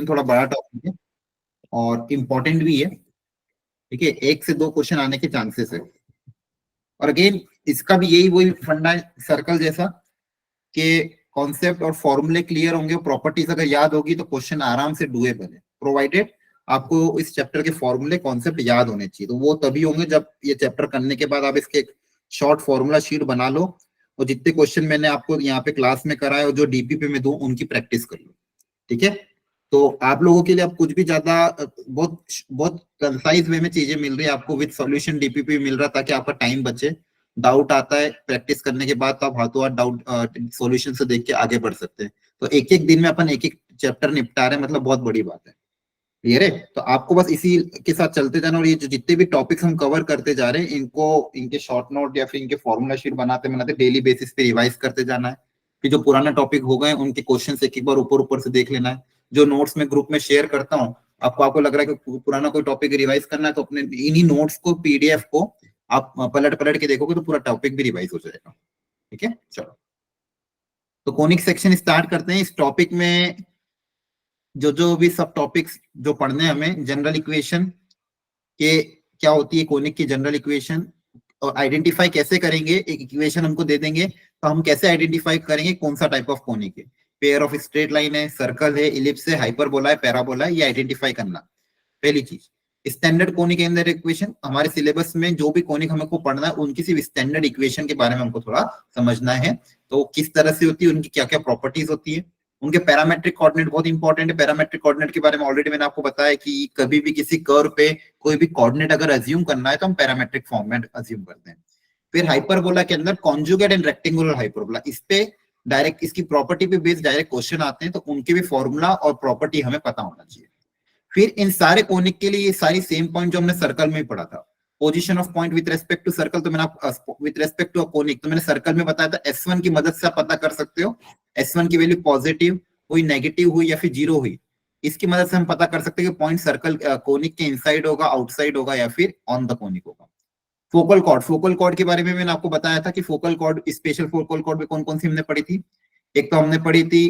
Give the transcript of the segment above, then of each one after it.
थोड़ा बड़ा टॉपिक है और इम्पोर्टेंट भी है। ठीक है, 1 से 2 क्वेश्चन आने के चांसेस है। और अगेन इसका भी यही वही फंडा है सर्कल जैसा कि कॉन्सेप्ट और फॉर्मूले क्लियर होंगे, प्रॉपर्टीज अगर याद होगी तो क्वेश्चन आराम से डूएबल है, प्रोवाइडेड आपको इस चैप्टर के फॉर्मूले कॉन्सेप्ट याद होने चाहिए। तो वो तभी होंगे जब ये चैप्टर करने के बाद आप इसके शॉर्ट फॉर्मूला शीट बना लो और जितने क्वेश्चन मैंने आपको यहाँ पे क्लास में कराए और जो डीपीपी में दूं उनकी प्रैक्टिस कर लो। ठीक है, तो आप लोगों के लिए अब कुछ भी ज्यादा बहुत बहुत कंसाइज वे में चीजें मिल रही है आपको, विद सॉल्यूशन डीपीपी मिल रहा ताकि आपका टाइम बचे। डाउट आता है प्रैक्टिस करने के बाद तो आप हाथों हाथ डाउट सॉल्यूशन से देख के आगे बढ़ सकते हैं। तो एक एक दिन में अपन एक एक चैप्टर निपटा रहे हैं, मतलब बहुत बड़ी बात है। क्लियर है? तो आपको बस इसी के साथ चलते जाना और ये जो जितने भी टॉपिक्स हम कवर करते जा रहे हैं इनको इनके शॉर्ट नोट या फिर इनके फॉर्मूला शीट बनाते बनाते डेली बेसिस पे रिवाइज करते जाना है। कि जो पुराना टॉपिक हो गए उनके क्वेश्चन एक बार ऊपर ऊपर से देख लेना है। जो नोट्स में ग्रुप में शेयर करता हूँ, आपको लग रहा है कि पुराना कोई टॉपिक रिवाइज करना है तो अपने इन्हीं नोट्स को पीडीएफ को आप पलट पलट के देखोगे तो पूरा टॉपिक भी रिवाइज हो जाएगा। ठीक है, चलो तो कोनिक सेक्शन स्टार्ट करते हैं। इस टॉपिक में जो जो भी सब टॉपिक्स जो पढ़ने हैं हमें, जनरल इक्वेशन के क्या होती है, कोनिक की जनरल इक्वेशन और आइडेंटिफाई कैसे करेंगे। एक इक्वेशन हमको दे देंगे तो हम कैसे आइडेंटिफाई करेंगे कौन सा टाइप ऑफ कोनिक है, पेयर ऑफ स्ट्रेट लाइन है, सर्कल है, इलिप्स है, हाइपरबोला है, पैराबोला है, ये आइडेंटिफाई करना पहली चीज। स्टैंडर्ड कोनिक अंदर इक्वेशन, हमारे सिलेबस में जो भी कोनिक हमको पढ़ना है उनकी सिर्फ स्टैंडर्ड इक्वेशन के बारे में हमको थोड़ा समझना है। तो किस तरह से होती है, उनकी क्या क्या प्रॉपर्टीज होती है, उनके पैरामेट्रिक कोऑर्डिनेट बहुत इंपॉर्टेंट है। पैरामेट्रिक कोऑर्डिनेट के बारे में ऑलरेडी मैंने आपको बताया कि कभी भी किसी कर्व पे कोई भी कोऑर्डिनेट अगर अज्यूम करना है तो हम पैरामेट्रिक फॉर्म में अज्यूम करते हैं। फिर हाइपरबोला के अंदर कॉन्जुगेट एंड रेक्टेंगुलर हाइपरबोला, इस पे डायरेक्ट इसकी प्रॉपर्टी पे बेस्ड डायरेक्ट क्वेश्चन आते हैं तो उनके भी फॉर्मूला और प्रॉपर्टी हमें पता होना चाहिए। फिर इन सारे कोनिक के लिए ये सारी सेम पॉइंट जो हमने सर्कल में पढ़ा था, position of point with respect to circle, तो मैंने with respect to a conic तो मैंने सर्कल में बताया था S1 की मदद से आप पता कर सकते हो। S1 की वैल्यू पॉजिटिव हुई, नेगेटिव हुई या फिर 0 हुई, इसकी मदद से हम पता कर सकते हैं कि पॉइंट सर्कल कोनिक के इनसाइड होगा, आउटसाइड होगा या फिर ऑन द कोनिक होगा। फोकल कॉर्ड, फोकल कॉर्ड के बारे में मैंने आपको बताया था कि focal cord, special focal cord में कौन कौन सी हमने पढ़ी थी। एक तो हमने पढ़ी थी,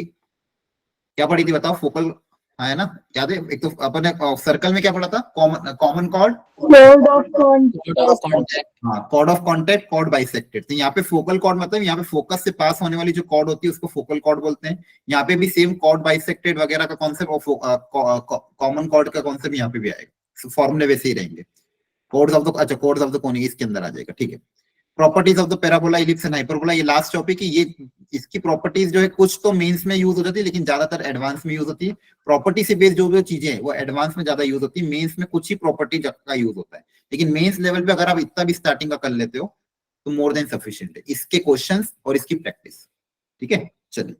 क्या पढ़ी थी बताओ, फोकल है ना, याद है? एक तो अपन सर्कल में क्या पढ़ा था, common chord, chord of contact, हाँ chord of contact, chord bisected. तो यहाँ पे फोकल कॉर्ड मतलब यहाँ पे फोकस से पास होने वाली जो कॉर्ड होती है उसको फोकल कॉर्ड बोलते हैं। यहाँ पे भी सेम कॉर्ड बाइसेक्टेड वगैरह का कॉन्सेप्ट और कॉमन कॉर्ड का कॉन्सेप्ट यहाँ पे भी आएगा, फॉर्मूले वैसे ही रहेंगे। कोड्स ऑफ द, अच्छा कोड्स ऑफ द कोनिक इसके अंदर आ जाएगा। ठीक है, properties of the parabola, ellipse and hyperbola, ये लास्ट टॉपिक है। ये इसकी प्रॉपर्टीज जो है कुछ तो मेंस में यूज हो जाती है लेकिन ज्यादातर एडवांस में यूज होती है। प्रॉपर्टी से बेस्ड जो जो चीजें हैं वो एडवांस में ज्यादा यूज होती है, मेंस में कुछ ही प्रॉपर्टी का यूज होता है। लेकिन मेंस लेवल पे अगर आप इतना भी स्टार्टिंग का कर लेते हो तो मोर देन सफिशिएंट है इसके क्वेश्चंस और इसकी प्रैक्टिस। ठीक है, चलिए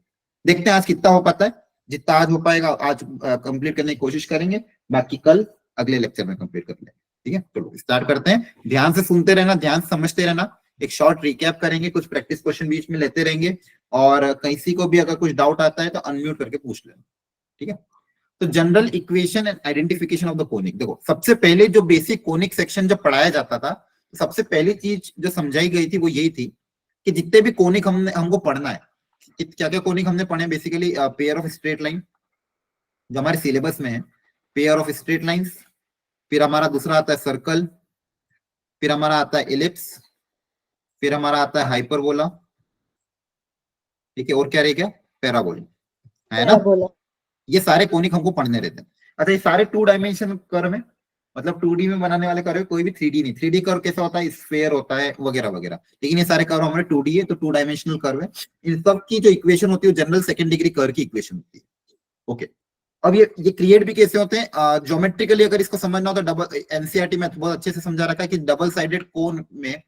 देखते हैं आज कितना हो पाता है। जितना आज हो पाएगा आज कंप्लीट करने की कोशिश करेंगे, बाकी कल अगले लेक्चर में कंप्लीट कर लेंगे। ठीक है, चलो स्टार्ट करते हैं। ध्यान से सुनते रहना, ध्यान से समझते रहना। एक शॉर्ट रिकैप करेंगे, कुछ प्रैक्टिस क्वेश्चन बीच में लेते रहेंगे और किसी को भी अगर कुछ डाउट आता है तो अनम्यूट करके पूछ लेना। ठीक है, तो general equation and identification of the conic. देखो सबसे पहले जो बेसिक कोनिक सेक्शन जब पढ़ाया जाता था, सबसे पहली चीज जो समझाई गई थी वो यही थी कि जितने भी कोनिक हमको पढ़ना है, क्या क्या कोनिक हमने पढ़े, basically pair of straight line जो हमारे सिलेबस में है, पेयर ऑफ स्ट्रेट लाइंस, फिर हमारा दूसरा आता है सर्कल, फिर हमारा आता है इलिप्स, फिर हमारा आता है हाइपरबोला। ठीक है, और क्या रहेगा, पैराबोला, है ना। ये सारे कोनिक हमको पढ़ने रहते हैं। अच्छा, ये सारे 2 डायमेंशन कर्व है, मतलब 2D में बनाने वाले कर्व है, कोई भी 3D नहीं। 3D कर्व कैसा होता है, स्फीयर होता है वगैरह वगैरह, लेकिन ये सारे कर्व हमारे 2D है तो 2 डायमेंशनल कर्व है। इन सब की जो इक्वेशन होती है जनरल सेकंड डिग्री कर्व की इक्वेशन होती है। ओके, अब ये क्रिएट भी कैसे होते हैं ज्योमेट्रिकली, अगर इसको समझना हो तो डबल, एनसीईआरटी में बहुत अच्छे से समझा रखा है कि डबल साइडेड कोन में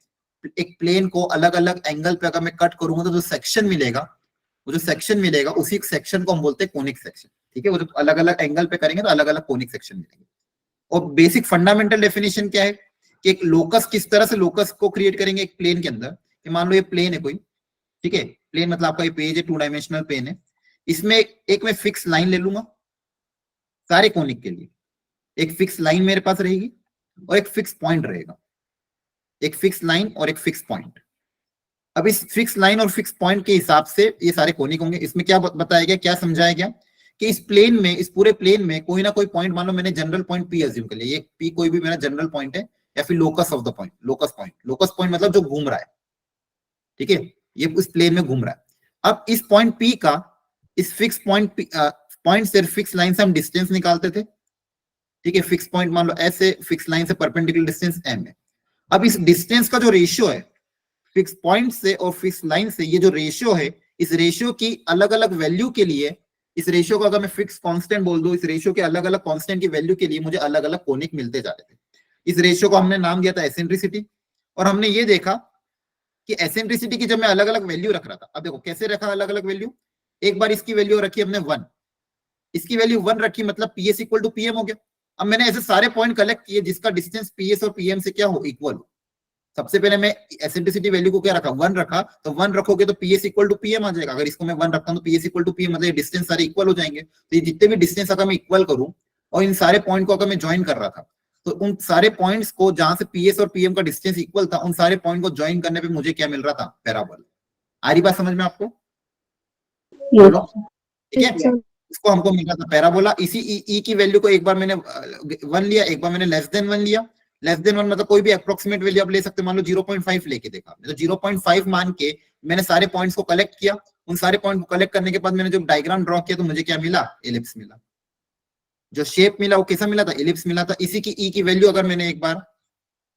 एक प्लेन को अलग अलग एंगल पे अगर मैं कट करूंगा तो जो सेक्शन मिलेगा, वो जो सेक्शन मिलेगा उसी सेक्शन को हम बोलते हैं कोनिक सेक्शन। ठीक है, वो जो अलग अलग एंगल पे करेंगे तो अलग अलग कोनिक सेक्शन मिलेंगे। और बेसिक फंडामेंटल डेफिनेशन क्या है कि एक लोकस, किस तरह से लोकस को क्रिएट करेंगे एक प्लेन के अंदर। मान लो ये प्लेन है कोई, ठीक है, प्लेन मतलब आपका ये पेज है, 2 डायमेंशनल प्लेन है। इसमें एक मैं फिक्स लाइन ले लूंगा सारे कोनिक के लिए, एक फिक्स लाइन मेरे पास रहेगी और एक फिक्स पॉइंट रहेगा, एक फिक्स लाइन और एक फिक्स पॉइंट। अब इस फिक्स लाइन और फिक्स पॉइंट के हिसाब से ये सारे कोनिक होंगे। इसमें क्या बताया गया, क्या समझाया गया कि इस प्लेन में, इस पूरे प्लेन में कोई ना कोई पॉइंट, मान लो मैंने जनरल पॉइंट पी अज्यूम कर लिया, ये पी कोई भी मेरा जनरल पॉइंट है, या फिर locus of the point, locus point मतलब जो घूम रहा है, ठीक है, ये इस प्लेन में घूम रहा है। अब इस पॉइंट पी का, इस फिक्स पॉइंट से फिक्स लाइन से हम डिस्टेंस निकालते थे, ठीक है, फिक्स पॉइंट मान लो ऐसे, फिक्स लाइन से परपेंडिकुलर डिस्टेंस एम है। अब इस डिस्टेंस का जो रेशियो है फिक्स पॉइंट से और फिक्स लाइन से, ये जो रेशियो है, इस रेशियो की अलग अलग वैल्यू के लिए, इस रेशियो को अगर मैं फिक्स कांस्टेंट बोल दूं, इस रेशियो के अलग अलग कांस्टेंट की वैल्यू के लिए मुझे अलग अलग कोनिक मिलते जा रहे थे। इस रेशियो को हमने नाम दिया था एसेंट्रिसिटी, और हमने ये देखा कि एसेंट्रिसिटी की जब मैं अलग अलग वैल्यू रख रहा था, अब देखो कैसे रखा अलग अलग वैल्यू, एक बार इसकी वैल्यू रखी हमने 1, इसकी वैल्यू 1 रखी, मतलब पीएस इक्वल टू पीएम हो गया। अब मैंने ऐसे सारे पॉइंट कलेक्ट किए जिसका डिस्टेंस पीएस और पीएम से क्या हो, इक्वल हो। सबसे पहले मैं एसेंट्रिसिटी वैल्यू को क्या रखा, 1 रखा, तो 1 रखोगे तो पीएस इक्वल टू पीएम आ जाएगा। अगर इसको मैं 1 रखता हूं तो पीएस इक्वल टू पीएम, मतलब डिस्टेंस सारे इक्वल हो जाएंगे। तो ये जितने भी डिस्टेंस अगर मैं इक्वल करूं और इन सारे पॉइंट को अगर मैं ज्वाइन कर रहा था, तो उन सारे पॉइंट्स को जहां से पीएस और पीएम का डिस्टेंस इक्वल था, उन सारे पॉइंट को ज्वाइन करने पे मुझे क्या मिल रहा था, पैराबोला। आ रही बात समझ में आपको? बोलो, ठीक है। इसको हमको मिल रहा था पैराबोला। इसी ई की वैल्यू को एक बार मैंने 1 लिया, एक बार मैंने लेस देन 1 लिया। लेस देन 1 मतलब कोई भी अप्रोक्सीमेट वैल्यू आप ले सकते, मान लो 0.5 लेके देखा, तो 0.5 मान के मैंने सारे पॉइंट्स को कलेक्ट किया। उन सारे पॉइंट को कलेक्ट करने के बाद मैंने जो डायग्राम ड्रॉ किया, तो मुझे क्या मिला, एलिप्स मिला। जो शेप मिला वो कैसा मिला था, एलिप्स मिला था। इसी की ई की वैल्यू अगर मैंने एक बार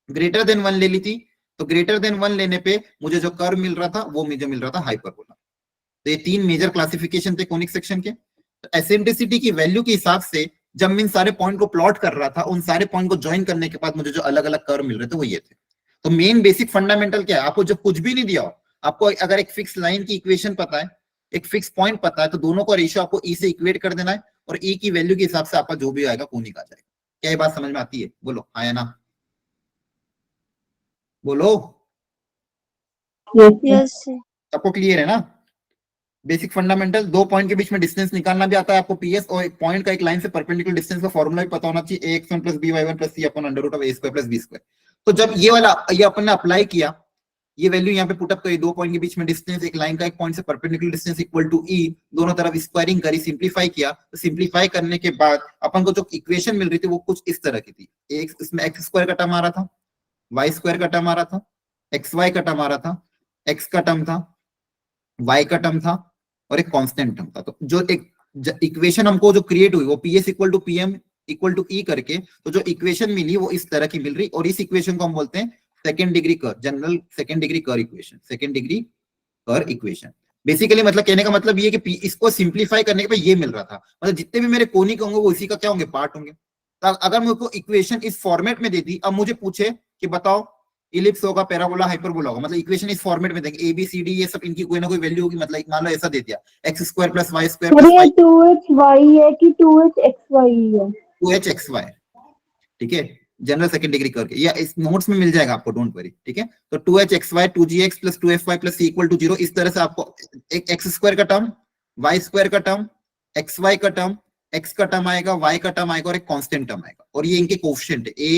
ग्रेटर देन 1 ले ली थी, तो ग्रेटर देन 1 लेने पे मुझे जो कर्व मिल रहा था वो मुझे मिल रहा था हाइपरबोला। तो ये 3 मेजर क्लासिफिकेशन थे कोनिक सेक्शन के। एसेंट्रिसिटी की वैल्यू के हिसाब से जब मैं इन सारे पॉइंट को प्लॉट कर रहा था, उन सारे पॉइंट को ज्वाइन करने के बाद मुझे जो अलग अलग कर्व मिल रहे थे वो ये थे। तो मेन बेसिक फंडामेंटल क्या है, आपको जब कुछ भी नहीं दिया हो, आपको अगर एक फिक्स लाइन की इक्वेशन पता है, एक फिक्स पॉइंट पता है, तो दोनों का रेशियो आपको ई से इक्वेट कर देना है, और ई की वैल्यू के हिसाब से आपका जो भी आएगा कोनिक आ जाएगा। क्या ये बात समझ में आती है? बोलो हाँ या ना, बोलो। यस सबको क्लियर है ना? बेसिक फंडामेंटल, दो पॉइंट के बीच में डिस्टेंस निकालना भी आता है आपको, पीएस, और एक पॉइंट का एक लाइन से परपेंडिकुलर डिस्टेंस का फॉर्मूला भी पता होना चाहिए, ax1 plus by1 plus c upon under root of a square plus b square. तो जब ये वाला ये अपन ने अप्लाई किया, ये वैल्यू यहाँ पे पुटअप करी, दो पॉइंट के बीच में डिस्टेंस, एक लाइन का एक पॉइंट से परपेंडिकुलर डिस्टेंस इक्वल टू ई, दोनों तरफ स्क्वायरिंग करी, सिंप्लीफाई किया। तो सिंप्लीफाई करने के बाद अपन को जो इक्वेशन मिल रही थी वो कुछ इस तरह की थी। एक इसमें एक्स स्क्वायर का टर्म आ रहा था, वाई स्क्वायर का टर्म आ रहा था, एक्स वाई का टर्म आ रहा था, एक्स का टर्म था, वाई का टर्म था, और एक कांस्टेंट टर्म था। तो जो एक इक्वेशन हमको जो क्रिएट हुई वो PS equal to PM equal to e करके, तो जो इक्वेशन मिली वो इस तरह की मिल रही, और इस इक्वेशन को हम बोलते हैं second degree curve, general second degree curve equation, second degree curve equation. Basically मतलब कहने का मतलब ये कि इसको सिंप्लीफाई करने के बाद ये मिल रहा था, मतलब जितने भी मेरे कोनिक होंगे वो इसी का क्या होंगे, पार्ट होंगे। तो अगर मेरे को इक्वेशन इस फॉर्मेट में दे दी, अब मुझे पूछे कि बताओ इलिप्स होगा, पैराबोला, हाइपरबोला होगा, मतलब इक्वेशन इस फॉर्मेट में देंगे, ए बी सी डी ये सब इनकी कोई ना कोई वैल्यू होगी। मतलब मान लो ऐसा दे दिया, x square plus y square plus ये 2hy है कि 2hxy है? 2hxy, ठीक है, जनरल सेकंड डिग्री करके, या इस नोट्स में मिल जाएगा आपको, डोंट वरी, ठीक है। तो 2hxy 2gx plus 2fy plus c equal to 0, इस तरह से आपको एक एक्स स्क्वायर का टर्म, वाई स्क्वायर का टर्म, एक्स वाई का टर्म, एक्स का टर्म आएगा, वाई का टर्म आएगा, और एक कांस्टेंट टर्म आएगा, और ये इनके कोएफिशिएंट है, a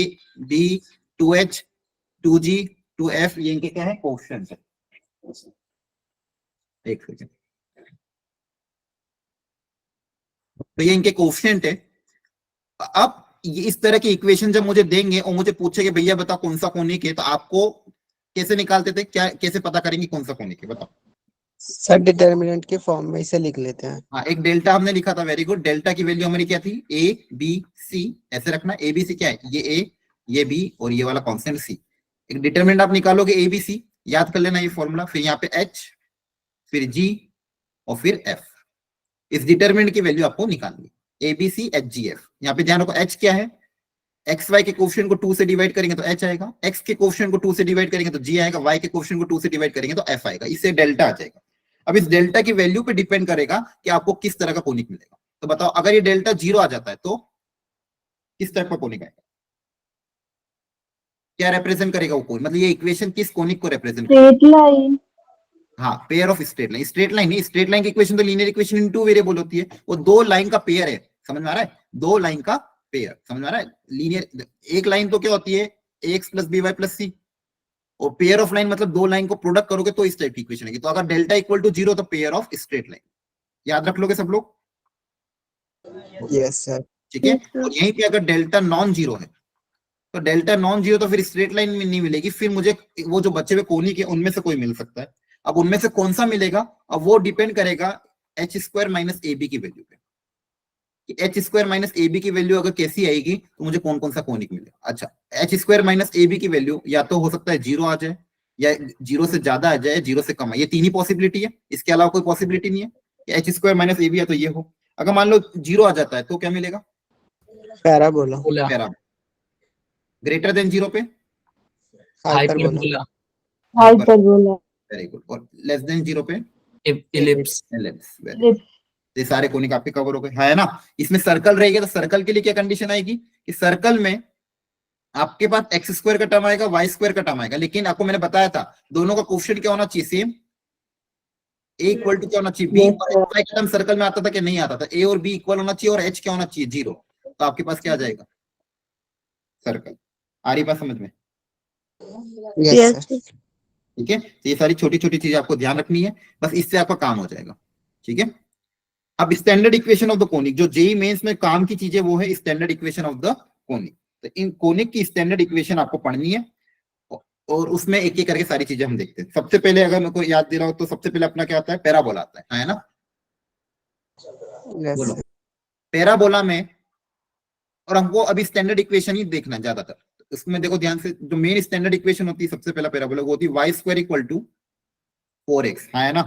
b 2h 2g 2f, ये इनके क्या है, कोएफिशिएंट है। एक सेकंड, तो ये इनके कोएफिशिएंट है। अब ये इस तरह की इक्वेशन जब मुझे देंगे और मुझे पूछे कि भैया बताओ कौन सा कोनिक है, तो आपको कैसे निकालते थे, क्या कैसे पता करेंगे कौन सा कोनिक है, बताओ। सर डिटर्मिनेंट के फॉर्म में इसे लिख लेते हैं। हाँ, एक डेल्टा हमने लिखा था, वेरी गुड। डेल्टा की वैल्यू हमारी क्या थी, ए बी सी, ऐसे रखना। ए बी सी क्या है, ये ए, ये बी, और ये वाला कांस्टेंट सी। एक डिटर्मिनेंट आप निकालोगे ए बी सी, याद कर लेना ये फॉर्मूला, फिर यहाँ पे एच, फिर जी, और फिर एफ। इस डिटर्मिनेंट की वैल्यू आपको निकालनी, a b c h g f. यहाँ पे ध्यान रखो, एच क्या है, एक्स वाई के कोएफिशिएंट को 2 से डिवाइड करेंगे तो एच आएगा, एक्स के कोएफिशिएंट को 2 से डिवाइड करेंगे तो जी आएगा, वाई के कोएफिशिएंट को 2 से डिवाइड करेंगे तो एफ आएगा, इससे डेल्टा आ जाएगा। अब इस डेल्टा की वैल्यू पे डिपेंड करेगा कि आपको किस तरह का कोनिक मिलेगा। तो बताओ, अगर ये डेल्टा 0 आ जाता है तो किस टाइप का कोनिक आएगा, क्या रिप्रेजेंट करेगा वो कोनिक, मतलब ये इक्वेशन किस कोनिक को रिप्रेजेंट करेगा? Straight line. हाँ, pair of straight line. Straight line नहीं, स्ट्रेट लाइन की इक्वेशन तो linear equation in two variable होती है, वो दो लाइन का पेयर है, समझ में आ रहा है, दो लाइन का पेयर, समझ में आ रहा है। लीनियर एक लाइन तो क्या होती है, x plus b y plus c, और पेयर ऑफ लाइन मतलब दो लाइन को प्रोडक्ट करोगे तो इस टाइप की इक्वेशन है। तो अगर डेल्टा इक्वल टू 0 तो पेयर ऑफ स्ट्रेट लाइन, याद रख लोगे सब लोग। Yes sir. ठीक है। Yes, sir. और यहीं पे अगर डेल्टा नॉन जीरो है तो डेल्टा नॉन जीरो तो फिर स्ट्रेट लाइन में नहीं मिलेगी, फिर मुझे वो जो बचे हुए कोनिक है उनमें से कोई मिल सकता है। अब उनमें से कौन सा मिलेगा, अब वो डिपेंड करेगा h square minus a b की वैल्यू पे। H square minus a b की वैल्यू अगर कैसी आएगी तो मुझे कौन कौन सा कोनिक मिलेगा। अच्छा, h square minus a b की वैल्यू या तो हो सकता है जीरो आ जाए, या जीरो से ज्यादा आ जाए, जीरो से कम है, ये तीन ही पॉसिबिलिटी है, इसके अलावा कोई पॉसिबिलिटी नहीं है। H square minus a b है तो ये हो, अगर मान लो जीरो आ जाता है तो क्या मिलेगा, parabola. Parabola. Greater than zero पे हाइपरबोला। Hyperbola. Very good. और लेस देन जीरो पे इलिप्स। एलिप्स। Very, Ellipse. ये सारे कोनिक आपके कवर हो गए, है ना। इसमें सर्कल रहेगा तो सर्कल के लिए क्या कंडीशन आएगी कि सर्कल में आपके पास एक्स स्क्वायर का टर्म आएगा, वाई स्क्वायर का टर्म आएगा, लेकिन आपको मैंने बताया था दोनों का कोफिशिएंट क्या होना चाहिए, सेम। ए इक्वल टू क्या होना चाहिए, बी। Yes, और sir. वाई का टर्म सर्कल में आता था कि नहीं आता था, ए और बी इक्वल होना चाहिए और एच क्या होना चाहिए, जीरो। तो आपके पास क्या आ जाएगा, सर्कल। आ रही बात समझ में, यस Yes, सर। sir. ठीक है। तो ये सारी छोटी छोटी चीजें आपको ध्यान रखनी है, बस इससे आपका काम हो जाएगा, ठीक है। अब standard equation of the conic, जो जेई मेंस में काम की चीजें वो है standard equation of the conic. तो इन कोनिक की स्टैंडर्ड इक्वेशन आपको पढ़नी है और उसमें एक एक करके सारी चीजें हम देखते हैं। सबसे पहले अगर मेरे को याद दे रहा हो तो सबसे पहले अपना क्या आता है, पैराबोला आता है ना। यस बोलो सर। पैराबोला में, और हमको अभी स्टैंडर्ड इक्वेशन ही देखना है ज्यादातर। तो इसमें देखो ध्यान से, जो मेन स्टैंडर्ड इक्वेशन होती है सबसे पहला पैराबोला वो होती है Y square equal to 4x, है ना।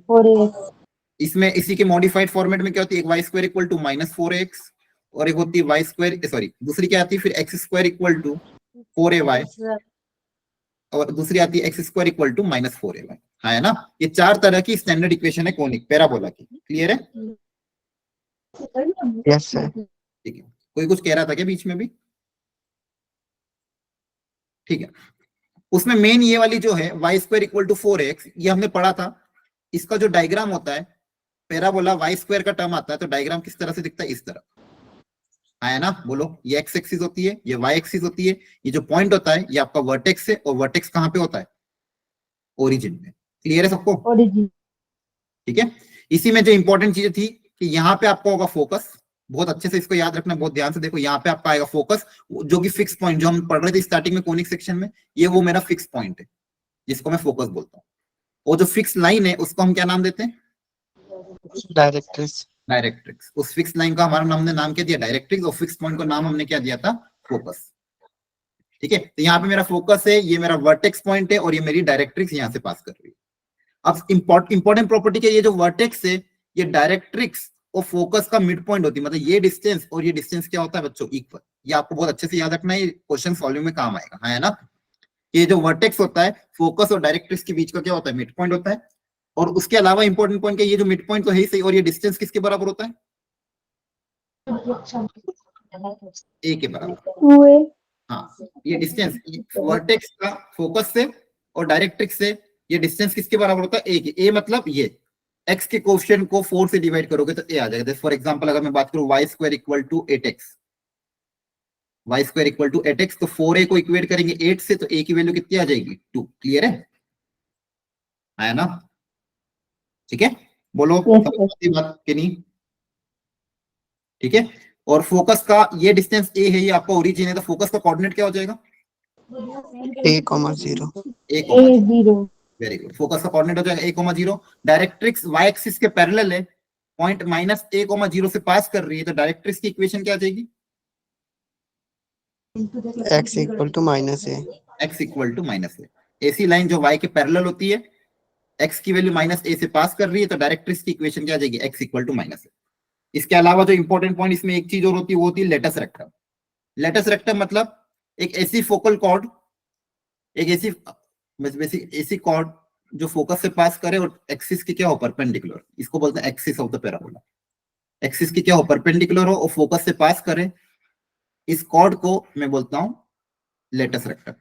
For a इसमें इसी के मॉडिफाइड फॉर्मेट में क्या होती है, एक y square equal to minus 4x, और एक होती है वाई स्क्वायर, सॉरी दूसरी क्या आती है फिर x square equal to 4ay, और दूसरी आती है x square equal to minus 4ay, है ना। ये चार तरह की स्टैंडर्ड इक्वेशन है कोनिक पैराबोला की, क्लियर है। Yes sir. ठीक है, कोई कुछ कह रहा था क्या बीच में भी, ठीक है। उसमें मेन ये वाली जो है Y square equal to 4x, ये हमने पढ़ा था। इसका जो डायग्राम होता है पैराबोला, वाई स्क्वायर का टर्म आता है तो डायग्राम किस तरह से दिखता है, इस तरह, है ना। बोलो, ये एक्स एक्सिस होती है, ये वाई एक्सिस होती है, ये जो पॉइंट होता है ये आपका वर्टेक्स है, और वर्टेक्स कहाँ पे होता है, ओरिजिन में। क्लियर है सबको, origin. ठीक है। इसी में जो इंपॉर्टेंट चीजें थी कि यहाँ पे आपको होगा फोकस, बहुत अच्छे से इसको याद रखना, बहुत ध्यान से देखो, यहाँ पे आपका आएगा फोकस, जो कि फिक्स पॉइंट जो हम पढ़ रहे थे स्टार्टिंग में कोनिक सेक्शन में, ये वो मेरा फिक्स पॉइंट है जिसको मैं फोकस बोलता हूँ। वो जो फिक्स लाइन है उसको हम क्या नाम देते हैं, डायरेक्ट्रिक्स। डायरेक्ट्रिक्स। उस फिक्स लाइन का हमारा हमने नाम क्या दिया, डायरेक्ट्रिक्स, और फिक्स पॉइंट को नाम हमने क्या दिया था, फोकस। ठीक है, तो यहाँ पे मेरा फोकस है, ये मेरा वर्टेक्स पॉइंट है, और ये मेरी डायरेक्ट्रिक्स यहाँ से पास कर रही है। अब इंपॉर्टेंट प्रॉपर्टी क्या, ये जो वर्टेक्स है ये डायरेक्ट्रिक्स और फोकस का मिड पॉइंट होती है, मतलब ये डिस्टेंस और ये डिस्टेंस क्या होता है बच्चों, इक्वल। ये आपको बहुत अच्छे से याद रखना है, ये क्वेश्चन सॉल्विंग में काम आएगा, है ना। ये जो वर्टेक्स होता है फोकस और डायरेक्ट्रिक्स के बीच का क्या होता है, मिड पॉइंट होता है। और उसके अलावा इंपॉर्टेंट पॉइंट क्या, ये जो मिड पॉइंट तो है ही सही, और ये डिस्टेंस किसके बराबर होता है, ए के बराबर। 2a. हाँ, ये डिस्टेंस वर्टेक्स का फोकस से और डायरेक्ट्रिक्स से ये डिस्टेंस किसके बराबर होता है, ए के। ए मतलब ये x के कोएफिशिएंट को 4 से डिवाइड करोगे तो ए आ जाएगा। फॉर एग्जांपल अगर मैं बात करूं y square equal to 8x, y square equal to 8x, तो 4a को इक्वेट करेंगे 8 से तो a की वैल्यू कितनी आ जाएगी, 2। क्लियर है ना। ठीक है, बोलो Yes, समझ sir. आती बात कि नहीं, ठीक है। और फोकस का ये डिस्टेंस a है, ये आपका ओरिजिन है, तो फोकस का कोऑर्डिनेट क्या हो जाएगा, a,0। A 0. Very good. Focus का कोऑर्डिनेट हो जाएगा a,0। डायरेक्ट्रिक्स y एक्सिस के पैरेलल है, पॉइंट माइनस a,0 से पास कर रही है, तो डायरेक्ट्रिक्स की इक्वेशन क्या आ जाएगी, x equal to minus a। x equal to minus a. ऐसी लाइन जो y के पैरेलल होती है, x की वैल्यू माइनस a से पास कर रही है, तो डायरेक्ट्रिक्स की इक्वेशन क्या आ जाएगी, x इक्वल टू माइनस ए। इसके अलावा जो इंपॉर्टेंट पॉइंट इसमें एक चीज और होती है, वो होती है लेटस रेक्टम। लेटस रेक्टम मतलब एक ऐसी फोकल कॉर्ड, एक ऐसी बेसिक ऐसी कॉर्ड जो फोकस से पास करे और एक्सिस की क्या हो, परपेंडिकुलर, इसको बोलते हैं axis of the parabola. Axis की क्या हो, परपेंडिकुलर हो और फोकस से पास करे, इस कॉर्ड को मैं बोलता हूं लेटस रेक्टम।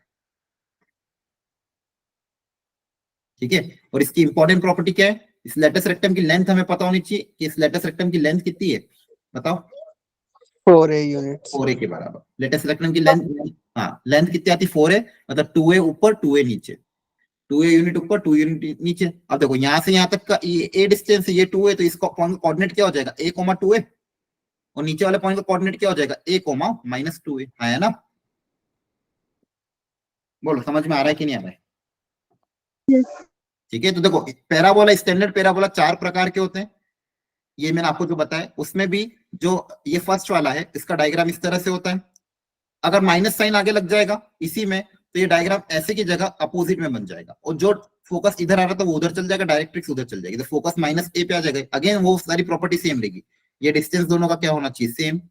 ठीक है, और इसकी इंपॉर्टेंट प्रॉपर्टी क्या है, इस लेटस रेक्टम की लेंथ हमें पता होनी चाहिए कि इस लेटस रेक्टम की लेंथ कितनी है, बताओ, 4a यूनिट्स। 4a के बराबर। लेटस रेक्टम की लेंथ, हाँ लेंथ कितनी आती है, 4a, मतलब 2a ऊपर 2a नीचे, 2a यूनिट ऊपर 2 यूनिट नीचे। अब देखो यहां से यहां तक का ये a डिस्टेंस है, ये 2 है, तो इसका कोऑर्डिनेट क्या हो जाएगा, a, 2a। और नीचे वाले पॉइंट का कोऑर्डिनेट क्या हो जाएगा, a कोमा -2a, है ना? बोलो समझ में आ रहा है कि नहीं आ रहा है? ठीक है, तो देखो पैराबोला, स्टैंडर्ड पैराबोला 4 प्रकार के होते हैं, ये मैंने आपको जो बताया। उसमें भी जो ये फर्स्ट वाला है, इसका डायग्राम इस तरह से होता है। अगर माइनस साइन आगे लग जाएगा इसी में, तो ये डायग्राम ऐसे की जगह अपोजिट में बन जाएगा, और जो फोकस इधर आ रहा था वो उधर चल जाएगा, डायरेक्ट्रिक्स उधर चल जाएगी, तो फोकस -a पे आ जाएगा। अगेन वो सारी प्रॉपर्टी सेम रहेगी। ये डिस्टेंस दोनों का क्या होना चाहिए, सेम,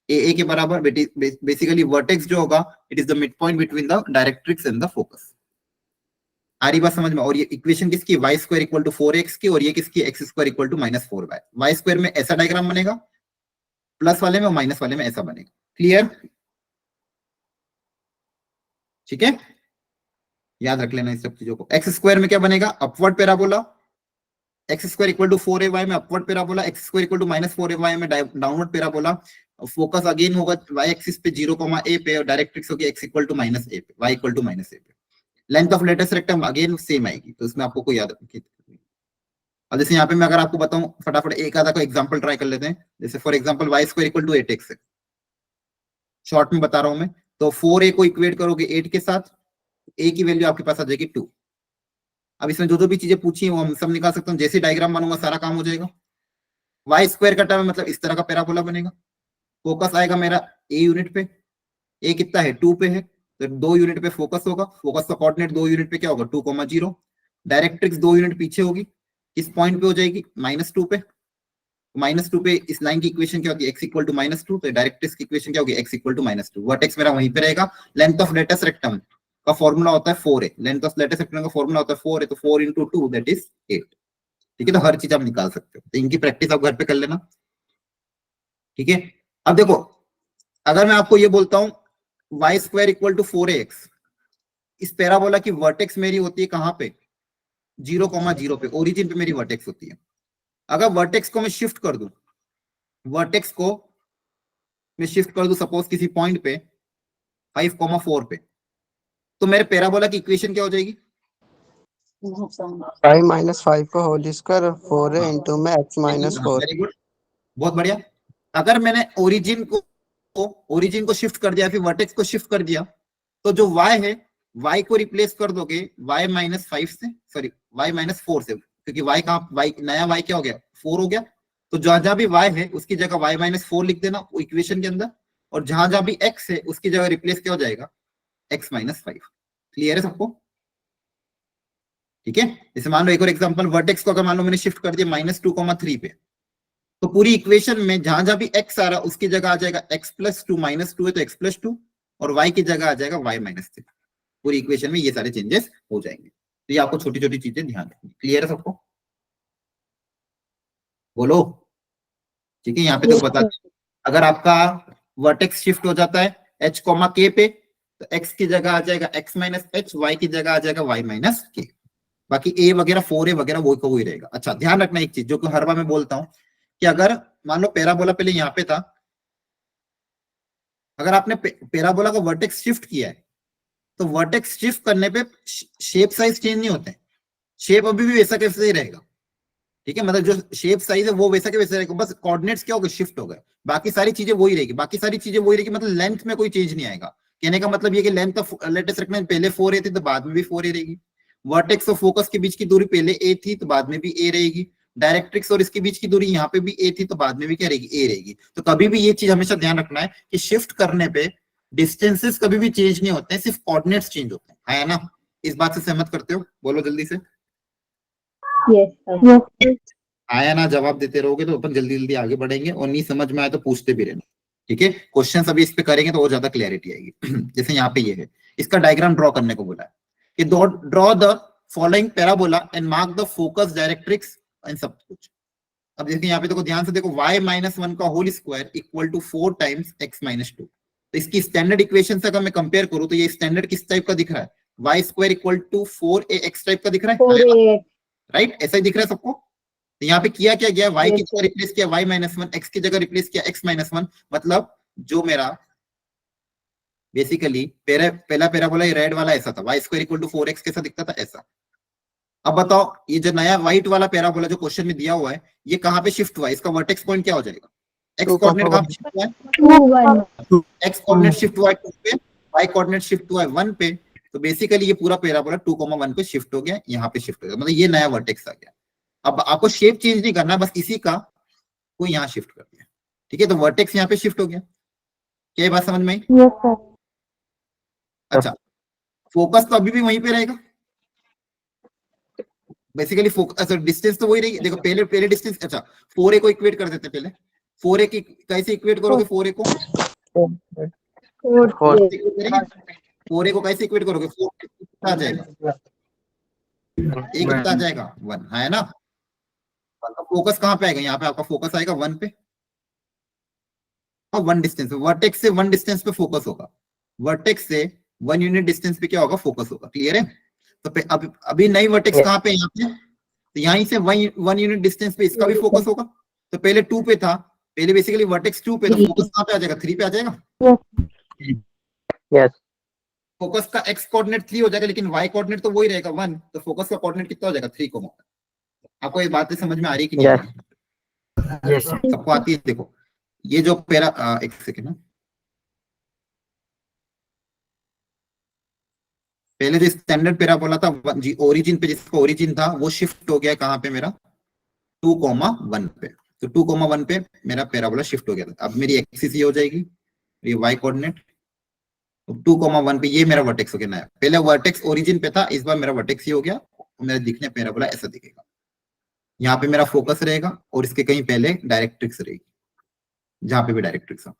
ए के बराबर। बेसिकली वर्टेक्स जो होगा, it is the mid point between the directrix and the focus. आ रही बात समझ में? और ये इक्वेशन किसकी, Y square equal to 4x की, और ये किसकी, x square equal to -4y। Y square में ऐसा डायग्राम बनेगा, प्लस वाले में और माइनस वाले में ऐसा बनेगा। क्लियर? ठीक है, याद रख लेना इस सब चीजों को। एक्स स्क्वायर में क्या बनेगा, upward parabola, x square equal to 4ay में upward parabola, x square equal to -4ay में डाउनवर्ड पैराबोला। फोकस अगेन होगा y एक्सिस पे 0,a पे, और डायरेक्ट्रिक्स होगी x इक्वल टू -a पे, y इक्वल टू -a पे। Length of latest rectum again same आएगी, तो इसमें आपको कोई याद रखिए। और जैसे यहाँ पे मैं अगर आपको बताऊं फटाफट एक आधा को एग्जांपल ट्राई कर लेते हैं। जैसे for example y square equal to 8x है, शॉर्ट में बता रहा हूं मैं। तो 4a को इक्वेट करोगे 8 के साथ, a की वैल्यू आपके पास आ जाएगी 2। अब इसमें जो भी चीजें पूछी है वो हम सब निकाल सकता हूँ। जैसे डायग्राम बनूंगा सारा काम हो जाएगा। वाई स्क्वायर का टर्म मतलब इस तरह का पैराबोला बनेगा। फोकस आएगा मेरा ए यूनिट पे, ए कितना है 2 पे है, तो 2 यूनिट पे फोकस होगा। फोकस का कोऑर्डिनेट 2 यूनिट पे क्या होगा 2,0। डायरेक्ट्रिक्स 2 यूनिट पीछे होगी, इस पॉइंट पे हो जाएगी -2 पे। -2 पे इस लाइन की इक्वेशन क्या होगी, x इक्वल टू -2, तो डायरेक्ट्रिक्स की इक्वेशन क्या होगी, x इक्वल टू -2। वर्टेक्स मेरा वहीं पे रहेगा। लेंथ ऑफ लेटेस्ट रेक्टम का फॉर्मूला होता है 4a, length of latest rectum का फॉर्मूला होता है 4a, तो 4 × 2 दैट इज 8। ठीक है, तो हर चीज आप निकाल सकते हो, तो इनकी प्रैक्टिस आप घर पे कर लेना। ठीक है, अब देखो अगर मैं आपको ये बोलता हूं y square equal to 4ax, इस पैराबोला की वर्टेक्स मेरी होती है कहां पे, 0,0 पे, ओरिजिन पे मेरी वर्टेक्स होती है। अगर वर्टेक्स को मैं शिफ्ट कर दूं, वर्टेक्स को मैं शिफ्ट कर दूं सपोज किसी पॉइंट पे 5,4 पे, तो मेरे पैराबोला की इक्वेशन क्या हो जाएगी, 5 - 5 का होल स्क्वायर 4a इंटू में x - 4। वेरी गुड, बहुत बढ़िया। अगर मैंने ओरिजिन को शिफ्ट कर दिया, फिर वर्टेक्स को शिफ्ट कर दिया, तो जो y है y को रिप्लेस कर दोगे y -5 से, सॉरी y -4 से, क्योंकि y का y नया y क्या हो गया 4 हो गया। तो जहां जहां भी y है उसकी जगह y -4 लिख देना वो इक्वेशन के अंदर, और जहां जहां भी x है उसकी जगह रिप्लेस क्या हो जाएगा x -5। क्लियर है सबको? ठीक है, जैसे मान लो एक और एग्जांपल, वर्टेक्स को अगर मान लो मैंने शिफ्ट कर दिया -2,3 पे, तो पूरी इक्वेशन में जहां जहां भी x आ रहा उसकी जगह आ जाएगा x + 2 -2 है तो x + 2, और y की जगह आ जाएगा y -3। पूरी इक्वेशन में ये सारे चेंजेस हो जाएंगे। तो ये आपको छोटी छोटी चीजें ध्यान रखनी। क्लियर है सबको? बोलो। ठीक है, यहाँ पे तो बता, अगर आपका वर्टेक्स शिफ्ट हो जाता है h, k पे, तो x की जगह आ जाएगा x - h, y की जगह आ जाएगा y - k। बाकी a वगैरह 4a वगैरह वो को ही रहेगा। अच्छा ध्यान रखना एक चीज जो कि हर बार मैं बोलता हूं, कि अगर मान लो पैराबोला पहले यहाँ पे था, अगर आपने पैराबोला का वर्टेक्स शिफ्ट किया है, तो वर्टेक्स शिफ्ट करने पे शेप साइज चेंज नहीं होते हैं, शेप अभी भी वैसा कैसे ही रहेगा। ठीक है, मतलब जो शेप साइज है वो वैसा के वैसा रहेगा, बस कोऑर्डिनेट्स क्या हो गए शिफ्ट हो गए, बाकी सारी चीजें वही रहेगी। बाकी सारी चीजें वही रहेगी, मतलब लेंथ में कोई चेंज नहीं आएगा। कहने का मतलब ये कि लेंथ ऑफ लेटेस्ट रखना पहले 4a थी तो बाद में भी 4a रहेगी। वर्टेक्स और फोकस के बीच की दूरी पहले a थी तो बाद में भी a रहेगी। डायरेक्ट्रिक्स और इसके बीच की दूरी यहाँ पे भी a थी तो बाद में भी क्या रहेगी, a रहेगी। तो कभी भी ये चीज हमेशा ध्यान रखना है कि शिफ्ट करने पे डिस्टेंसेस कभी भी चेंज नहीं होते हैं, सिर्फ कोऑर्डिनेट्स चेंज होते हैं, है ना? इस बात से सहमत करते हो? बोलो जल्दी से। yes, आया ना, जवाब देते रहोगे तो अपन जल्दी जल्दी आगे बढ़ेंगे, और नहीं समझ में आए तो पूछते भी रहना। ठीक है, क्वेश्चन अभी इस पे करेंगे तो और ज्यादा क्लैरिटी आएगी। जैसे यहाँ पे ये है, इसका डायग्राम ड्रॉ करने को बोला है कि draw the following parabola and mark the focus directrix and सब कुछ। अब देखिए यहाँ पे देखो ध्यान से देखो, y - 1 का whole square equal to 4 times x - 2। तो इसकी स्टैंडर्ड इक्वेशन से अगर मैं कंपेयर करूं तो ये स्टैंडर्ड किस टाइप का दिख रहा है, y square equal to 4ax type का दिख रहा है, 4ax, राइट? ऐसा ही दिख रहा है सबको। तो यहाँ पे किया क्या गया, y की Yes, जगह रिप्लेस किया y - 1, x की जगह रिप्लेस किया x - 1, मतलब जो मेरा बेसिकली पहला पैराबोला ये रेड वाला ऐसा था, y square equal to 4x कैसा दिखता था, ऐसा। अब बताओ ये जो नया व्हाइट वाला पैराबोला जो क्वेश्चन में दिया हुआ है, ये कहां पे शिफ्ट हुआ है, इसका वर्टेक्स पॉइंट क्या हो जाएगा, एक्स 2, कोऑर्डिनेट कहाँ 1. पे शिफ्ट हुआ है? 2 1 एक्स कोऑर्डिनेट शिफ्ट हुआ है 2 पे, वाई कोऑर्डिनेट शिफ्ट हुआ है 1 पे, तो बेसिकली ये पूरा पैराबोला 2,1 पे शिफ्ट हो गया, यहाँ पे शिफ्ट हो गया, मतलब ये नया वर्टेक्स आ गया। अब आपको शेप चेंज नहीं करना, बस इसी का को यहाँ शिफ्ट कर दिया, ठीक है, तो वर्टेक्स यहाँ पे शिफ्ट हो गया। क्या ये बात समझ में आई? यस सर अच्छा, फोकस तो अभी भी वहीं पे रहेगा बेसिकली, फोकस अच्छा डिस्टेंस तो वही रहेगी। देखो पहले पहले डिस्टेंस, अच्छा 4a को इक्वेट कर देते हैं पहले। 4a की कैसे इक्वेट करोगे? 4a को 4 4a को कैसे इक्वेट करोगे? 4 कितना आ जाएगा? a कितना आ जाएगा? 1, है ना। फोकस कहाँ पे आएगा? यहाँ पे आपका फोकस आएगा 1 पे और 1 डिस्टेंस पे, वर्टेक्स से 1 डिस्टेंस पे फोकस होगा, वर्टेक्स से 1 यूनिट डिस्टेंस पे क्या होगा? फोकस होगा। क्लियर है? तो अभी नई वर्टेक्स कहाँ पे है? यहाँ पे, तो यहीं से 1 यूनिट डिस्टेंस पे इसका भी फोकस होगा। तो पहले 2 पे था, पहले बेसिकली वर्टेक्स 2 पे, तो फोकस कहाँ पे आ जाएगा? 3 पे आ जाएगा। Yes. फोकस का एक्स कोऑर्डिनेट 3 हो जाएगा, लेकिन वाई कोऑर्डिनेट तो वही रहेगा 1, तो फोकस का कोऑर्डिनेट कितना हो जाएगा? 3 को। आपको ये बातें समझ में आ रही है कि नहीं? Yes. सबको आती है? देखो ये जो एक सेकेंड, पहले जो स्टैंडर्ड पैराबोला था ओरिजिन पे, जिसका ओरिजिन था वो शिफ्ट हो गया कहाँ पे मेरा? 2,1 पे। तो 2,1 पे मेरा पैराबोला शिफ्ट हो गया था। अब मेरी एक्सिस ये हो जाएगी, ये वाई कोऑर्डिनेट, 2,1 पे ये मेरा वर्टेक्स हो गया नया। पहले वर्टेक्स ओरिजिन पे था, इस बार मेरा वर्टेक्स ये हो गया, मेरा दिखने पैराबोला ऐसा दिखेगा। यहाँ पे मेरा फोकस रहेगा और इसके कहीं पहले डायरेक्ट्रिक्स रहेगी, जहां पे भी डायरेक्ट्रिक्स हो।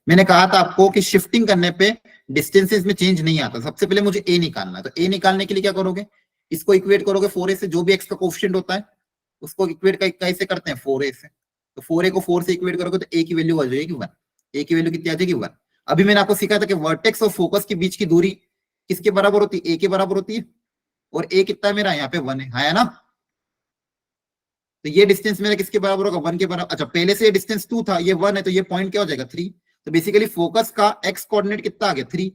मैंने कहा था आपको कि शिफ्टिंग करने पे डिस्टेंसेस में चेंज नहीं आता। सबसे पहले मुझे ए निकालना है, तो ए निकालने के लिए क्या करोगे? इसको इक्वेट करोगे 4a से, जो भी एक्स का कोएफिशिएंट होता है उसको इक्वेट कैसे करते हैं? 4a से। तो 4a को 4 से इक्वेट करोगे तो a की वैल्यू आ जाएगी 1। a की वैल्यू कितनी आ जाएगी? 1। अभी मैंने आपको सिखाया था कि वर्टेक्स और फोकस के बीच की दूरी किसके बराबर होती है? a के बराबर होती है, और a कितना है मेरा? यहाँ पे 1 है ना। तो ये डिस्टेंस मेरा किसके बराबर होगा? 1 के बराबर। अच्छा पहले से ये डिस्टेंस 2 था, ये 1 है, तो ये पॉइंट क्या हो जाएगा? 3। तो बेसिकली फोकस का एक्स कोऑर्डिनेट कितना आ गया? 3,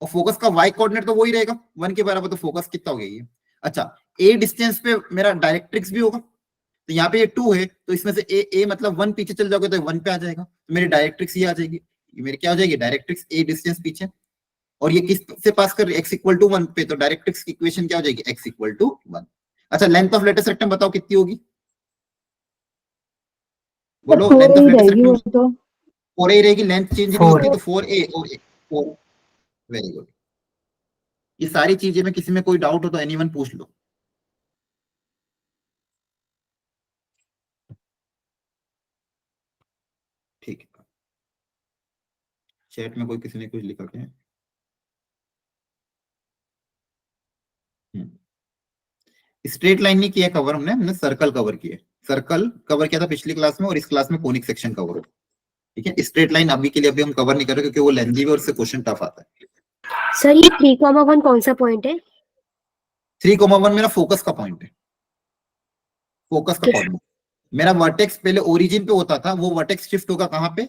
और फोकस का वाई कोऑर्डिनेट तो वही रहेगा 1 के बराबर, तो फोकस कितना हो गया ये? अच्छा ए डिस्टेंस पे मेरा डायरेक्ट्रिक्स भी होगा, तो यहाँ पे ये 2 है, तो इसमें से ए मतलब 1 पीछे चल जाओगे तो 1 पे आ जाएगा, तो मेरी डायरेक्ट्रिक्स ये आ जाएगी, ये मेरी क्या हो जाएगी? डायरेक्ट्रिक्स ए डिस्टेंस पीछे, और ये किस से पास कर रही है? एक्स इक्वल टू 1 पे, तो डायरेक्ट्रिक्स की इक्वेशन क्या हो जाएगी? X equal to 1। अच्छा लेंथ ऑफ लेटेस्ट रेक्टम बताओ कितनी होगी? बोलो 4 लेंथ ऑफ ही लेटेस्ट रहेगी वो रेक्टम। तो 4a रहेगी, लेंथ चेंज नहीं होती, तो 4a और 4। Very good. ये सारी चीजें में किसी में कोई डाउट हो तो एनीवन पूछ लो। ठीक है, चैट में कोई किसी ने कुछ लिखा क्या? स्ट्रेट लाइन नहीं किया कवर हमने सर्कल कवर किया। सर्कल कवर किया था पिछली क्लास में, और इस क्लास में कोनिक सेक्शन कवर हो। ठीक है, स्ट्रेट लाइन अभी के लिए अभी हम कवर नहीं कर रहे क्योंकि वो लेंथी है और उससे क्वेश्चन टफ आता है। सर ये 3,1 कौन सा पॉइंट है? 3,1 मेरा फोकस का पॉइंट है, फोकस का पॉइंट। मेरा वर्टेक्स पहले ओरिजिन पे होता था, वो वर्टेक्स शिफ्ट होगा कहाँ पे?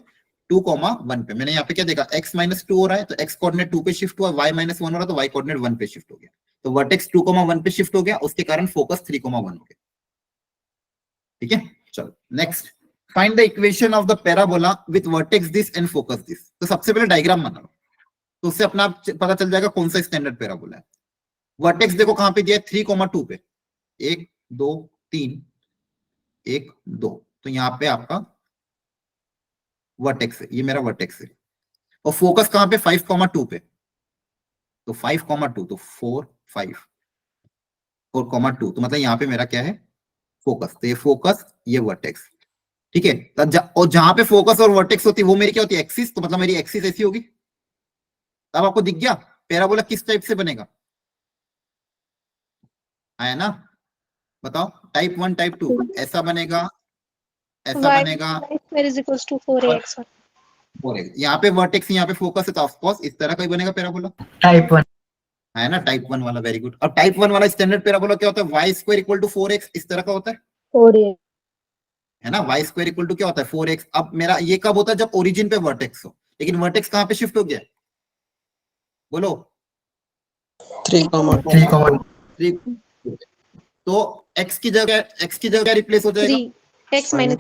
2,1 पे। मैंने यहाँ पे क्या देखा? x-2 हो रहा है, तो x कोऑर्डिनेट 2 पे शिफ्ट हुआ, y-1 हो रहा है तो y कोऑर्डिनेट 1 पे शिफ्ट हो गया, तो वर्टेक्स 2,1 पे शिफ्ट हो गया, उसके कारण फोकस 3,1 हो गया। ठीक है, चलो next, find the equation of the parabola with vertex this and focus this. तो सबसे पहले डायग्राम बना लो, तो उससे अपना आप पता चल जाएगा कौन सा स्टैंडर्ड पैराबोला है। वर्टेक्स देखो कहां पे दिया है? 3,2 पे, 1 2 3 1 2, तो यहाँ पे आपका वर्टेक्स है, ये मेरा वर्टेक्स है। और फोकस कहां पे? 5,2 पे, तो 5,2, तो 4 5 4,2, तो मतलब यहाँ पे मेरा क्या है? फोकस। तो ये फोकस, ये वर्टेक्स। ठीक है, और जहां पे फोकस और वर्टेक्स होती है वो मेरी क्या होती है? एक्सिस। तो मतलब मेरी एक्सिस ऐसी होगी। अब आपको दिख गया पैराबोला किस टाइप से बनेगा? है ना, बताओ। टाइप 1 टाइप 2 ऐसा बनेगा, ऐसा बनेगा, यहाँ पे वर्टेक्स यहाँ पे फोकस है, तो ऑफकोर्स इस तरह का ही बनेगा पैराबोला। Type 1. है ना, टाइप 1 वाला। Very good. अब टाइप 1 वाला स्टैंडर्ड पैराबोला क्या होता है? y² = 4x, इस तरह का होता है, 4a है ना। y² = क्या होता है? 4x। अब मेरा ये कब होता है? जब ओरिजिन पे वर्टेक्स हो, लेकिन वर्टेक्स कहां पे शिफ्ट हो गया? बोलो। 3,3. तो x की जगह रिप्लेस हो जाएगा। x - 3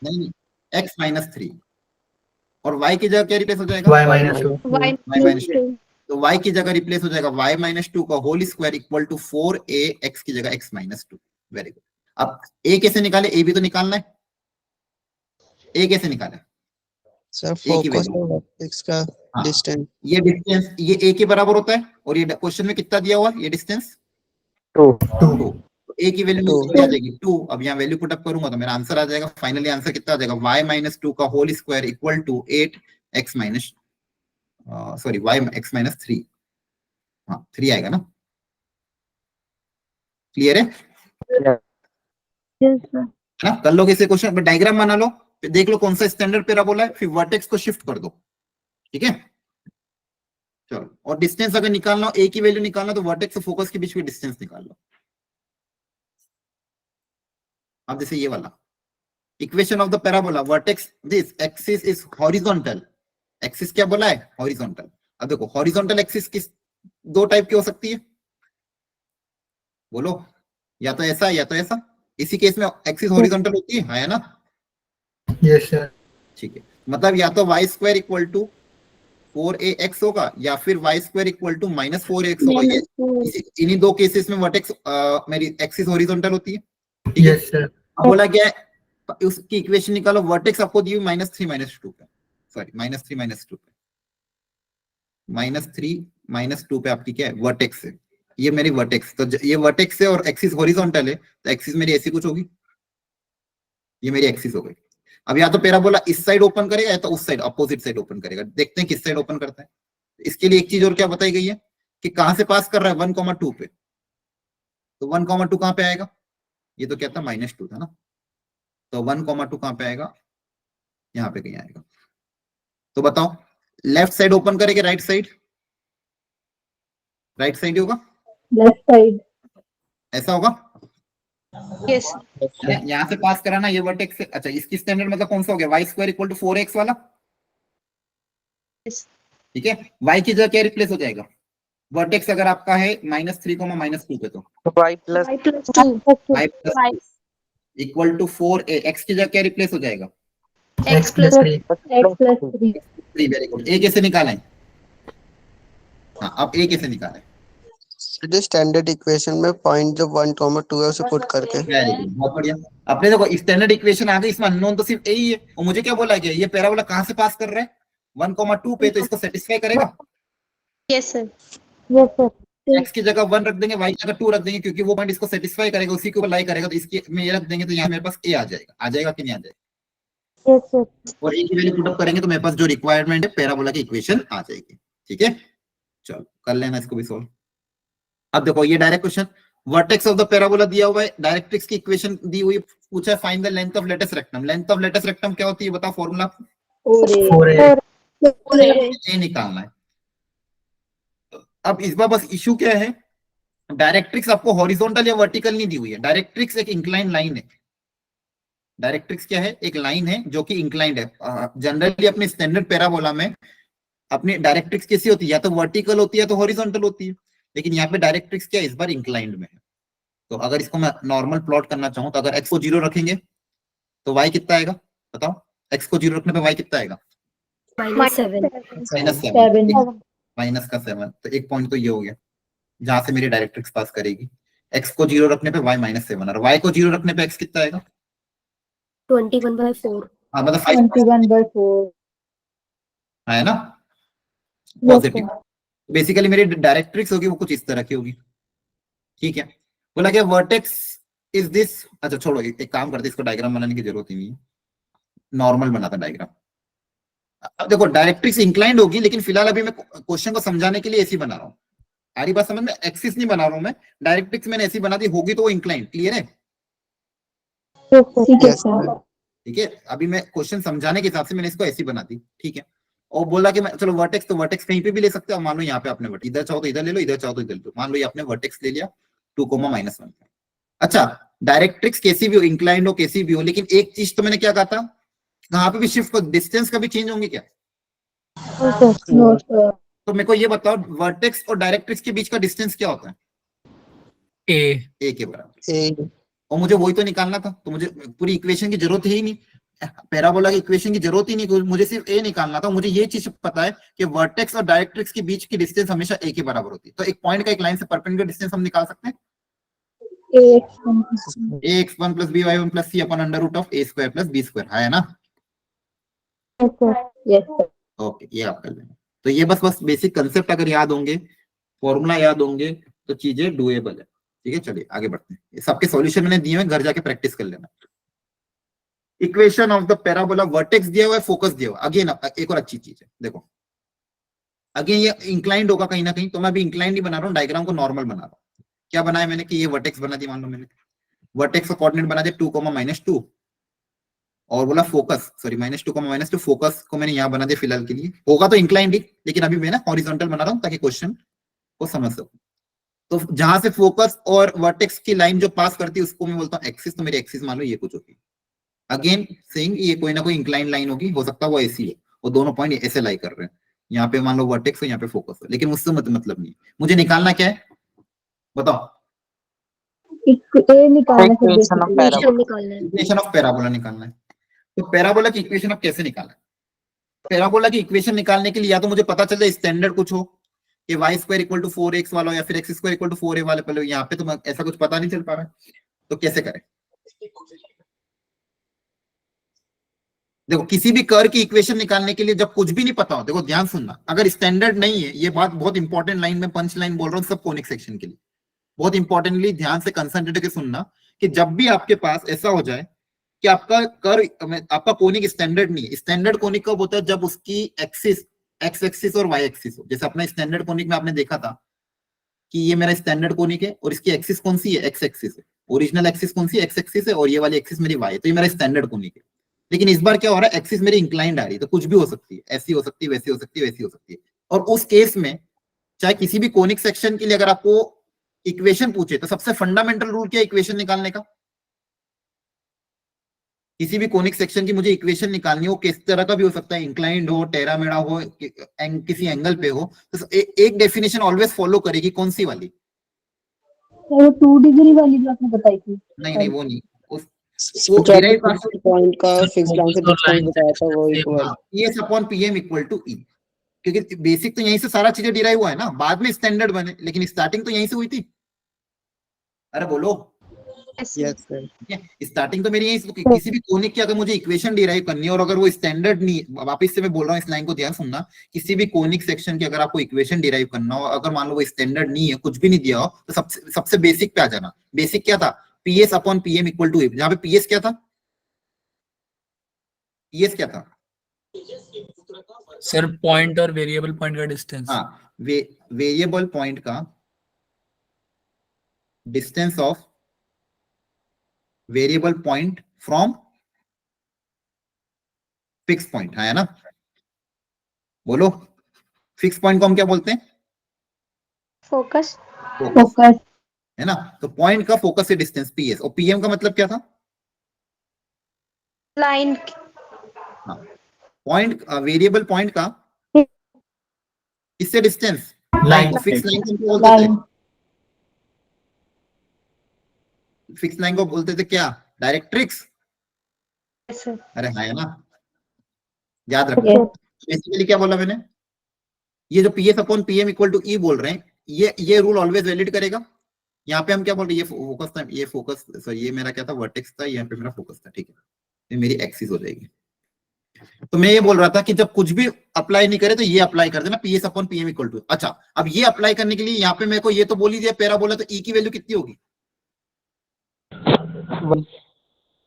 नहीं, x माइनस 3 और y की जगह क्या रिप्लेस हो जाएगा y minus 2. Y y minus 2। तो y की जगह रिप्लेस हो जाएगा y माइनस 2 का whole square equal to 4a x की जगह x माइनस 2। Very good. अब a कैसे निकाले, a भी तो निकालना है। a कैसे निकाले, सर A की फोकस value। और वर्टेक्स का हाँ। डिस्टेंस ये डिस्टेंस ये a के बराबर होता है और ये क्वेश्चन में कितना दिया हुआ है, ये डिस्टेंस 2. 2। तो a की वैल्यू Two। कितनी आ जाएगी 2। अब यहाँ वैल्यू पुट अप करूंगा तो मेरा आंसर आ जाएगा, फाइनली आंसर कितना आ जाएगा y माइनस 2 का whole square equal to 8 x minus sorry y x minus 3। हाँ 3 आएगा ना, क्लियर है Yes, sir. ना। कर लो इसे क्वेश्चन डायग्राम बना लो, फिर देख लो कौन सा स्टैंडर्ड पैराबोला है, फिर वर्टेक्स को शिफ्ट कर दो, ठीक है। चलो, और डिस्टेंस अगर निकालना हो, a की वैल्यू निकालना तो वर्टेक्स और फोकस के बीच में डिस्टेंस निकाल लो। अब जैसे ये वाला equation of the parabola vertex this axis is horizontal, axis क्या बोला है हॉरिजॉन्टल। अब देखो हॉरिजॉन्टल एक्सिस किस दो टाइप की हो सकती है, बोलो, या तो ऐसा या तो ऐसा। इसी केस में एक्सिस हॉरिजॉन्टल होती है ना। Yes sir. ठीक है, मतलब या तो y square equal to 4ax होगा या फिर y square equal to minus 4ax होगा। ये इन्हीं दो केसेस में वर्टेक्स मेरी एक्सिस हॉरिजॉन्टल होती है, ठीक है। Yes sir. अब बोला क्या है, उसकी इक्वेशन निकालो, वर्टेक्स आपको दी हुई -3 -2 पे, सॉरी -3 -2 पे, -3 -2 पे आपकी क्या है वर्टेक्स है। ये मेरी वर्टेक्स, तो ये वर्टेक्स है और एक्सिस हॉरिजॉन्टल है, तो एक्सिस मेरी ऐसी कुछ होगी, ये मेरी एक्सिस हो गई। अब या तो पैराबोला इस साइड ओपन करेगा या तो उस साइड अपोजिट साइड ओपन करेगा, देखते हैं किस साइड ओपन करता है। इसके लिए एक चीज और क्या बताई गई है कि कहां से पास कर रहा है 1,2 पे, तो 1,2 कहां पे आएगा, ये तो क्या था -2 था ना, तो 1,2 कहां पे आएगा, यहाँ पे कहीं आएगा। तो बताओ लेफ्ट साइड ओपन करेगा राइट साइड, राइट साइड होगा, Left side. ऐसा होगा। Yes. यहाँ से पास कराना ये वर्टेक्स से। अच्छा, इसकी स्टैंडर्ड मतलब कौन सा हो गया, y square equal to 4x वाला, Yes. ठीक है। y की जगह क्या रिप्लेस हो जाएगा, वर्टेक्स अगर आपका है -3 -2 पे, तो y plus Y plus 2. y plus equal to 4a, x की जगह क्या रिप्लेस हो जाएगा X plus 3. X plus 3. 3। Very good. a कैसे निकालें, हाँ अब a कैसे निकालें, स्टैंडर्ड इक्वेशन में पॉइंट जो 1, 2 है उसे पुट करके। वेरी गुड, बहुत बढ़िया। अपने देखो स्टैंडर्ड इक्वेशन आ गई, इसमें अननोन तो सिर्फ a ही है, और मुझे क्या बोला गया, ये पैराबोला कहां से पास कर रहा है 1,2 पे, तो इसको सेटिस्फाई करेगा। Yes, sir. Yes, sir. x की जगह 1 रख देंगे, y की जगह 2 रख देंगे, क्योंकि वो पॉइंट इसको सेटिस्फाई करेगा, उसी के ऊपर लाई करेगा, तो इसके में ये रख देंगे, तो यहाँ मेरे पास a आ जाएगा कि नहीं आ जाएगा। Yes, sir. और a की वैल्यू पुट अप करेंगे तो मेरे पास जो रिक्वायरमेंट है पैराबोला की इक्वेशन आ जाएगी, ठीक है। चलो कर लेना इसको भी सॉल्व। अब देखो ये direct question, vertex of the parabola दिया हुआ है, डायरेक्ट्रिक्स की इक्वेशन दी हुई, पूछा है find the length of latus rectum. Length of latus rectum क्या होती है बताओ, फॉर्मूला 4a. ये निकालना है। अब इस बार बस इशू क्या है, डायरेक्ट्रिक्स आपको हॉरिजॉन्टल या वर्टिकल नहीं दी हुई है, डायरेक्ट्रिक्स एक इंक्लाइन लाइन है। डायरेक्ट्रिक्स क्या है, एक लाइन है जो कि इंक्लाइंड है। जनरली अपने स्टैंडर्ड पैराबोला में अपनी डायरेक्ट्रिक्स कैसी होती है, या तो वर्टिकल होती है तो हॉरिजॉन्टल होती है, लेकिन यहाँ पे डायरेक्ट्रिक्स क्या है, इस बार इंक्लाइंड में है। तो अगर इसको मैं नॉर्मल प्लॉट करना चाहूं, तो अगर x को 0 रखेंगे तो y कितना आएगा बताओ, x को 0 रखने पे y कितना आएगा -7. Seven. माइनस का 7। तो एक पॉइंट तो ये हो गया जहां से मेरी डायरेक्ट्रिक्स पास करेगी। x को 0 रखने पे y -7 और y को 0 रखने पे x कितना आएगा, 21/4. हाँ मतलब 5 21/4. है ना, Yes, पॉजिटिव। sir. बेसिकली मेरी डायरेक्ट्रिक्स होगी वो कुछ इस तरह की होगी, ठीक है। बोला क्या वर्टेक्स इज दिस, अच्छा छोड़ो एक काम करते, इसको डायग्राम बनाने की जरूरत ही नहीं है, नॉर्मल बनाता डायग्राम। अब देखो डायरेक्ट्रिक्स इंक्लाइंड होगी, लेकिन फिलहाल अभी मैं क्वेश्चन को समझाने के लिए ऐसी बना रहा हूँ, सारी बात समझ में, एक्सिस नहीं बना रहा हूँ मैं, डायरेक्ट्रिक्स मैंने ऐसी बना दी, होगी तो वो इंक्लाइंड, क्लियर है, Yes, sir. Yes, Yes, sir. sir. ठीक है। अभी मैं क्वेश्चन समझाने के हिसाब से मैंने इसको ऐसी बना दी, ठीक है। और बोला कि मैं चलो वर्टेक्स, तो वर्टेक्स कहीं पे भी ले सकते हो, मान लो यहाँ पे आपने इधर चाहो तो इधर ले लो, इधर चाहो तो इधर ले लो, मान लो ये आपने वर्टेक्स ले लिया 2,-1। अच्छा, डायरेक्ट्रिक्स कैसी भी हो, इंक्लाइंड हो, कैसी भी हो, लेकिन एक चीज तो मैंने क्या कहा था, यहाँ पे भी शिफ्ट डिस्टेंस का भी चेंज होंगे क्या, No, sir. No, sir. तो मेरे को ये बताओ वर्टेक्स और डायरेक्ट्रिक्स के बीच का डिस्टेंस क्या होता है, A a के बराबर, A और मुझे वही तो निकालना था, तो मुझे पूरी इक्वेशन की जरूरत है ही नहीं, पैराबोला की इक्वेशन की जरूरत ही नहीं, मुझे सिर्फ ए निकालना था। मुझे ये चीज पता है कि वर्टेक्स और डायरेक्ट्रिक्स के बीच की डिस्टेंस हमेशा ए के बराबर होती है। तो एक पॉइंट का एक लाइन से परपेंडिकुलर डिस्टेंस हम निकाल सकते हैं, ax1 plus by1 plus c upon under root of a square plus b square, है ना? Yes, sir. ओके, ये आप कर लेंगे। तो ये बस बेसिक कंसेप्ट अगर याद होंगे, फॉर्मूला याद होंगे, तो चीजें डुएबल है। ठीक है, चलिए आगे बढ़ते हैं। सबके सॉल्यूशन मैंने दिए हुए, घर जाके प्रैक्टिस कर लेना। Equation of the parabola, vertex दिया हुआ है, फोकस दिया हुआ है। अगेन एक और अच्छी चीज है, देखो अगेन ये इंक्लाइंड होगा कहीं ना कहीं, तो मैं अभी इंक्लाइंड नहीं बना रहा हूँ, डायग्राम को नॉर्मल बना रहा हूँ। क्या बनाया मैंने कि ये वर्टेक्स बना दी, मान लो मैंने वर्टेक्स का कोऑर्डिनेट बना दिया 2, -2 और बोला फोकस, सॉरी -2, -2 फोकस को मैंने यहाँ बना दिया फिलहाल के लिए। होगा तो इंक्लाइंड ही, लेकिन अभी मैं ना हॉरिजॉन्टल बना रहा हूँ ताकि क्वेश्चन को समझ सकूं। तो जहां से फोकस और वर्टेक्स की लाइन जो पास करती है उसको मैं बोलता हूँ एक्सिस। तो मेरी एक्सिस मान लो ये कुछ होगी। अगेन सेइंग ये कोई ना कोई इंक्लाइंड लाइन होगी, हो सकता है वो ऐसी हो, वो दोनों पॉइंट ऐसे लाई कर रहे हैं। यहाँ पे मान लो वर्टेक्स है, यहाँ पे फोकस है, लेकिन मुझसे मतलब नहीं है। मुझे निकालना क्या है बताओ? ए निकालना है Equation of basically. इक्वेशन निकालना है। इक्वेशन ऑफ पैराबोला निकालना है। तो पैराबोला की इक्वेशन अब कैसे निकालना है? पैराबोला की इक्वेशन निकालने के लिए या तो मुझे पता चल जाए स्टैंडर्ड कुछ हो कि y² = 4x वाला हो, या फिर x² = 4a वाले पहले। यहाँ पे तो ऐसा कुछ पता नहीं चल पा रहा है, तो कैसे करें? देखो किसी भी कर्व की इक्वेशन निकालने के लिए जब कुछ भी नहीं पता हो, देखो ध्यान सुनना, अगर स्टैंडर्ड नहीं है, ये बात बहुत इंपॉर्टेंट लाइन में पंच लाइन बोल रहा हूँ सब कोनिक सेक्शन के लिए, बहुत इंपॉर्टेंटली ध्यान से कंसंट्रेट करके सुनना कि जब भी आपके पास ऐसा हो जाए कि आपका कर्व, आपका कोनिक स्टैंडर्ड नहीं है। स्टैंडर्ड कोनिक कब होता है? जब उसकी एक्सिस एक्स एक्सिस और वाई एक्सिस हो। जैसे अपना स्टैंडर्ड कोनिक में आपने देखा था कि ये मेरा स्टैंडर्ड कोनिक है और इसकी एक्सिस कौन सी है? एक्स एक्सिस है। ओरिजिनल एक्सिस कौन सी? एक्स एक्सिस है, और ये वाली एक्सिस मेरी वाई है। तो ये मेरा स्टैंडर्ड कोनिक है। लेकिन इस बार क्या हो रहा है? एक्सिस मेरी इंक्लाइंड आ रही है, तो कुछ भी हो सकती है, ऐसी हो सकती है, वैसी हो सकती है, वैसी हो सकती है। और उस केस में चाहे किसी भी कोनिक सेक्शन के लिए अगर आपको इक्वेशन पूछे, तो सबसे फंडामेंटल रूल क्या है इक्वेशन निकालने का? किसी भी कोनिक सेक्शन की मुझे इक्वेशन निकालनी हो, किस तरह का भी हो सकता है, इंक्लाइंड हो, टेरामेड़ा हो, किसी एंगल पे हो, तो एक डेफिनेशन ऑलवेज फॉलो करेगी। कौन सी वाली? वो 2 डिग्री वाली जो आपने बताई थी। नहीं वो नहीं, वो पॉइंट का फिक्स लाइन से डिस्टेंस बताया था वो equal PS upon PM = E। क्योंकि बेसिक तो यहीं से सारा चीजें डिराइव हुआ है ना, बाद में स्टैंडर्ड बने, लेकिन स्टार्टिंग तो यहीं से हुई थी। अरे बोलो। Yes sir. स्टार्टिंग तो मेरी यही, किसी भी कोनिक की अगर मुझे इक्वेशन डिराइव करनी है और अगर वो स्टैंडर्ड नहीं, वापस से मैं बोल रहा हूँ इस लाइन को ध्यान सुनना, किसी भी कोनिक सेक्शन की अगर आपको इक्वेशन डिराइव करना हो, अगर मान लो वो स्टैंडर्ड नहीं है, कुछ भी नहीं दिया हो, तो सबसे बेसिक पे आ जाना। बेसिक क्या था? PS upon PM = E। जहां पे PS क्या था? PS क्या था सर? पॉइंट और वेरिएबल पॉइंट का डिस्टेंस। हाँ, वेरिएबल पॉइंट का distance of variable point from fix point, है ना? बोलो, फिक्स पॉइंट को हम क्या बोलते हैं? फोकस। फोकस। है ना? तो पॉइंट का फोकस से डिस्टेंस PS, और PM का मतलब क्या था? लाइन। हाँ, पॉइंट वेरिएबल पॉइंट का इससे डिस्टेंस, लाइन फिक्स लाइन को बोलते थे, लाइन। फिक्स लाइन को बोलते थे क्या? डायरेक्ट्रिक्स। सर। अरे हाँ, है ना? याद रखो। Yes. बेसिकली क्या बोला मैंने? ये जो PS अपॉन PM = E बोल रहे हैं, ये रूल ऑलवेज वैलिड करेगा। यहाँ पे हम क्या बोल रहे हैं? ये फोकस था, ये फोकस, सॉरी ये मेरा क्या था? वर्टेक्स था, यहाँ पे मेरा फोकस था। ठीक है, ये मेरी एक्सिस हो जाएगी। तो मैं ये बोल रहा था कि जब कुछ भी अप्लाई नहीं करे तो ये अप्लाई कर देना, PS अपॉन PM = अच्छा, अब ये अप्लाई करने के लिए यहाँ पे मेरे को ये तो बोल ही दिया पैराबोला, तो E की वैल्यू कितनी होगी?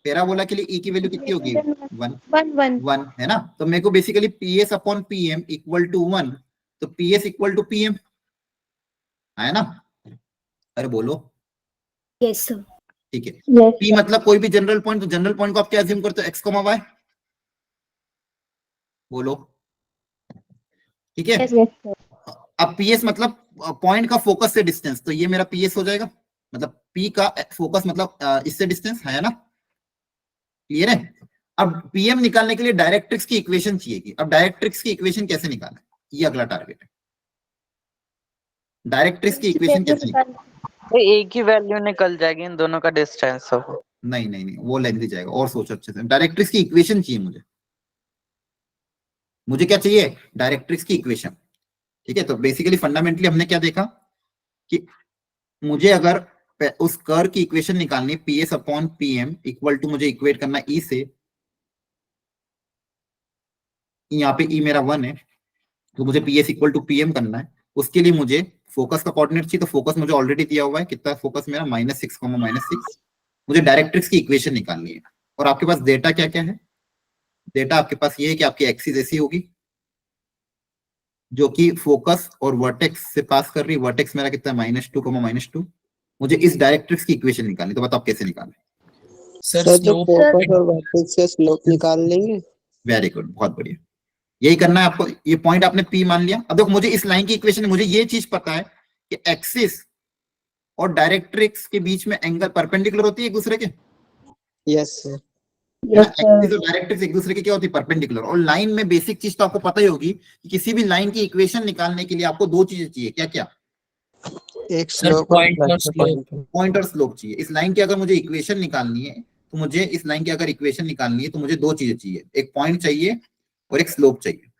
पैराबोला के लिए E की वैल्यू कितनी होगी? 1 है ना? तो मेरे को बेसिकली PS अपॉन PM = 1, तो PS = PM, है ना? अरे बोलो। Yes sir. ठीक है, Yes. P मतलब कोई भी जनरल पॉइंट, तो जनरल पॉइंट को आप क्या अज्यूम करते हो? x, y। बोलो, ठीक है। Yes. Yes, sir. अब PS मतलब पॉइंट का फोकस से डिस्टेंस, तो ये मेरा PS हो जाएगा, मतलब P का फोकस मतलब इससे डिस्टेंस, है ना? क्लियर है? अब PM निकालने के लिए डायरेक्ट्रिक्स की इक्वेशन चाहिए। अब डायरेक्ट्रिक्स की इक्वेशन कैसे निकालना है, ये अगला टारगेट है। डायरेक्ट्रिक्स की इक्वेशन कैसे निकालना है? एक ही वैल्यू निकल जाएगी इन दोनों का डिस्टेंस हो। नहीं नहीं नहीं, वो लेंथी जाएगा, और सोचो अच्छे से। डायरेक्ट्रिक्स की इक्वेशन चाहिए मुझे। मुझे क्या चाहिए? डायरेक्ट्रिक्स की इक्वेशन। ठीक है, तो बेसिकली फंडामेंटली हमने क्या देखा कि मुझे अगर उस कर्व की इक्वेशन निकालनी है, p s upon p m equal to, मुझे इक्वेट करना ई से, यहाँ पे ई मेरा 1 है, तो मुझे p s equal to p m करना है। उसके लिए मुझे फोकस का कोऑर्डिनेट चाहिए, तो फोकस मुझे ऑलरेडी दिया हुआ है, कितना फोकस मेरा? -6, -6। मुझे डायरेक्ट्रिक्स की इक्वेशन निकालनी है। और आपके पास डेटा क्या क्या है? डेटा आपके पास ये है कि आपकी एक्सिस ऐसी होगी जो कि फोकस और वर्टेक्स से पास कर रही है। वर्टेक्स मेरा कितना है? -2, -2। मुझे इस डायरेक्ट्रिक्स की इक्वेशन निकालनी, तो बताओ कैसे निकालें? सर सर जो स्लोप फोकस और वर्टेक्स से स्लोप निकाल लेंगे। वेरी गुड, बहुत बढ़िया, यही करना है आपको। ये पॉइंट आपने पी मान लिया। अब देखो, मुझे इस लाइन की इक्वेशन, मुझे ये चीज पता है कि एक्सिस और डायरेक्ट्रिक्स के बीच में एंगल परपेंडिकुलर होती है एक दूसरे के, yes sir. Yes sir. Axis और डायरेक्ट्रिक्स एक दूसरे के क्या होती है? परपेंडिकुलर। और लाइन में बेसिक चीज तो आपको पता ही होगी कि किसी भी लाइन की इक्वेशन निकालने के लिए आपको दो चीजें चाहिए, क्या क्या? एक सर स्लोप पॉइंट और स्लोप। पॉइंट और स्लोप चाहिए। इस लाइन की अगर मुझे इक्वेशन निकालनी है, तो मुझे इस लाइन की अगर इक्वेशन निकालनी है तो मुझे दो चीजें चाहिए, एक पॉइंट चाहिए और एक स्लोप चाहिए।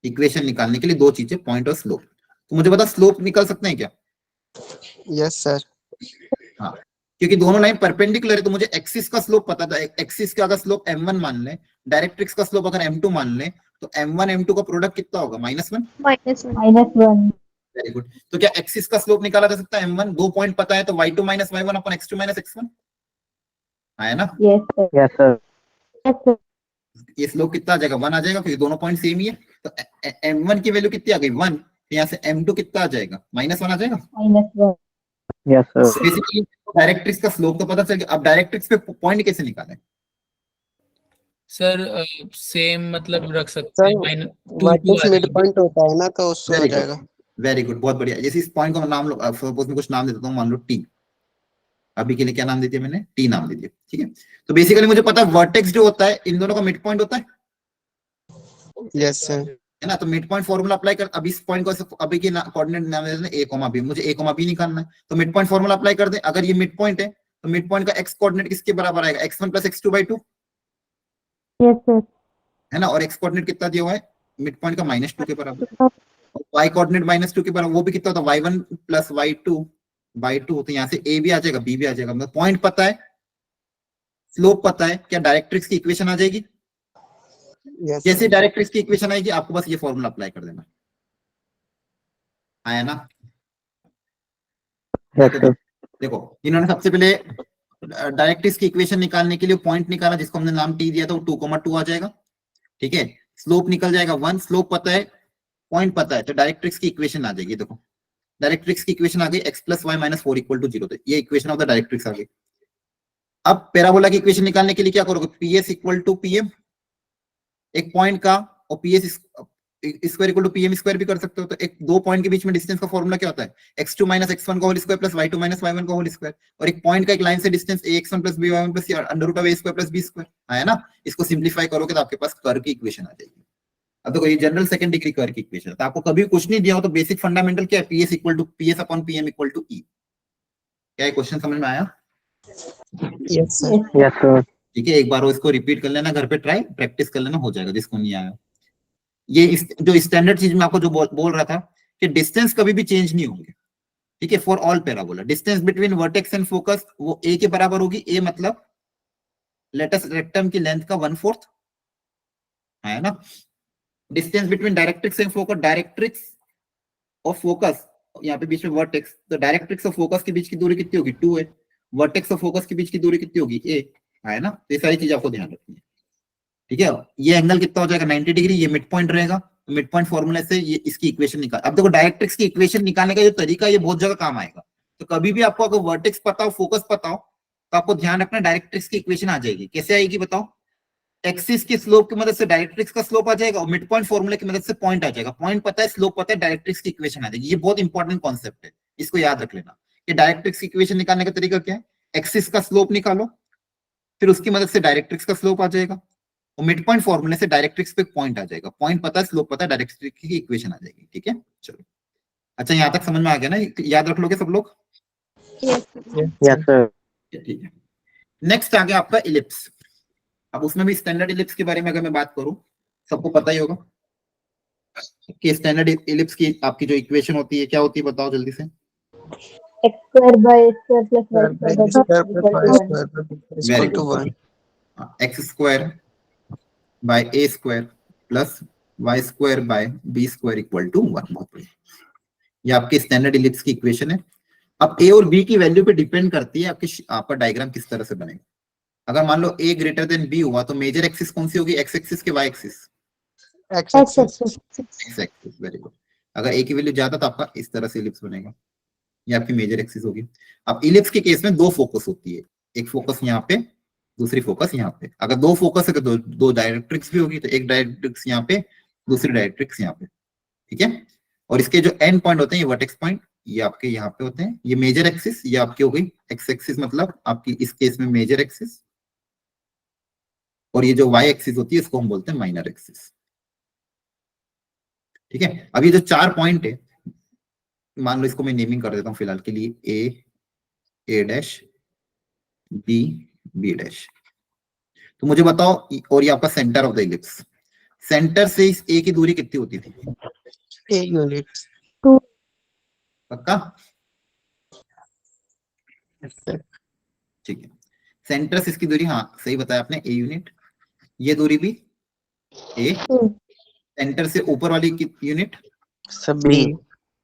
इक्वेशन निकालने के लिए दो चीजें, पॉइंट और स्लोप। तो मुझे बता, स्लोप निकाल सकते हैं क्या? Yes sir. हाँ, क्योंकि दोनों लाइन परपेंडिकुलर है, तो मुझे एक्सिस का स्लोप पता था। एक्सिस का अगर स्लोप m1 मान ले, डायरेक्ट्रिक्स का स्लोप अगर m2 मान ले, तो m1 m2 का प्रोडक्ट कितना होगा? -1। -1। Very good. तो क्या एक्सिस का स्लोप निकाला जा सकता है m1? दो पॉइंट पता है, तो y2 - y1 अपन x2 - x1 है ना। Yes sir. Yes, sir. Yes sir. ये स्लोप कितना आ जाएगा? 1 आ जाएगा, क्योंकि दोनों पॉइंट सेम ही है। तो m1 की वैल्यू कितनी आ गई? 1। तो यहाँ से m2 कितना आ जाएगा? -1 आ जाएगा। -1। Yes, sir. बेसिकली डायरेक्ट्रिक्स का स्लोप तो पता चल गया। अब डायरेक्ट्रिक्स पे पॉइंट कैसे निकालें? सर सेम मतलब रख सकते सर हैं, -2 वर्टेक्स आ मिड जाएगा। पॉइंट होता है ना, तो उससे हो जाएगा। वेरी गुड, बहुत बढ़िया। जैसे इस पॉइंट को नाम लो, सपोज में कुछ नाम दे देता हूँ, मान लो टी। अभी के लिए क्या नाम दे दिया मैंने? टी नाम दे दिया। ठीक है, तो बेसिकली मुझे पता है वर्टेक्स जो होता है इन दोनों का मिड पॉइंट होता है यस सर। है ना। तो मिड पॉइंट फॉर्मूला अप्लाई कर। अब इस पॉइंट को अभी के कोऑर्डिनेट नाम दे देते हैं a, b। मुझे a, b निकालना है, तो मिड पॉइंट फॉर्मूला अप्लाई कर दे। अगर ये मिड पॉइंट है तो मिड पॉइंट का x कोऑर्डिनेट किसके बराबर आएगा? x1 + x2/2 yes sir. है ना। और x कोऑर्डिनेट कितना दिया हुआ है मिड पॉइंट का? -2 के बराबर। और y कोऑर्डिनेट -2 के बराबर, वो भी कितना होता है? y1 + y2/2। तो यहाँ से a भी आ जाएगा, b भी आ जाएगा। मतलब पॉइंट पता है, स्लोप पता है, क्या डायरेक्ट्रिक्स की इक्वेशन आ जाएगी? यस जैसे डायरेक्ट्रिक्स की इक्वेशन आएगी, आपको बस ये फॉर्मूला अप्लाई कर देना, आया ना। Yes, sir. देखो, इन्होंने सबसे पहले डायरेक्ट्रिक्स की इक्वेशन निकालने के लिए पॉइंट निकाला, जिसको हमने नाम टी दिया था, वो 2,2 आ जाएगा। ठीक है, स्लोप निकल जाएगा 1। स्लोप पता है, पॉइंट पता है, तो डायरेक्ट्रिक्स की इक्वेशन आ जाएगी। देखो, डायरेक्ट्रिक्स की इक्वेशन आ गई, x + y - 4 = 0। तो ये इक्वेशन ऑफ द डायरेक्ट्रिक्स आ गई। अब पैराबोला की इक्वेशन निकालने के लिए क्या करोगे? PS = PM, एक पॉइंट का, और PS स्क्वायर = PM स्क्वायर भी कर सकते हो। तो एक दो पॉइंट के बीच में डिस्टेंस का फॉर्मूला क्या होता है? x2 - x1 का whole square plus y2 - y1 का होल स्क्वायर। और एक पॉइंट का एक लाइन से distance ax1 + by1 + √a² + b², है ना। इसको सिंप्लीफाई करोगे तो आपके पास कर्व की इक्वेशन आ जाएगी। अब देखो, ये जनरल सेकंड डिग्री कर्व की इक्वेशन है। तो आपको कभी कुछ नहीं दिया हो तो बेसिक फंडामेंटल क्या है? PS/PM = E। क्या क्वेश्चन समझ में आया? Yes sir. Yes, sir. ठीक है, एक बार वो इसको रिपीट कर लेना, घर पे ट्राई प्रैक्टिस कर लेना, हो जाएगा जिसको नहीं आया। ये जो स्टैंडर्ड चीज में आपको जो बोल रहा था कि डिस्टेंस कभी भी चेंज नहीं होंगे। ठीक है, for all parabola distance between vertex and focus वो a के बराबर होगी। a मतलब लेटस रेक्टम की लेंथ का 1/4 है ना। Distance between directrix and focus, directrix और फोकस, यहाँ पे बीच में वर्टेक्स, तो डायरेक्ट्रिक्स और फोकस के बीच की दूरी कितनी होगी? 2 है। वर्टेक्स और फोकस के बीच की दूरी कितनी होगी? a है ना। तो ये सारी चीज आपको ध्यान रखनी है। ठीक है, ये एंगल कितना हो जाएगा? 90 डिग्री। ये मिड पॉइंट रहेगा, तो मिड पॉइंट फॉर्मूला से ये इसकी इक्वेशन निकाल। अब देखो, डायरेक्ट्रिक्स की इक्वेशन निकालने का जो तरीका, ये बहुत जगह काम आएगा। तो कभी भी आपको अगर वर्टेक्स पता हो, फोकस पता हो, तो आपको ध्यान रखना डायरेक्ट्रिक्स की इक्वेशन आ जाएगी। कैसे आएगी बताओ? एक्सिस की स्लोप की मदद से डायरेक्ट्रिक्स का स्लोप आ जाएगा, और मिड पॉइंट फॉर्मूला की मदद से पॉइंट आ जाएगा। पॉइंट पता है, स्लोप पता है, डायरेक्ट्रिक्स की इक्वेशन आ जाएगी। ये बहुत इंपॉर्टेंट कॉन्सेप्ट है, इसको याद रख लेना कि डायरेक्ट्रिक्स की इक्वेशन निकालने का तरीका क्या है? एक्सिस का स्लोप निकालो, फिर उसकी मदद से डायरेक्ट्रिक्स का स्लोप आ जाएगा, और मिड पॉइंट फॉर्मूले से डायरेक्ट्रिक्स पे पॉइंट आ जाएगा। पॉइंट पता है, स्लोप पता है, डायरेक्ट्रिक्स की इक्वेशन आ जाएगी। ठीक है, चलो। अच्छा, यहाँ तक समझ में आ गया ना? याद रख लोगे सब लोग? Yes. Yes, sir. ठीक है। नेक्स्ट आ गया आपका इलिप्स। अब उसमें भी स्टैंडर्ड इलिप्स के बारे में अगर मैं बात करूं, सबको पता ही होगा कि स्टैंडर्ड इलिप्स की आपकी जो इक्वेशन होती है क्या होती है, बताओ जल्दी से। x square by a square plus y square by b Square plus equal y to 1. square plus b is Very equal to good. 1. X square by a square plus y square by b square equal to 1। बहुत बढ़िया, ये आपके standard ellipse की equation है। अब ए और B की value पे डिपेंड करती है आपका डायग्राम किस तरह से बनेगा। अगर मान लो ए ग्रेटर देन बी हुआ तो मेजर एक्सिस कौन सी होगी, एक्स एक्सिस के y axis? X x axis. axis. X axis. Very good. अगर ए की वैल्यू ज्यादा तो आपका इस तरह से इलिप्स बनेगा, ये आपकी मेजर एक्सिस होगी। अब इलिप्स के केस में दो फोकस होती है, एक फोकस यहाँ पे, दूसरी फोकस यहाँ पे। अगर दो फोकस है तो दो डायरेक्ट्रिक्स भी होगी, तो एक डायरेक्ट्रिक्स यहाँ पे, दूसरी डायरेक्ट्रिक्स यहाँ पे, ठीक है। और इसके जो एंड पॉइंट होते हैं, ये वर्टेक्स पॉइंट, ये आपके यहाँ पे होते हैं। ये मेजर एक्सिस, ये आपकी हो गई एक्स एक्सिस, मतलब आपकी इस केस में मेजर एक्सिस। और ये जो वाई एक्सिस होती है इसको हम बोलते हैं माइनर एक्सिस, ठीक है। अब ये जो 4 पॉइंट है, मान लो इसको मैं नेमिंग कर देता हूँ फिलहाल के लिए, ए डैश, बी बी डैश। तो मुझे बताओ, और ये आपका centre of the ellipse, centre से इस ए की दूरी कितनी होती थी? A unit. पक्का? ठीक है, सेंटर से इसकी दूरी, हाँ सही बताया आपने, ए यूनिट। ये दूरी भी ए, सेंटर से ऊपर वाली की यूनिट सब B.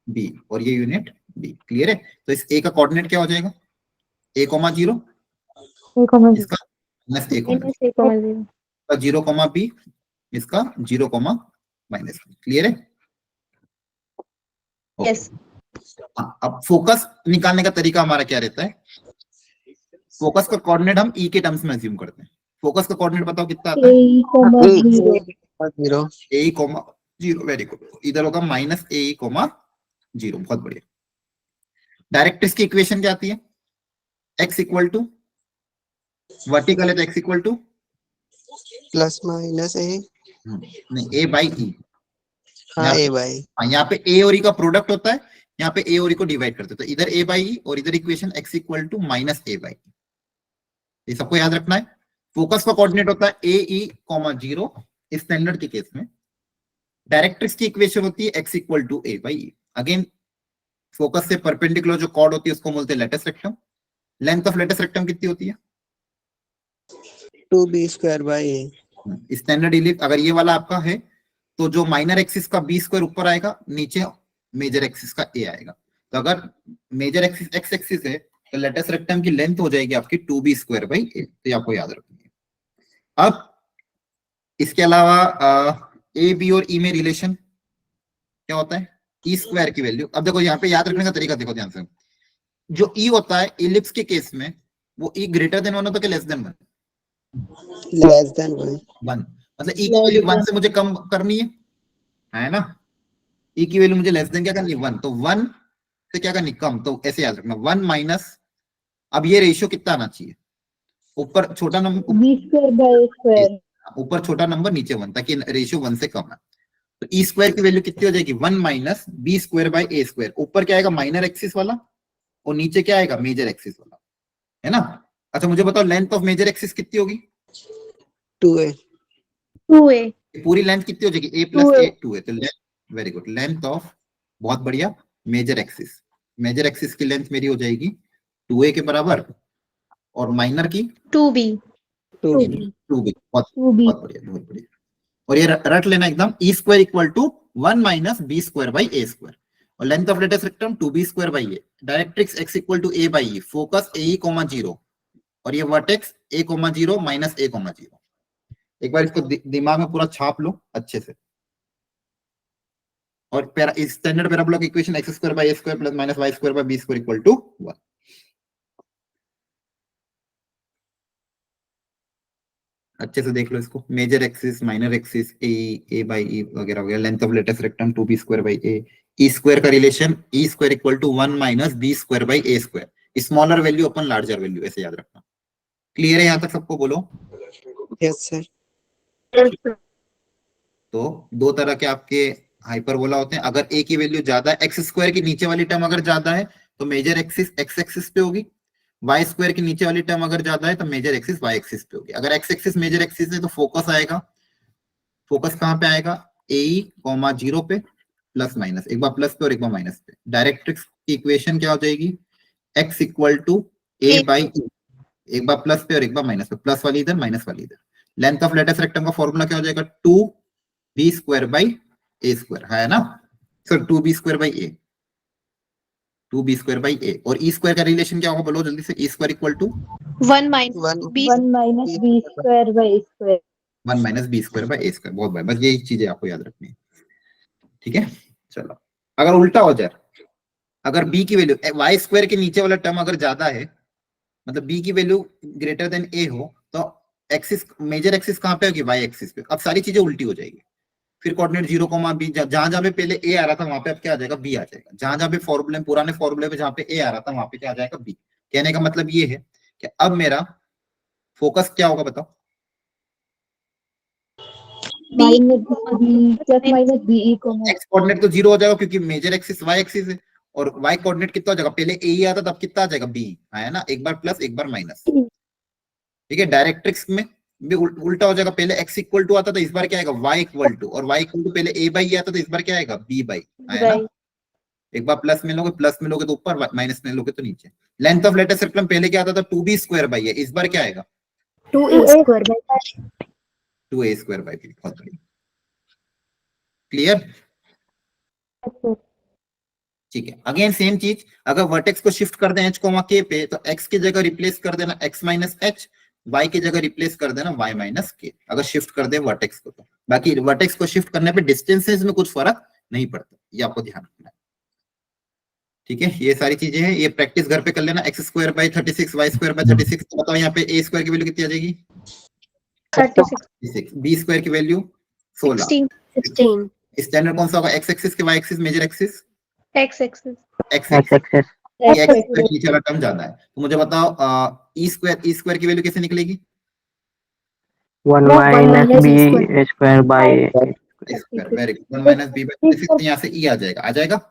बी, और ये यूनिट बी। क्लियर है? तो इस ए का कोऑर्डिनेट क्या हो जाएगा? a, 0, इसका minus a, minus a comma 0. 0, b, इसका 0, माइनस। क्लियर है? Okay. Yes. अब फोकस निकालने का तरीका हमारा क्या रहता है? फोकस का कोऑर्डिनेट हम ई के टर्म्स में अज्यूम करते हैं। फोकस का कोऑर्डिनेट बताओ कितना आता है? a comma A 0. 0. A, 0। Very good, इधर होगा माइनस ए, 0। बहुत बढ़िया। डायरेक्ट्रिक्स की इक्वेशन क्या आती है? x इक्वल टू, वर्टिकल है तो x equal to Plus minus A. नहीं, a बाई ई। हाँ A by. यहाँ पे a और e का प्रोडक्ट होता है, यहाँ पे a और e को डिवाइड करते हैं, तो इधर a बाई ई और इधर equation x equal to minus a by. ये सबको याद रखना है। फोकस का कोऑर्डिनेट होता है ए ई, 0 स्टैंडर्ड के केस में। डायरेक्ट्रिक्स की इक्वेशन होती है x equal to a by e. Again focus से परपेंडिकुलर जो कॉर्ड होती है उसको बोलते हैं latus rectum. Length of latus rectum कितनी होती है? 2B square by A. Standard ellipse अगर ये वाला आपका है तो जो माइनर एक्सिस का बी स्क्वायर ऊपर आएगा, नीचे मेजर एक्सिस का ए आएगा। तो अगर मेजर एक्सिस एक्स एक्सिस है तो लेटस रेक्टम की लेंथ हो जाएगी आपकी 2b स्क्वायर बाई ए। तो ये आपको याद रखनी है। अब इसके अलावा ए बी और ई में रिलेशन क्या होता है? ई स्क्वायर की वैल्यू। अब देखो यहाँ पे याद रखने का तरीका देखो ध्यान से। जो ई होता है इलिप्स के केस में, वो ई ग्रेटर देन 1 होता है कि लेस देन 1? Less than 1. 1, मतलब ई की वैल्यू 1 से मुझे कम करनी है ना? ई की वैल्यू मुझे लेस देन क्या करनी है? 1। तो 1 से क्या करनी? कम। तो ऐसे याद रखना 1 माइनस, अब ये रेशियो कितना आना चाहिए? ऊपर छोटा number, b square by a square. ऊपर छोटा नंबर, नीचे 1, ताकि रेशियो 1 से कम है। तो ई स्क्वायर की वैल्यू कितनी हो जाएगी? 1 minus b square by a square. ऊपर क्या आएगा? माइनर एक्सिस वाला, और नीचे क्या आएगा? मेजर एक्सिस वाला, है ना? अच्छा मुझे बताओ लेंथ ऑफ मेजर एक्सिस कितनी होगी? 2A. 2a. पूरी लेंथ कितनी हो जाएगी? a प्लस ए, 2 है। तो length, very good, length of, बहुत बढ़िया, मेजर एक्सिस। मेजर एक्सिस की लेंथ मेरी हो जाएगी 2a के बराबर, और माइनर की 2b. 2B. 2b। बहुत 2b. बहुत बढ़िया, बहुत बढ़िया। और ये रट लेना एकदम, e square equal to 1 minus b square by a square, और length of latus rectum 2b square by a. Directrix x equal to a by e, focus a e, 0, और ये वर्टेक्स a, 0 माइनस a, 0। एक बार इसको दिमाग में पूरा छाप लो अच्छे से। और स्टैंडर्ड पैराबोला की equation x square by a square plus minus y square by b square equal to 1। अच्छे से देख लो इसको। Major axis, minor axis, a by e वगैरह वगैरह। Length of latus rectum 2b square by a. E square का relation e square equal to 1 minus b square by a square. Smaller value अपन larger value, ऐसे याद रखना। Clear है यहाँ तक सबको? बोलो। Yes sir. तो दो तरह के आपके हाइपरबोला होते हैं। अगर ए की वैल्यू ज्यादा है, एक्स स्क्वायर की नीचे वाली टर्म अगर ज्यादा है तो मेजर एक्सिस एक्स एक्सिस पे होगी, वाई स्क्वायर के नीचे वाली टर्म अगर ज्यादा है तो मेजर एक्सिस वाई एक्सिस पे होगी। अगर एक्स एक्सिस मेजर एक्सिस है तो फोकस आएगा, फोकस कहाँ पे आएगा, ए कॉमा 0 पे प्लस माइनस, एक बार प्लस पे और एक बार माइनस पे। डायरेक्ट्रिक्स की इक्वेशन क्या हो जाएगी, x equal to a by, एक बार प्लस पे और एक बार माइनस पे, प्लस वाली इधर माइनस वाली इधर। लेंथ ऑफ लेटेस्ट रेक्टेंगल का फॉर्मूला क्या हो जाएगा, 2b square by a square, है ना sir, 2b square by a, 2b square by a. और ई स्क्वायर का रिलेशन क्या होगा, बोलो जल्दी से, e square equal to 1 minus one b 1 minus b square by a square. 1 minus b square by a square. बहुत बढ़िया, बस यही चीजें आपको याद रखनी है, ठीक है। चलो अगर उल्टा हो जाए, अगर b की वैल्यू y स्क्वायर के नीचे वाला टर्म अगर ज्यादा है, मतलब b की वैल्यू ग्रेटर देन a हो, तो एक्सिस, मेजर एक्सिस कहाँ पे होगी, y एक्सिस पे। अब सारी चीजें उल्टी हो जाएगी, फिर कोऑर्डिनेट 0 b, जहां जहां पे पहले a आ रहा था वहां पे अब क्या आ जाएगा, b आ जाएगा। जहां जहां पे फॉर्मूले, पुराने फॉर्मूले में जहां पे a आ रहा था वहां पे क्या आ जाएगा, b। कहने का मतलब ये है कि अब मेरा फोकस क्या होगा बताओ, Minus b plus minus b e comma. X coordinate तो 0 हो जाएगा क्योंकि मेजर एक्सिस y एक्सिस है, और y कोऑर्डिनेट कितना हो जाएगा, पहले a ही आता था, अब कितना आ जाएगा, b है ना, एक बार प्लस एक बार माइनस, ठीक है। डायरेक्ट्रिक्स में भी उल्टा हो जाएगा, पहले x इक्वल टू आता था, इस बार क्या आएगा, y इक्वल टू, और y इक्वल टू पहले a बाई आता था, इस बार क्या आएगा, b बाई, है ना। एक बार प्लस में लोगे, प्लस में लोगे तो ऊपर, माइनस में लोगे तो नीचे। लेंथ ऑफ लेटेस्ट सर्कल पहले क्या आता था, 2b स्क्वायर बाई है, इस बार क्या आएगा, 2a square by 2a square by b। बहुत बढ़िया, क्लियर, ठीक है। अगेन सेम चीज, अगर वर्टेक्स को शिफ्ट कर दें h k पे, तो x की जगह रिप्लेस कर देना x माइनस h, y की जगह रिप्लेस कर देना y माइनस k, अगर शिफ्ट कर दे वर्टेक्स को तो। बाकी वर्टेक्स को शिफ्ट करने पे डिस्टेंसेस में कुछ फर्क नहीं पड़ता, ये आपको ध्यान रखना है, ठीक है। ये सारी चीजें हैं, ये प्रैक्टिस घर पे कर लेना। x square by 36, y square by 36, तो बताओ यहाँ पे a स्क्वायर की वैल्यू कितनी आ जाएगी, 36, b स्क्वायर की वैल्यू 16, 16 स्टैंडर्ड कौन सा होगा, x एक्सिस के y axis, major axis x axis x X axis. ये x स्क्वायर नीचे वाला टर्म ज्यादा है, तो मुझे बताओ ई स्क्वायर की वैल्यू कैसे निकलेगी, 1 minus b square by square, very good, 1 minus b by 36, यहाँ से ई आ जाएगा, आ जाएगा।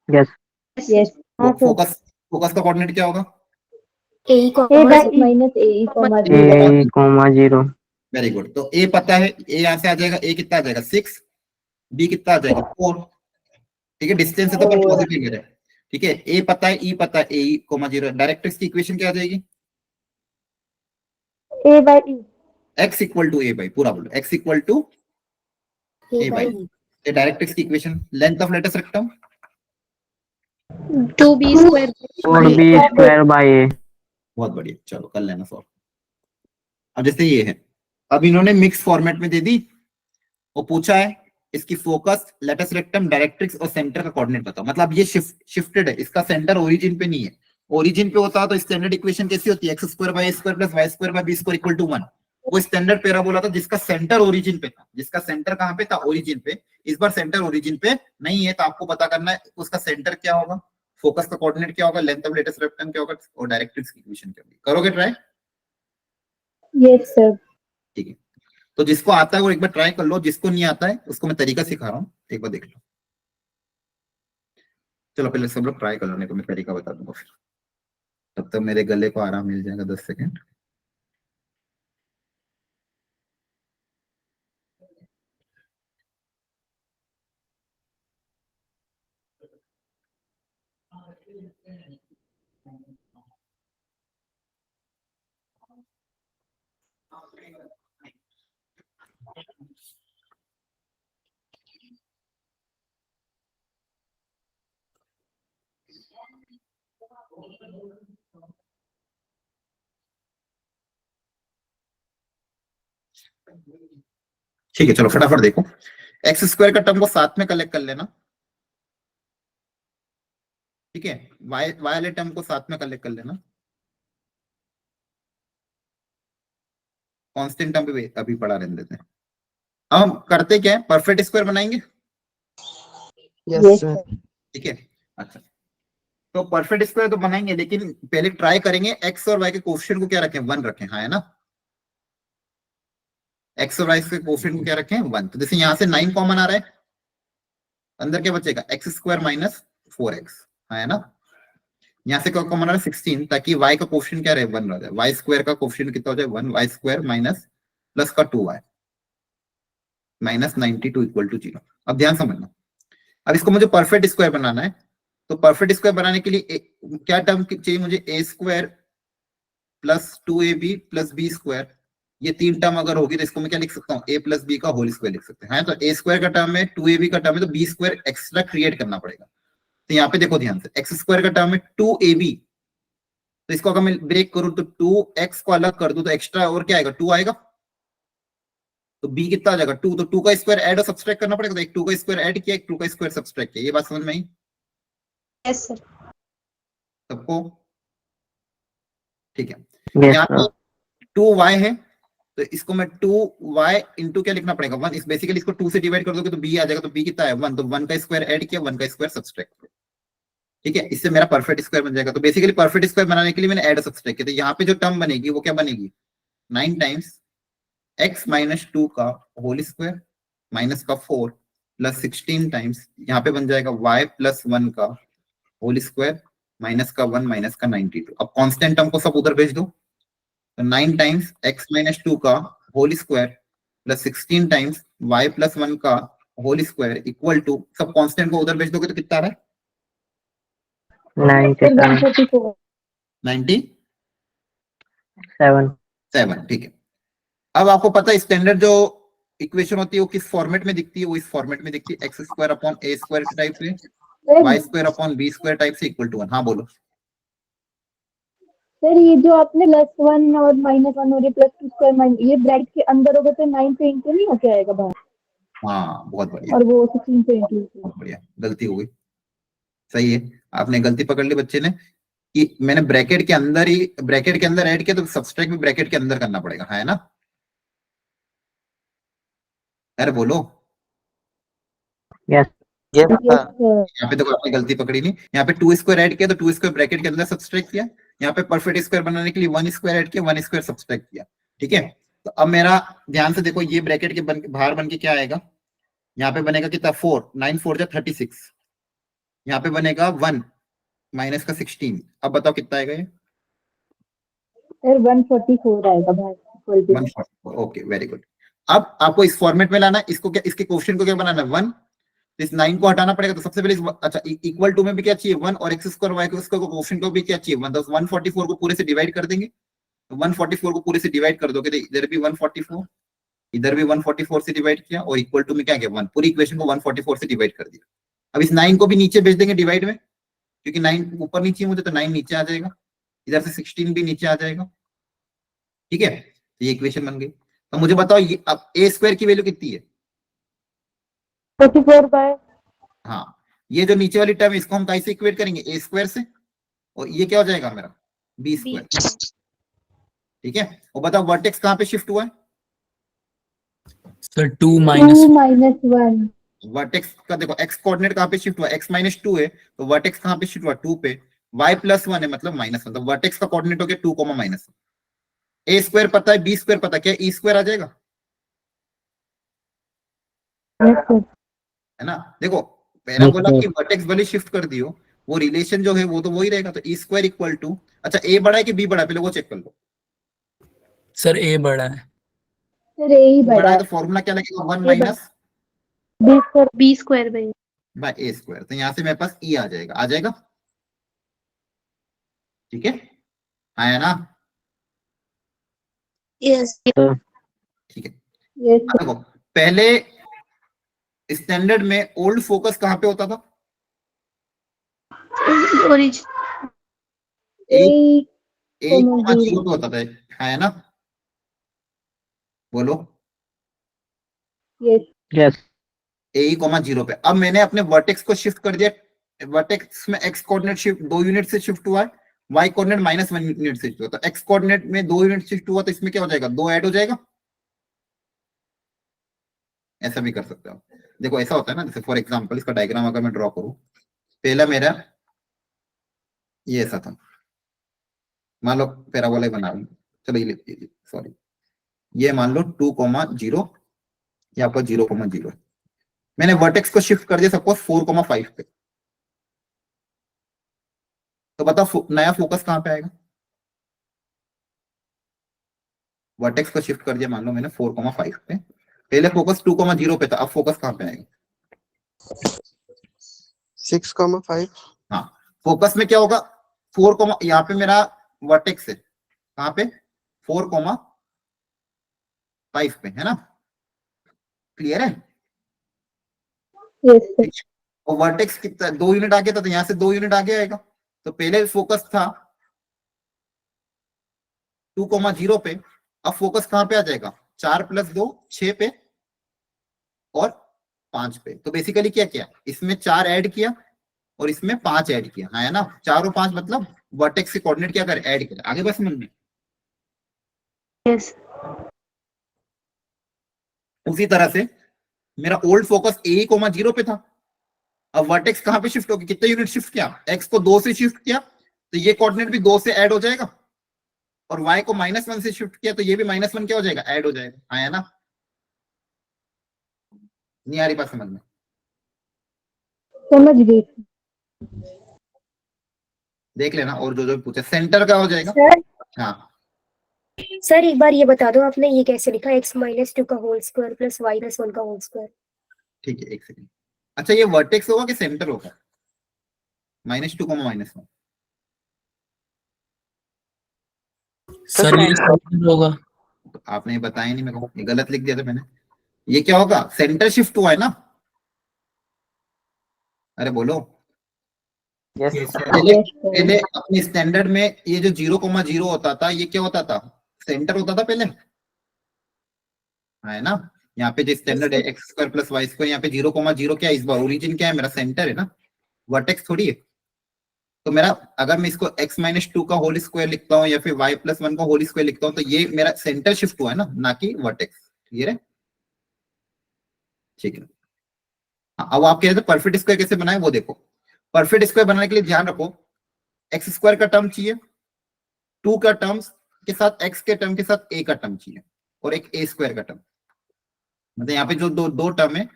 yes. yes. फोकस, फोकस का कोऑर्डिनेट क्या होगा, a minus a e comma a comma 0. Very good. तो ए पता है, ए यहाँ से आ जाएगा, ए कितना आ जाएगा 6, बी कितना आ जाएगा 4, ठीक है। डिस्टेंस है तो अपन पॉजिटिव ले रहे हैं, ठीक है। ए पता है, ई पता है, ए कॉमा 0। डायरेक्ट्रिक्स की इक्वेशन क्या आ जाएगी, a by e x equal to a by, पूरा बोलो, x equal to a by, ये डायरेक्ट्रिक्स की equation. Length of latest rectum 2b square 4b square by a. बहुत बढ़िया, चलो कर लेना सॉल्व। अब जैसे ये है, अब इन्होंने मिक्स फॉर्मेट में दे दी, वो पूछा है इसकी फोकस, लेटेस्ट रेक्टम, डायरेक्ट्रिक्स और सेंटर का कोऑर्डिनेट बताओ। मतलब ये शिफ्टेड है, इसका सेंटर ओरिजिन पे नहीं है। ओरिजिन पे होता तो स्टैंडर्ड इक्वेशन कैसी होती है, x square by a square plus y square by b square equal to 1। वो स्टैंडर्ड पैराबोला था जिसका सेंटर ओरिजिन पे था, जिसका सेंटर कहां पे था, ओरिजिन पे। इस बार सेंटर ओरिजिन पे नहीं है, तो आपको पता करना है उसका सेंटर क्या होगा, फोकस का कोऑर्डिनेट क्या होगा, लेंथ ऑफ लेटेस्ट रेक्टम क्या होगा, और डायरेक्ट्रिक्स की इक्वेशन क्या होगी। करोगे ट्राई, yes sir. ठीक है। तो जिसको आता है वो एक बार ट्राई कर लो, जिसको नहीं आता है उसको मैं तरीका सिखा रहा हूँ, एक बार देख लो। चलो पहले सब लोग ट्राई कर लो, नहीं तो मैं तरीका बता दूंगा फिर, तब तक मेरे गले को आराम मिल जाएगा 10 सेकेंड। ठीक है, चलो फटाफट देखो। एक्स स्क्वायर का टर्म को साथ में कलेक्ट कर लेना, ठीक है। वाई वाले टर्म को साथ में कलेक्ट कर लेना, कांस्टेंट टर्म पे अभी पड़ा रहने देते हैं। हम करते क्या है, परफेक्ट स्क्वायर बनाएंगे, yes sir. ठीक है। अच्छा, तो परफेक्ट स्क्वायर तो बनाएंगे, लेकिन पहले ट्राई करेंगे एक्स और वाई के कोएफिशिएंट को क्या रखें, 1 रखें, हाँ है ना। एक्स और वाई के कोएफिशिएंट को क्या रखें, 1। तो जैसे यहाँ से 9 कॉमन आ रहा है, अंदर क्या बचेगा, एक्स स्क्वायर माइनस 4x, हाँ है ना। यहाँ से क्या कॉमन आ रहा है 16, ताकि y का कोफिशिएंट क्या रहे 1 रह जाए, y स्क्वायर का कोफिशिएंट कितना हो जाए 1, y स्क्वायर माइनस प्लस का 2y माइनस 92 इक्वल टू 0। अब ध्यान समझना, अब इसको मुझे परफेक्ट स्क्वायर बनाना है, तो परफेक्ट स्क्वायर बनाने के लिए क्या टर्म चाहिए मुझे, a square plus 2ab plus b square. ये तीन टर्म अगर होगी तो इसको मैं क्या लिख सकता हूँ, a प्लस बी का होल स्क्वायर लिख सकते हैं। तो ए स्क्वायर का टर्म है, 2ab का टर्म है, तो बी स्क्वायर एक्स्ट्रा क्रिएट करना पड़ेगा। तो यहाँ पे देखो ध्यान से, एक्स स्क्वायर का टर्म है 2ab, तो इसको अगर मैं ब्रेक करूं तो 2x को अलग कर दूं तो एक्स्ट्रा और क्या आएगा 2 आएगा, तो b कितना आ जाएगा 2, तो 2 का स्क्वायर ऐड और सब्सट्रैक्ट करना पड़ेगा, तो एक 2 का स्क्वायर ऐड किया, एक 2 का स्क्वायर सब्सट्रैक्ट किया। ये बात समझ में आई Yes, sir. सबको? ठीक है, Yes, यहाँ sir. पे 2y है, तो इसको मैं 2y इंटू क्या लिखना पड़ेगा 1, इस बेसिकली इसको 2 से डिवाइड कर दोगे तो b आ जाएगा, तो b कितना है 1, तो 1 का स्क्वायर ऐड किया, 1 का स्क्वायर सब्सट्रैक्ट किया। ठीक है, इससे मेरा परफेक्ट स्क्वायर बन जाएगा। तो बेसिकली परफेक्ट स्क्वायर बनाने के लिए मैंने ऐड और सब्सट्रैक्ट किया, तो यहाँ पे जो टर्म बनेगी वो क्या बनेगी 9 टाइम्स x माइनस 2 का होल स्क्वायर माइनस का 4 प्लस 16 टाइम्स यहाँ पे बन जाएगा y प्लस 1 का होल स्क्वायर माइनस का 1 माइनस का 92। अब कांस्टेंट टर्म को सब उधर भेज दो, तो 9 टाइम्स x माइनस 2 का whole square plus 16 times y plus 1 का होल स्क्वायर इक्वल टू, सब कांस्टेंट को उधर भेज दोगे तो कितना आ रहा है 97. 144 97। ठीक है, अब आपको पता है स्टैंडर्ड जो इक्वेशन होती है वो किस फॉर्मेट में दिखती है, वो इस फॉर्मेट में दिखती है, x square upon a square type से, y square upon b square type से इक्वल टू 1। हाँ बोलो। सर ये जो आपने +1 और -1 और ये +2 स्क्वायर ये ब्रैकेट के अंदर होगा तो 9 से इंटू नहीं होके आएगा बाहर, हाँ बहुत बढ़िया, और वो 16 से इंटू। बहुत बढ़िया, गलती हो गई, सही है, आपने गलती पकड़ ली बच्चे ने कि मैंने ब्रैकेट के अंदर ही ब्रैकेट के अंदर ऐड किया, तो सब्सट्रैक्ट भी ब्रैकेट के अंदर करना पड़ेगा, है ना? अरे बोलो। Yes. Yes, Yes, sir. sir. यहाँ पे देखो आपने गलती पकड़ी नहीं, यहाँ पे 2 स्क्वायर ऐड किया तो 2 स्क्वायर ब्रैकेट के अंदर सब्सट्रैक्ट किया, यहाँ पे परफेक्ट स्क्वायर बनाने के लिए 1 स्क्वायर ऐड किया, 1 स्क्वायर सब्सट्रैक्ट किया। ठीक है, तो अब मेरा ध्यान से देखो, ये ब्रैकेट के बाहर बन के क्या आएगा, यहाँ पे बनेगा कितना 4, 9 4 जा 36, यहाँ पे बनेगा 1 माइनस का 16। अब बताओ कितना आएगा ये सर 144 आएगा बाहर। 144। Okay very good. अब आपको इस फॉर्मेट में लाना है, इसको क्या, इसके क्वेश्चन को क्या बनाना है 1, तो इस 9 को हटाना पड़ेगा, तो सबसे पहले अच्छा इक्वल टू में भी क्या चाहिए 1, और एक्स स्क्वायर वाई स्क्वायर को क्वेश्चन को भी क्या चाहिए 1, तो 144 को पूरे से डिवाइड कर देंगे, तो 144 को पूरे से डिवाइड कर दोगे तो इधर भी 144, इधर भी 144 से डिवाइड किया, और इक्वल टू में क्या किया 1, पूरी इक्वेशन को 144 से डिवाइड कर दिया। अब इस 9 को भी नीचे भेज देंगे डिवाइड में, क्योंकि 9 ऊपर नीचे मुझे, तो 9 नीचे आ जाएगा, इधर से 16 भी नीचे आ जाएगा। ठीक है, तो ये इक्वेशन बन गई। तो मुझे बताओ ये अब ए स्क्वायर की वैल्यू कितनी है 44 बाय, हाँ, ये जो नीचे वाली टर्म है इसको हम कैसे इक्वेट करेंगे ए स्क्वायर से, और ये क्या हो जाएगा मेरा बी स्क्वायर। ठीक है, और बताओ वर्टेक्स कहाँ पे शिफ्ट हुआ है, सर 2 2 माइनस -1 वर्टेक्स का देखो एक्स कोऑर्डिनेट कहाँ पे शिफ्ट हुआ, x माइनस 2 है, तो वर्टेक्स कहाँ पे शिफ्ट हुआ 2 पे, y प्लस 1 है मतलब -1, तो वर्टेक्स का कोऑर्डिनेट हो गया 2, -1। ए स्क्वायर पता है, बी स्क्वायर पता है, क्या ई स्क्वायर आ जाएगा, Yes, sir. है ना? देखो मैंने बोला कि वर्टेक्स भले शिफ्ट कर दियो, वो रिलेशन जो है वो तो वही रहेगा, तो ई स्क्वायर इक्वल टू, अच्छा ए बड़ा है कि बी बड़ा है, पहले वो चेक कर लो। सर ए बड़ा है। सर ए ही बड़ा बड़ा है है, तो फॉर्मूला क्या लगेगा 1 a minus B square B square by by a square, तो यहाँ से मेरे पास ई आ जाएगा, आ जाएगा। ठीक है, आया ना? yes ठीक है, yes, अब देखो पहले स्टैंडर्ड में ओल्ड फोकस कहाँ पे होता था, origin A, A comma zero पे होता था, है ना? बोलो yes, Yes. ए कॉमा 0 पे। अब मैंने अपने वर्टेक्स को शिफ्ट कर दिया, वर्टेक्स में एक्स कोऑर्डिनेट शिफ्ट 2 यूनिट से शिफ्ट हुआ है, वाई कोऑर्डिनेट -1 यूनिट से शिफ्ट हुआ, तो एक्स कोऑर्डिनेट में 2 यूनिट शिफ्ट हुआ, तो इसमें क्या हो जाएगा 2 ऐड हो जाएगा। ऐसा भी कर सकते हो, देखो ऐसा होता है ना, जैसे फॉर एग्जांपल इसका डायग्राम अगर मैं ड्रॉ करूं, पहला मेरा ये ऐसा था, मान लो पैराबोला बना लूं, चलो ये सॉरी, ये मान लो 2,0, यहाँ पर 0,0, मैंने वर्टेक्स को शिफ्ट कर दिया सपोज 4,5 पे, तो तो बताओ नया फोकस कहाँ पे आएगा? वर्टेक्स को शिफ्ट कर दिया मान लो मैंने 4,5 पे, पहले फोकस 2,0 पे था, अब फोकस कहाँ पे आएगा? 6,5। हाँ, फोकस में क्या होगा? 4, यहाँ पे मेरा वर्टेक्स है, कहाँ पे? 4,5 पे, है ना? क्लियर है? Yes sir. और वर्टेक्स कितना 2 यूनिट आगे था, तो यहाँ से 2 यूनिट आगे आएगा। तो पहले फोकस था 2,0 पे, अब फोकस कहाँ पे आ जाएगा? 4 + 2 6 पे और 5 पे। तो बेसिकली क्या किया, इसमें 4 ऐड किया और इसमें 5 ऐड किया, है ना? 4 और 5 मतलब वर्टेक्स के कोऑर्डिनेट क्या कर ऐड किया। आगे बस समझ में। यस उसी तरह से मेरा ओल्ड फोकस A,0 पे था, अब वर्टेक्स कहां पे शिफ्ट होगी? कितने यूनिट शिफ्ट किया? x को 2 से शिफ्ट किया तो ये कोऑर्डिनेट भी 2 से ऐड हो जाएगा, और y को -1 से शिफ्ट किया तो ये भी -1 क्या हो जाएगा? ऐड हो जाएगा, आया ना? नहीं आ रही बात समझ में? समझ गई देख लेना, और जो जो पूछे सेंटर का हो जाएगा। सर हाँ सर एक बार ये बता दो आपने ये कैसे लिखा x-2 का होल स्क्वायर प्लस y+1 का होल स्क्वायर। ठीक है, एक सेकंड। अच्छा, ये वर्टेक्स होगा कि सेंटर होगा? -2, -1 सर ये सेंटर होगा। तो आपने बताया नहीं मेरे को, ये गलत लिख दिया था मैंने। ये क्या होगा? सेंटर शिफ्ट हुआ है ना? अरे बोलो। पहले पहले अपने स्टैंडर्ड में ये जो 0,0 होता था, ये क्या होता था? सेंटर होता था पहले, है ना? यहाँ पे जो स्टैंडर्ड है x² + y², यहाँ पे 0,0 क्या है इस बार? ओरिजिन क्या है मेरा? सेंटर है ना, वर्टेक्स थोड़ी है। तो मेरा अगर मैं इसको x-2 का होल स्क्वायर लिखता हूँ या फिर y+1 का होल स्क्वायर लिखता हूँ, तो ये मेरा सेंटर शिफ्ट हुआ है ना, ना कि वर्टेक्स। क्लियर है? ठीक है। अब आप कह रहे थे परफेक्ट स्क्वायर कैसे बनाए, वो देखो। परफेक्ट स्क्वायर बनाने के लिए ध्यान रखो, x² का टर्म चाहिए, 2 का टर्म्स के साथ x के टर्म के साथ a का टर्म चाहिए, और एक a² का टर्म। मतलब यहाँ पे जो दो टर्म है,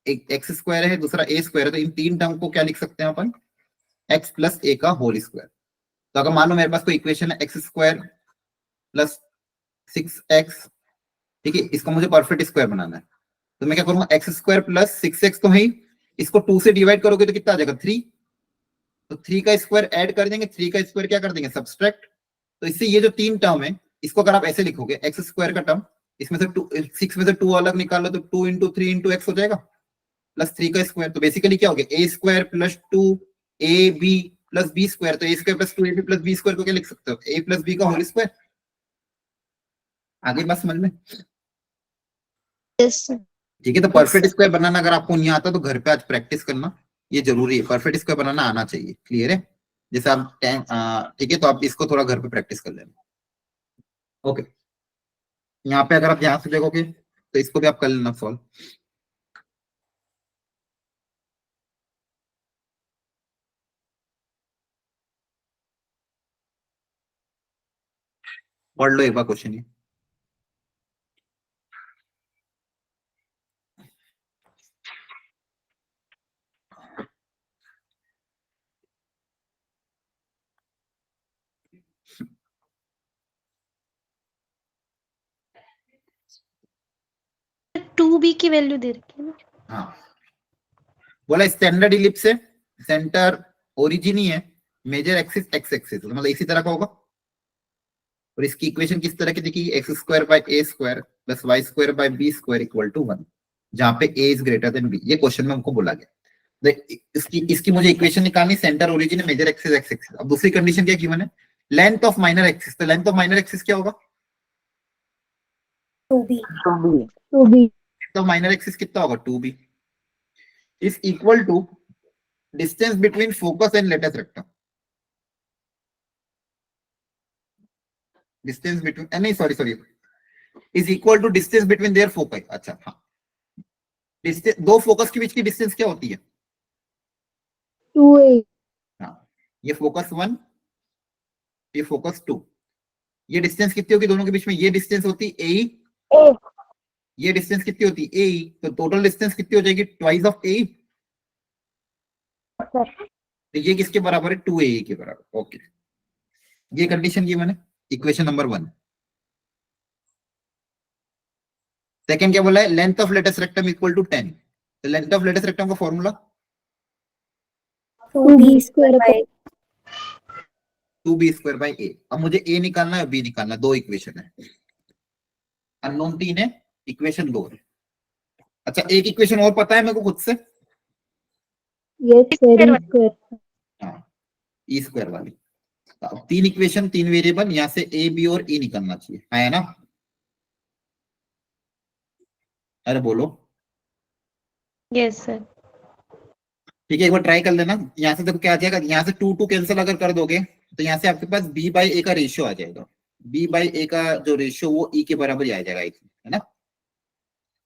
एक x² है, दूसरा a² है, तो इन 3 टर्म को क्या लिख सकते हैं अपन? x + a का होल स्क्वायर। तो अगर मान लो मेरे पास कोई इक्वेशन है x² + 6x, ठीक है, इसको मुझे परफेक्ट स्क्वायर बनाना है, तो मैं क्या करूंगा? x² + 6x तो है ही, इसको 2 से डिवाइड करोगे तो कितना आ जाएगा? 3। तो 3 का स्क्वायर ऐड कर देंगे, 3 का स्क्वायर क्या कर देंगे? सब्सट्रैक्ट। तो इससे ये जो 3 टर्म है, इसको अगर आप ऐसे लिखोगे, x² का टर्म, इसमें से 6 में से 2 अलग निकाल लो तो 2 × 3 × x हो जाएगा, प्लस 3 का स्क्वायर। तो बेसिकली क्या हो गया? a² + 2ab + b²। तो a² + 2ab + b² को क्या लिख सकते हो? a + b का होल स्क्वायर। आगे बात समझ में? Yes sir. ठीक है। तो परफेक्ट स्क्वायर बनाना अगर आपको नहीं आता तो घर पे आज प्रैक्टिस करना, ये जरूरी है। परफेक्ट स्क्वायर बनाना आना चाहिए। क्लियर है? जैसे आप ठीक है, तो आप इसको थोड़ा घर पे प्रैक्टिस कर लेना। ओके, यहाँ पे अगर आप ध्यान से देखोगे तो इसको भी आप कर लेना सॉल्व। पढ़ लो एक बार क्वेश्चन ये। टू बी की वैल्यू दे रखी है ना। हाँ, बोला स्टैंडर्ड इलिप्स है, सेंटर ओरिजिन ही है, मेजर एक्सिस x एक्सिस, मतलब इसी तरह का होगा। और इसकी इक्वेशन किस तरह की दिखेगी? x² / a² + y² / b² = 1, जहां पे a is greater than b। ये क्वेश्चन में हमको बोला गया। इसकी मुझे इक्वेशन निकालनी, सेंटर ओरिजिन है, मेजर एक्सिस x एक्सिस। अब दूसरी कंडीशन क्या गिवन है? Length of minor axis. तो लेंथ ऑफ माइनर एक्सिस क्या होगा? 2b। 2b। तो माइनर एक्सिस कितना होगा? 2b is equal to distance between focus and latus rectum. Distance between, नहीं sorry, is equal to distance between their focus. अच्छा हाँ, distance दो फोकस के बीच की डिस्टेंस क्या होती है? 2a। हाँ, ये फोकस 1, ये फोकस 2, ये डिस्टेंस कितनी होगी दोनों के बीच में? ये डिस्टेंस होती a, a। ये डिस्टेंस कितनी होती a, तो टोटल डिस्टेंस कितनी हो जाएगी? Twice of a। सर तो ये किसके बराबर है, 2a के बराबर। ओके, ये कंडीशन की मैंने, इक्वेशन नंबर 1। सेकंड क्या बोला है, length of latest rectum equal to 10। तो लेंथ ऑफ लेटेस्ट रेक्टम का formula 2b square by 2b² a। अब मुझे a निकालना है, b निकालना है, दो इक्वेशन है, अननोन 3 है, इक्वेशन 2 है। अच्छा, एक इक्वेशन और पता है मेरे को खुद से, Yes, sir. Square. हाँ, e² वाली। तो अब 3 इक्वेशन 3 वेरिएबल, यहाँ से a b और e निकलना चाहिए, है ना? अरे बोलो। Yes sir. ठीक है, एक बार ट्राई कर लेना। यहाँ से देखो क्या आ जाएगा, यहाँ से 2 कैंसिल अगर कर दोगे तो यहाँ से आपके पास b/a का रेशियो आ जाएगा। b/a का जो रेशियो वो e के बराबर ही आ जाएगा, है ना?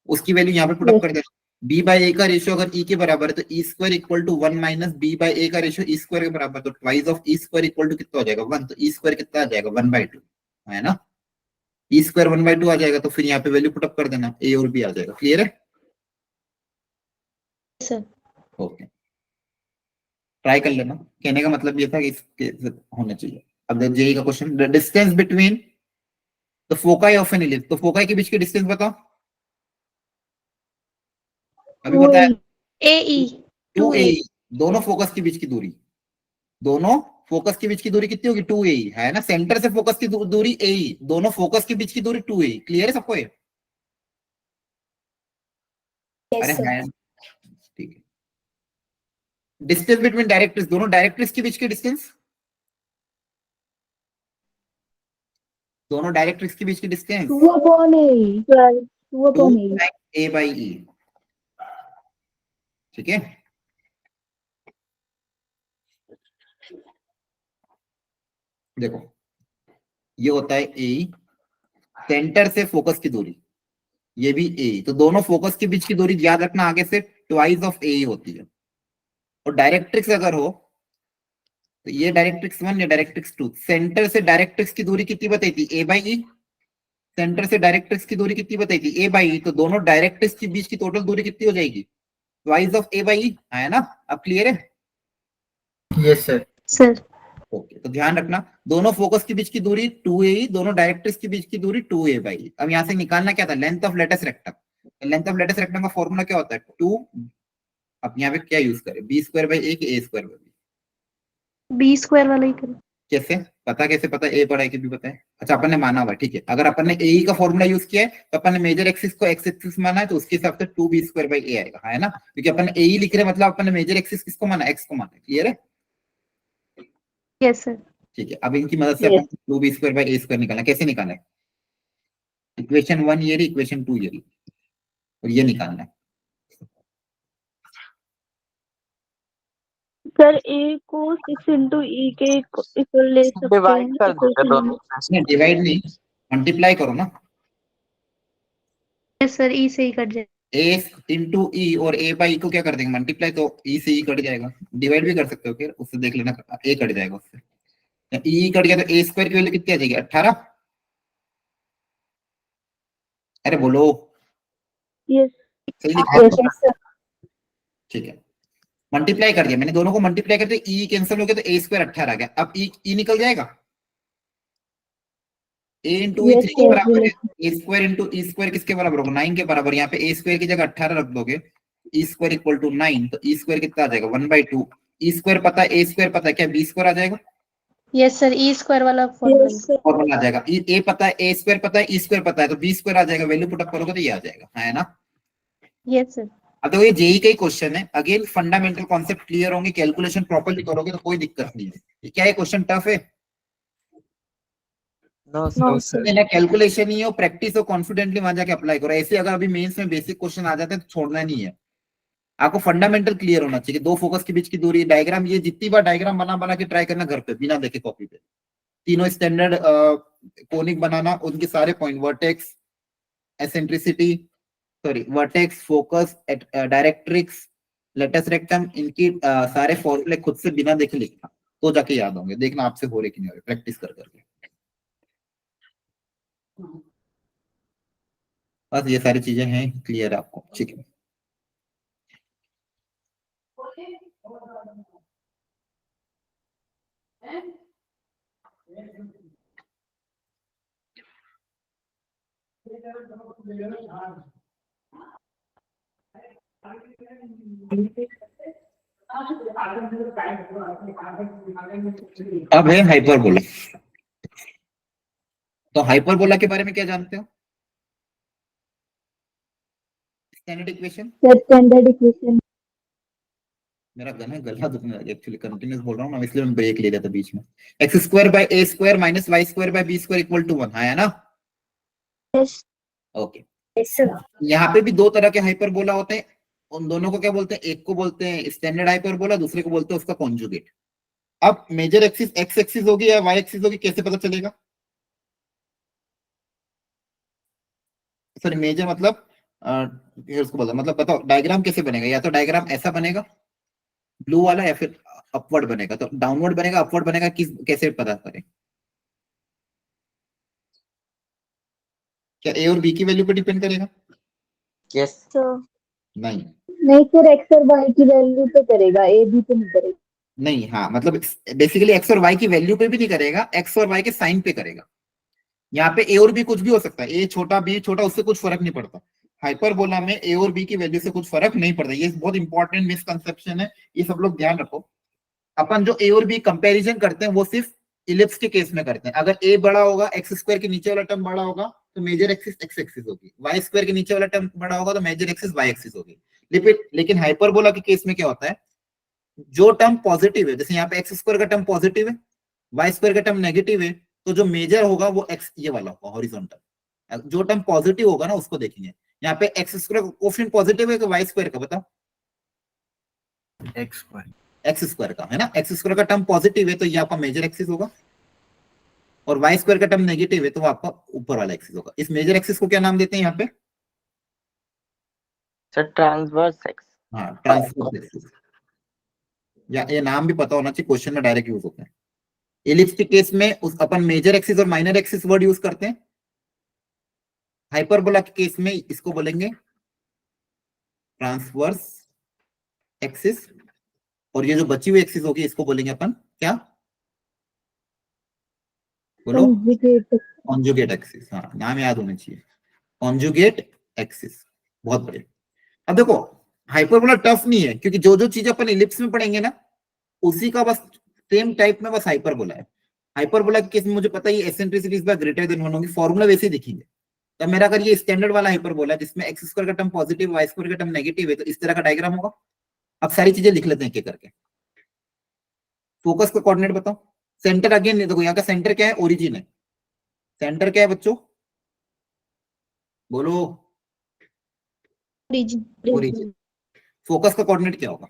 उसकी वैल्यू यहाँ पे पुट अप कर देना। b/a का रेशियो अगर e के बराबर है तो e² equal to 1 minus b/a का रेशियो e² के बराबर, तो twice of e² equal to कितना हो जाएगा, 1। तो e² कितना आ जाएगा, 1/2, है ना? e² 1/2 आ जाएगा, तो फिर यहाँ पे वैल्यू पुट अप कर देना, a और b आ जाएगा। क्लियर है? सर। ओके, ट्राई कर लेना। कहने का मतलब ये था कि इसके होने चाहिए। अब जेई का question, the distance between the foci of N ellipse. तो फोकाई के बीच की डिस्टेंस बताओ, अभी बताया, 2AE 2a। 2A। दोनों फोकस के बीच की दूरी, दोनों फोकस के बीच की दूरी कितनी होगी, 2a, है ना? सेंटर से फोकस की दूरी a, दोनों फोकस के बीच की दूरी 2a। क्लियर है सबको ये? yes अरे sir है, ठीक है। डिस्टेंस बिटवीन डायरेक्ट्रिक्स, दोनों डायरेक्ट्रिक्स के बीच की डिस्टेंस, दोनों डायरेक्ट्रिक्स के बीच की डिस्टेंस 2/a. 2/a. a/e। ठीक है, देखो ये होता है a, सेंटर से फोकस की दूरी, ये भी a। तो दोनों फोकस के बीच की दूरी याद रखना आगे से ट्वाइस ऑफ a होती है। और डायरेक्ट्रिक्स अगर हो तो ये डायरेक्ट्रिक्स 1, ये डायरेक्ट्रिक्स 2। सेंटर से डायरेक्ट्रिक्स की दूरी कितनी बताई थी, a/e। सेंटर से डायरेक्ट्रिक्स की दूरी कितनी बताई थी, a/e। तो दोनों डायरेक्ट्रिक्स के बीच की टोटल दूरी कितनी हो जाएगी, ट्वाइस ऑफ a/e, है ना? अब क्लियर है? Yes sir. सर। ओके, तो ध्यान रखना, दोनों फोकस के बीच की दूरी 2a, दोनों डायरेक्ट्रिक्स के बीच की दूरी 2a/e। अब यहाँ से निकालना क्या था, length of latus rectum. Length of latest rectum का फॉर्मूला क्या होता है, 2। अब यहाँ पे क्या यूज करें, b² a a² B² वाला ही करो। कैसे पता, कैसे पता, a पढ़ा है कि b पता है? अच्छा, अपन ने माना हुआ, ठीक है। अगर अपन ने a का फॉर्मूला यूज किया है तो अपन ने मेजर एक्सिस को एक्स एक्सिस माना है, तो उसके हिसाब से 2b² a आएगा, है ना? क्योंकि अपन ने a लिख रहे हैं, मतलब अपन ने मेजर एक्सिस किसको माना, x को माना है। क्लियर है? Yes sir. ठीक है, अब इनकी मदद से Yes. अपन 2b² निकालना, कैसे निकालना है, इक्वेशन 1 ये रही, इक्वेशन 2 ये रही, और ये निकालना है। सर a को 6 into e के इक्वल ले सकते डिवाइड हैं कर देते equation दोनों में। नहीं, डिवाइड नहीं, मल्टीप्लाई करो ना। यस सर, ई से ही कट जाए। a इंटू ई, और a/e को क्या कर देंगे, मल्टीप्लाई, तो e से e कट जाएगा। डिवाइड भी कर सकते हो, फिर उससे देख लेना, a कट जाएगा उससे। e कट गया तो a² की वैल्यू कितनी आ जाएगी, 18। अरे बोलो, Yes. सही लिखा है? Yes. yes sir ठीक है, मल्टीप्लाई कर दिया मैंने, दोनों को मल्टीप्लाई कर दिया, ई कैंसिल हो गया तो a² 18 आ गया। अब ई निकल जाएगा, a इंटू ई Yes, 3 के sir. बराबर है, Yes. a² इंटू e² किसके बराबर होगा, 9 के बराबर। यहाँ पे a² की जगह 18 रख दोगे, e² इक्वल टू 9, तो e² कितना आ जाएगा, 1/2। e² पता है, a² पता है, क्या b² आ जाएगा, यस सर, E² वाला फॉर्मूला। Yes, sir. फॉर्मूला आ जाएगा। a पता है, a² पता है, e² पता है, तो b² आ जाएगा। वैल्यू पुट अप करोगे तो ये आ जाएगा, है ना? Yes sir. अब देखो, ये जेई का ही क्वेश्चन है, अगेन फंडामेंटल कॉन्सेप्ट क्लियर होंगे, कैलकुलेशन प्रॉपर्ली करोगे तो कोई दिक्कत नहीं है। क्या ये क्वेश्चन टफ है? No No, sir sir. ना कैलकुलेशन ही हो, प्रैक्टिस हो, कॉन्फिडेंटली वहां जाके अप्लाई करो। ऐसे अगर अभी मेंस में बेसिक क्वेश्चन आ जाते हैं तो छोड़ना नहीं है, आपको फंडामेंटल क्लियर होना चाहिए। दो फोकस के बीच की दूरी, डायग्राम, ये जितनी बार डायग्राम बना बना के ट्राई करना घर पे, बिना देखे कॉपी पे। तीनों स्टैंडर्ड कोनिक बनाना, उनके सारे point, vertex, eccentricity, sorry vertex, focus, directrix, latus rectum, इनकी सारे फॉर्मूले खुद से बिना देखे लिखना, तो जाके याद होंगे। देखना आपसे हो रहे कि नहीं हो रहे, प्रैक्टिस कर करके। बस ये सारी चीजें हैं, क्लियर है आपको? ठीक है। अब है हाइपरबोला। तो हाइपरबोला के बारे में क्या जानते हो? Standard equation. Standard equation. मेरा गला दुखने लगा एक्चुअली, कंटिन्यूस बोल रहा हूँ ना, इसलिए मैं ब्रेक ले लिया था बीच में। X square by a square minus y square by b square equal to 1 है ना? Yes. ओके। Yes, sir. यहाँ पे भी दो तरह के हाइपरबोला होते हैं, उन दोनों को क्या बोलते हैं? एक को बोलते हैं स्टैंडर्ड हाइपरबोला, दूसरे को बोलते हैं उसका कॉन्जुगेट। अब मेजर एक्सिस एक्स एक्सिस होगी या वाई एक्सिस होगी, कैसे पता चलेगा? सॉरी मेजर मतलब उसको बोलते हैं, मतलब बताओ डायग्राम कैसे बनेगा? या तो डायग्राम ऐसा बनेगा ब्लू वाला, या फिर अपवर्ड बनेगा। तो डाउनवर्ड बनेगा, अपवर्ड बनेगा, किस कैसे पता करें? क्या ए और बी की वैल्यू पे डिपेंड करेगा? Yes. So, नहीं नहीं सर, एक्स और वाई की वैल्यू पे करेगा, ए बी पे नहीं करेगा। नहीं, हाँ मतलब बेसिकली एक्स और वाई की वैल्यू पे भी नहीं करेगा, एक्स और वाई के साइन पे करेगा। यहाँ पे ए और बी कुछ भी हो सकता है, ए छोटा बी छोटा, उससे कुछ फर्क नहीं पड़ता। हाइपरबोला में ए और बी की वैल्यू से कुछ फर्क नहीं पड़ता। ये बहुत इंपॉर्टेंट मिसकंसेप्शन है, ये सब लोग ध्यान रखो। अपन जो ए और बी कंपैरिजन करते हैं वो सिर्फ इलिप्स के केस में करते हैं। अगर ए बड़ा होगा, एक्स स्क्वायर के नीचे वाला टर्म बड़ा होगा, तो मेजर एक्सिस एक्स एक्सिस होगी। वाई स्क्वायर के नीचे वाला टर्म बड़ा होगा, तो मेजर एक्सिस वाई एक्सिस होगी। लेकिन हाइपरबोला के केस में क्या होता है? जो टर्म पॉजिटिव है, जैसे यहाँ पे एक्स स्क्वायर का टर्म पॉजिटिव है, वाई स्क्वायर का टर्म नेगेटिव है, तो जो मेजर होगा वो एक्स ये वाला होगा, हॉरिजॉन्टल। जो टर्म पॉजिटिव होगा ना उसको देखेंगे। यहाँ पे एक्स स्क्वायर का कोफिशिएंट पॉजिटिव है कि वाई स्क्वायर का? बताओ। X square. एक्स स्क्वायर का है ना, एक्स स्क्वायर का टर्म पॉजिटिव है तो ये आपका मेजर एक्सिस होगा, और वाई स्क्वायर का टर्म नेगेटिव है तो वो आपका ऊपर वाला एक्सिस होगा। इस मेजर एक्सिस को क्या नाम देते हैं यहाँ पे? Sir, transverse x. हाँ, ट्रांसवर्स एक्सिस। या ये नाम भी पता होना चाहिए, क्वेश्चन में डायरेक्ट यूज होता है। एलिप्स के केस में उस अपन मेजर एक्सिस और माइनर एक्सिस वर्ड यूज करते हैं। हाइपरबोला के केस में इसको बोलेंगे ट्रांसवर्स एक्सिस, और ये जो बची हुई एक्सिस होगी इसको बोलेंगे अपन क्या? बोलो। Conjugate axis. हाँ, नाम याद होना चाहिए, कॉन्जुगेट एक्सिस। बहुत बढ़िया। अब देखो हाइपरबोला टफ नहीं है, क्योंकि जो जो चीज अपन इलिप्स में पढ़ेंगे ना उसी का बस सेम टाइप में बस हाइपरबोला है। हाइपरबोला के केस में मुझे पता है एसेंट्रिसिटी इज ग्रेटर देन 1 होगी, फॉर्मूला वैसे ही दिखेंगे। तब मेरा अगर ये स्टैंडर्ड वाला हाइपरबोला है जिसमें एक्स स्क्वायर का टर्म पॉजिटिव, वाई स्क्वायर का टर्म नेगेटिव है, तो इस तरह का डायग्राम होगा। अब सारी चीजें लिख लेते हैं एक करके। फोकस का कोऑर्डिनेट बताओ। सेंटर अगेन देखो, यहाँ का सेंटर क्या है? ओरिजिन है। सेंटर क्या है बच्चों? बोलो। ओरिजिन। फोकस का कोऑर्डिनेट क्या होगा?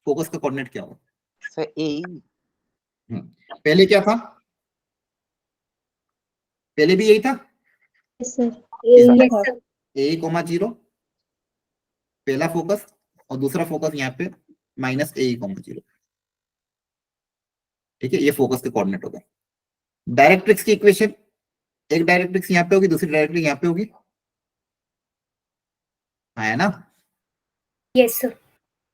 फोकस का कोऑर्डिनेट क्या होगा? Sir, A. पहले क्या था? पहले भी यही था, Yes, sir. ए कोमा 0 पहला फोकस, और दूसरा फोकस यहाँ पे माइनस ए कोमा 0। ठीक है, ये फोकस के कोऑर्डिनेट होगा। डायरेक्ट्रिक्स की इक्वेशन, एक डायरेक्ट्रिक्स यहाँ पे होगी, दूसरी डायरेक्ट्रिक्स यहाँ पे होगी, है ना? yes, sir.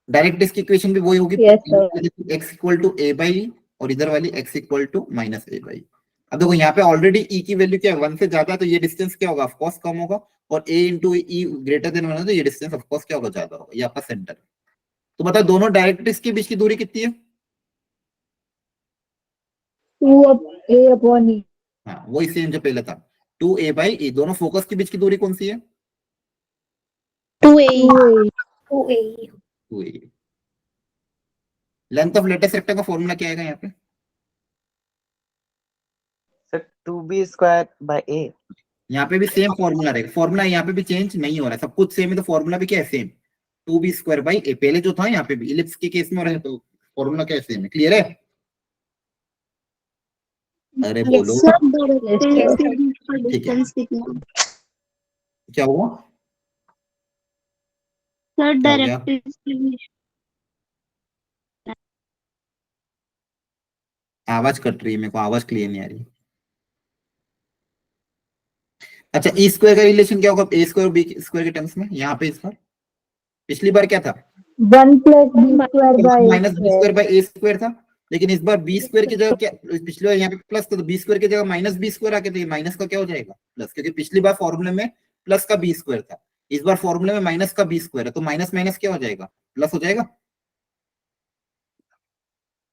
डायरेक्ट्रिक्स की इक्वेशन भी वही होगी, Yes, sir. X equal to a by e, और इधर वाली x equal to minus a by. अब देखो यहाँ पे ऑलरेडी ई की वैल्यू क्या है? 1 से ज्यादा, तो ये डिस्टेंस क्या होगा? ऑफकोर्स कम होगा। और ए इंटू ई ग्रेटर देन 1 है तो ये डिस्टेंस ऑफकोर्स क्या होगा? ज्यादा होगा। ये आपका सेंटर है। तो बताओ दोनों डायरेक्ट्रिक्स के बीच की दूरी कितनी है? 2a/e। हाँ, वही सेम जो पहले था, 2a बाई ई। दोनों फोकस के बीच की दूरी कौन सी है? 2AE. 2AE. 2a। Length of latus rectangle का फॉर्मूला क्या आएगा यहाँ पे? Sir, 2b square by a. यहाँ पे भी सेम फॉर्मूला रहेगा। फॉर्मूला यहाँ पे भी चेंज नहीं हो रहा है, सब कुछ सेम है, तो फॉर्मूला भी क्या है? सेम। 2b स्क्वायर बाई ए पहले जो था यहाँ पे भी इलिप्स के केस में रहे, तो फॉर्मूला क्या है? सेम है। क्लियर है? अरे बोलो। ठीक है, क्या हुआ? सर क्या हो गया? आवाज कट रही है, मेरे को आवाज क्लियर नहीं आ रही। अच्छा, ई स्क्वायर का रिलेशन क्या होगा ए स्क्वायर और बी स्क्वायर के टर्म्स में? यहाँ पे इस बार, पिछली बार क्या था? 1 plus b square by minus b square by a square था, लेकिन इस बार बी स्क्वायर की जगह क्या, पिछली बार यहाँ पे प्लस था तो बी स्क्वायर की जगह माइनस बी स्क्वायर आके, तो ये माइनस का क्या हो जाएगा प्लस, क्योंकि पिछली बार फॉर्मूले में प्लस का बी स्क्वायर था, इस बार फॉर्मूले में माइनस का बी स्क्वायर है, तो माइनस माइनस क्या हो जाएगा, प्लस हो जाएगा।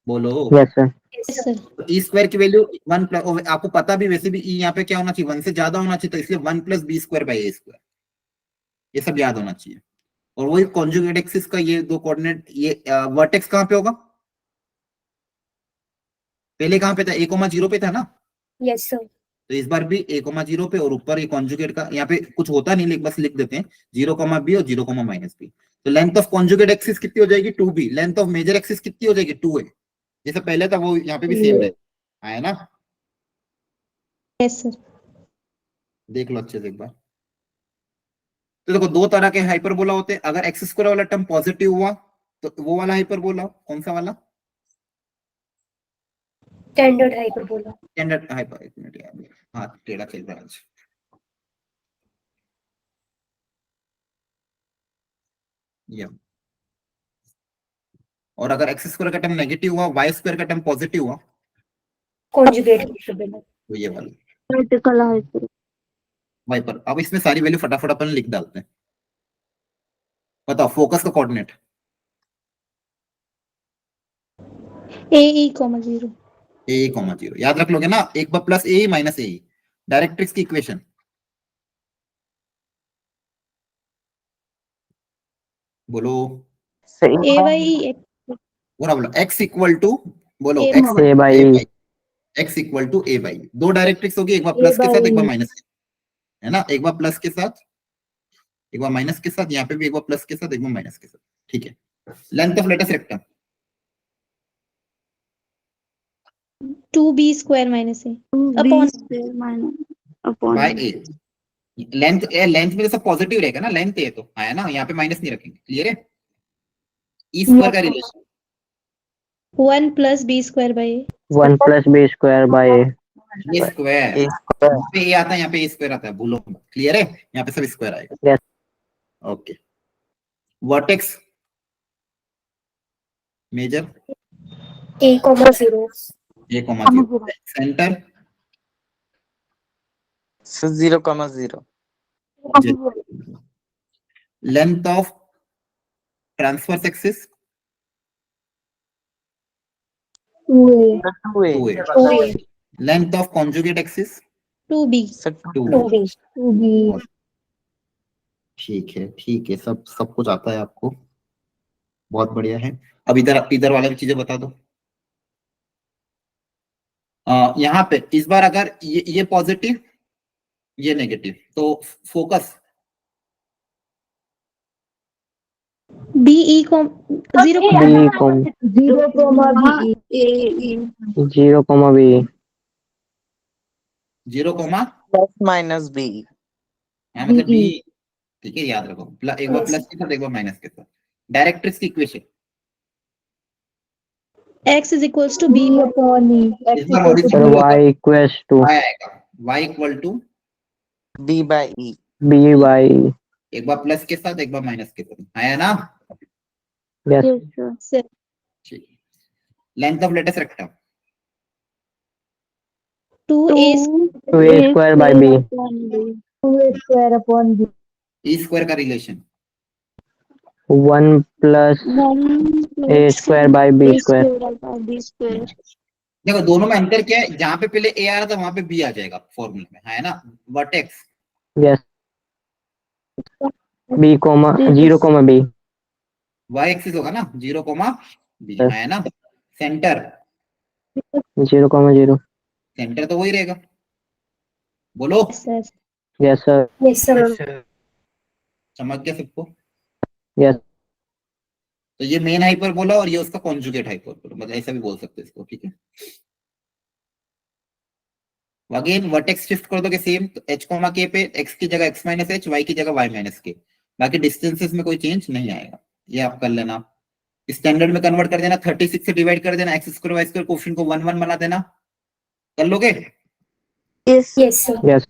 बोलो। Yes sir. Yes, sir. ई स्क्वायर की वैल्यू 1 प्लस, आपको पता भी वैसे भी ई यहाँ पे क्या होना चाहिए, 1 से ज्यादा होना चाहिए, तो इसलिए 1 plus b square by a square, ये सब याद होना चाहिए। और वही कॉन्जुगेट एक्सिस का ये दो कोऑर्डिनेट, ये वर्टेक्स कहाँ पे होगा, पहले कहाँ पे था, 1,0 पे था ना, यस सर। तो इस बार भी 1,0 पे, और ऊपर ये कॉन्जुगेट का यहाँ पे कुछ होता नहीं, बस लिख देते हैं 0,b और 0,-b। तो लेंथ ऑफ कॉन्जुगेट एक्सिस कितनी हो जाएगी 2b, length of major axis कितनी हो जाएगी 2a, जैसे पहले था वो यहाँ पे भी सेम है ना। Yes, sir. देख लो अच्छे से एक बार। तो देखो दो तरह के हाइपरबोला होते हैं, अगर एक्स स्क्वायर वाला टर्म पॉजिटिव हुआ तो वो वाला हाइपरबोला, कौन सा वाला, स्टैंडर्ड हाइपरबोला। स्टैंडर्ड हाइपर, एक मिनट यार, हाँ टेढ़ा चल रहा है आज। ये, और अगर एक्स स्क्वायर का टर्म नेगेटिव हुआ, वाई स्क्वायर का टर्म पॉजिटिव हुआ, कॉन्जुगेट हाइपरबोला। तो ये वाला वर्टिकल हाइपर। वाइपर। अब इसमें सारी वैल्यू फटाफट अपन लिख डालते हैं। बताओ फोकस का कोऑर्डिनेट, AE, 0. a,0 याद रख लोगे ना, एक बार plus a minus a, directrix की इक्वेशन। बोलो, A by E. पूरा बोलो, x इक्वल टू, बोलो A x A by E. x equal to a by, दो डायरेक्ट्रिक्स होगी, एक बार प्लस के साथ एक बार माइनस, है ना, एक बार प्लस के साथ एक बार माइनस के साथ, यहाँ पे भी एक बार प्लस के साथ एक बार माइनस के साथ, ठीक है। Length of latest rectum 2B square minus A. Upon by a, length में जैसा पॉजिटिव रहेगा ना, लेंथ है तो है ना, यहाँ पे माइनस नहीं रखेंगे, क्लियर है। ई स्क्वायर का relation 1 plus B square by A. 1 plus b square by a. A square, A यहाँ पे ए आता है, यहाँ पे ए स्क्वायर आता है, भूलो मत, क्लियर है, यहाँ पे सब स्क्वायर आएगा। Yes. Okay, vertex major A,0, a,0, centre 0,0, length of transverse axis 2a 2a, length of conjugate axis 2B. 2, 2B। 2b ठीक है, सब सब कुछ आता है आपको, बहुत बढ़िया है। अब इधर इधर वाला भी चीजें बता दो। यहाँ पे इस बार अगर ये पॉजिटिव ये नेगेटिव, तो focus BE, 0. b com 0, b 0,b 0, plus minus b। मतलब बी, ठीक है, याद रखो, एक बार प्लस के साथ एक बार माइनस के साथ। डायरेक्ट्रिक्स की equation X is equals to B. upon e इस बार sir horizontal y equals to y आएगा, y equal to b by e। b by e. एक बार प्लस के साथ एक बार माइनस के साथ, आया ना। Yes. Sir. ठीक, length of latus rectum 2A 2a square by b. 2a square upon b E square का relation 1 plus a square by b square. देखो दोनों में अंतर क्या है, जहां पे पहले ए आ रहा था वहां पे बी आ जाएगा फॉर्मूले में, है ना। Vertex Yes. b comma 0,b. Y axis होगा ना 0,b, Yes. है ना। सेंटर 0,0. सेंटर तो वही रहेगा, बोलो। sir. Yes sir. Yes sir. समझ गया सबको। Yes. तो ये मेन हाइपरबोला और ये उसका कॉन्जुगेट हाइपरबोला, मतलब ऐसा भी बोल सकते हैं इसको, ठीक है। अगेन वर्टेक्स शिफ्ट कर दोगे सेम, तो h, k पे x की जगह x माइनस h, y की जगह y माइनस k, बाकी डिस्टेंसेस में कोई चेंज नहीं आएगा, ये आप कर लेना। स्टैंडर्ड में कन्वर्ट कर देना, 36 से डिवाइड कर देना, x square y square coefficient को 1 1 बना देना, कर लोगे। Yes sir. Yes.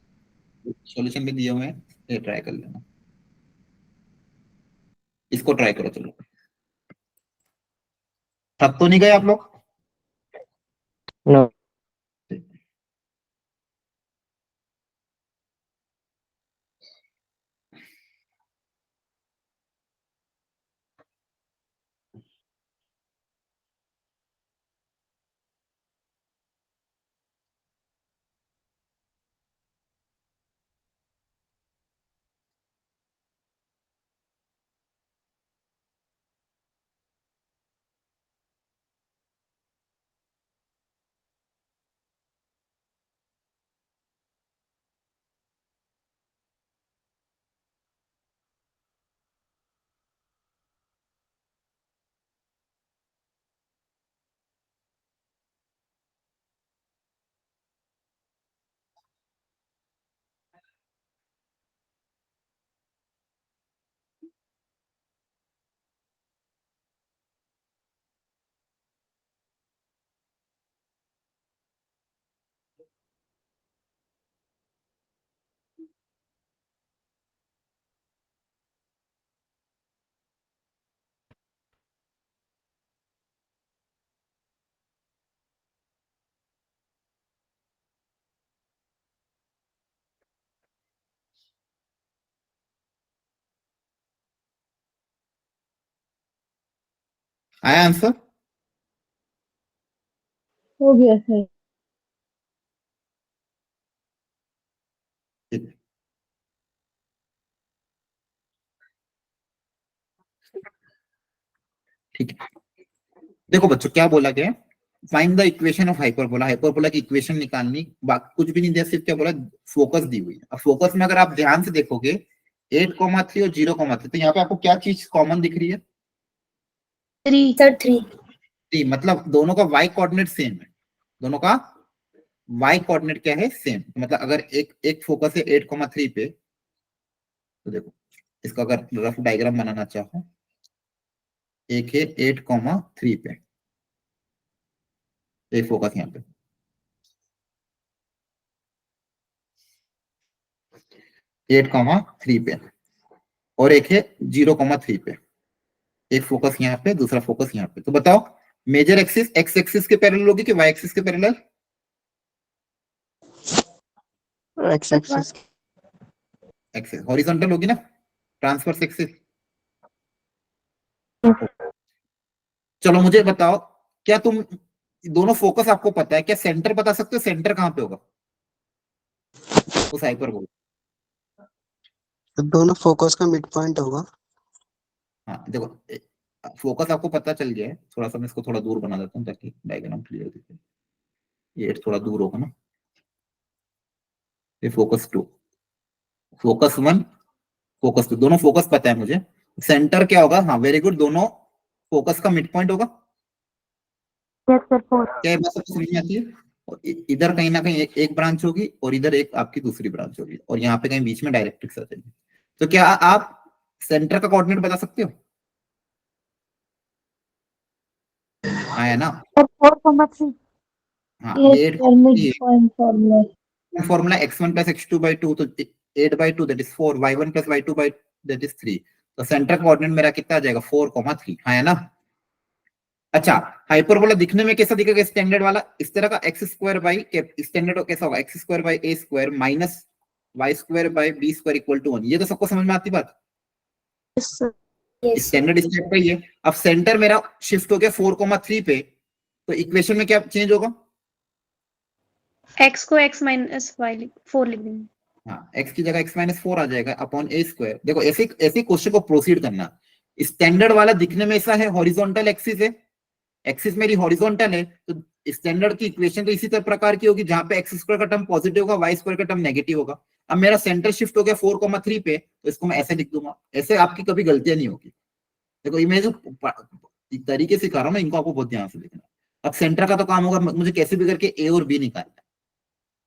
सॉल्यूशन भी दिए हुए हैं, ये ट्राई कर लेना, इसको ट्राई करो, चलो थक तो नहीं गए आप लोग? No. आया आंसर? हो गया सर। ठीक है, देखो बच्चों क्या बोला गया, find the equation of hyperbola. Hyperbola की इक्वेशन निकालनी, बाकी कुछ भी नहीं दिया, सिर्फ क्या बोला, फोकस दी हुई है। अब फोकस में अगर आप ध्यान से देखोगे 8,3 और 0,3, तो यहाँ पे आपको क्या चीज कॉमन दिख रही है? 3. सर 3। मतलब दोनों का वाई कोऑर्डिनेट सेम है, दोनों का वाई कोऑर्डिनेट क्या है, सेम। मतलब अगर एक फोकस है 8,3 पे, तो देखो इसका अगर रफ डायग्राम बनाना चाहो, एक है 8,3 पे, एक फोकस यहाँ पे, 8,3 पे, और एक है 0,3 पे, एक फोकस यहाँ पे, दूसरा फोकस यहाँ पे। तो बताओ मेजर एक्सिस एक्स एक्सिस के पैरेलल होगी कि वाई एक्सिस के parallel? X axis axis horizontal होगी ना, ट्रांसवर्स एक्सिस। चलो मुझे बताओ, क्या तुम दोनों फोकस आपको पता है, क्या सेंटर बता सकते हो, सेंटर कहां पे होगा उस हाइपरबोला? दोनों फोकस का मिड पॉइंट होगा। हाँ देखो, फोकस आपको पता चल गया है। थोड़ा सा मैं इसको थोड़ा दूर बना देता हूँ ताकि डायग्राम क्लियर दिखे। ये थोड़ा दूर होगा ना, ये फोकस 2, फोकस 1, फोकस 2, दोनों फोकस पता है मुझे। सेंटर क्या होगा? हाँ वेरी गुड, दोनों फोकस का मिड पॉइंट होगा। Yes sir 4। क्या ये बात सबको समझ में आती है? और इधर कहीं ना कहीं एक ब्रांच होगी और इधर एक आपकी दूसरी ब्रांच होगी, और यहाँ पे कहीं बीच में डायरेक्ट्रिक्स आ जाएगी। तो क्या आप सेंटर का कोऑर्डिनेट बता सकते हो? हाँ है ना? 4,3। हाँ यस ये sir, mid point formula. Formula x1 plus x2/2, तो 8/2 that is 4, y1 plus y2 by that is 3। तो सेंटर कोऑर्डिनेट मेरा कितना आ जाएगा? 4,3। हाँ है ना? अच्छा, हाइपरबोला दिखने में कैसा दिखेगा स्टैंडर्ड वाला? इस तरह का x स्क्वायर बाई, स्टैंडर्ड कैसा होगा? x square by a square minus y square by b square equal to 1। ये तो सबको समझ में आती बात। यस स्टैंडर्ड इस टाइप का ही है। अब सेंटर मेरा शिफ्ट हो गया 4,3 पे, तो इक्वेशन में क्या चेंज होगा? x को x minus y 4 लिख देंगे. हाँ, x की जगह x-4 आ जाएगा अपॉन a स्क्वायर। देखो ऐसे ऐसे क्वेश्चन को प्रोसीड करना। स्टैंडर्ड वाला दिखने में ऐसा है, हॉरिजॉन्टल एक्सिस है, एक्सिस मेरी हॉरिजॉन्टल है, तो स्टैंडर्ड की इक्वेशन तो इसी तरह प्रकार की होगी जहां पे एक्स स्क्वायर का टर्म पॉजिटिव होगा, वाई स्क्वायर का टर्म नेगेटिव होगा। अब मेरा सेंटर शिफ्ट हो गया 4,3 पे, तो इसको मैं ऐसे लिख दूंगा। ऐसे आपकी कभी गलतियां नहीं होगी। देखो ये मैं जो तरीके सिखा रहा हूँ ना, इनको आपको बहुत ध्यान से लिखना। अब सेंटर का तो काम होगा मुझे कैसे भी करके ए और बी निकालना है,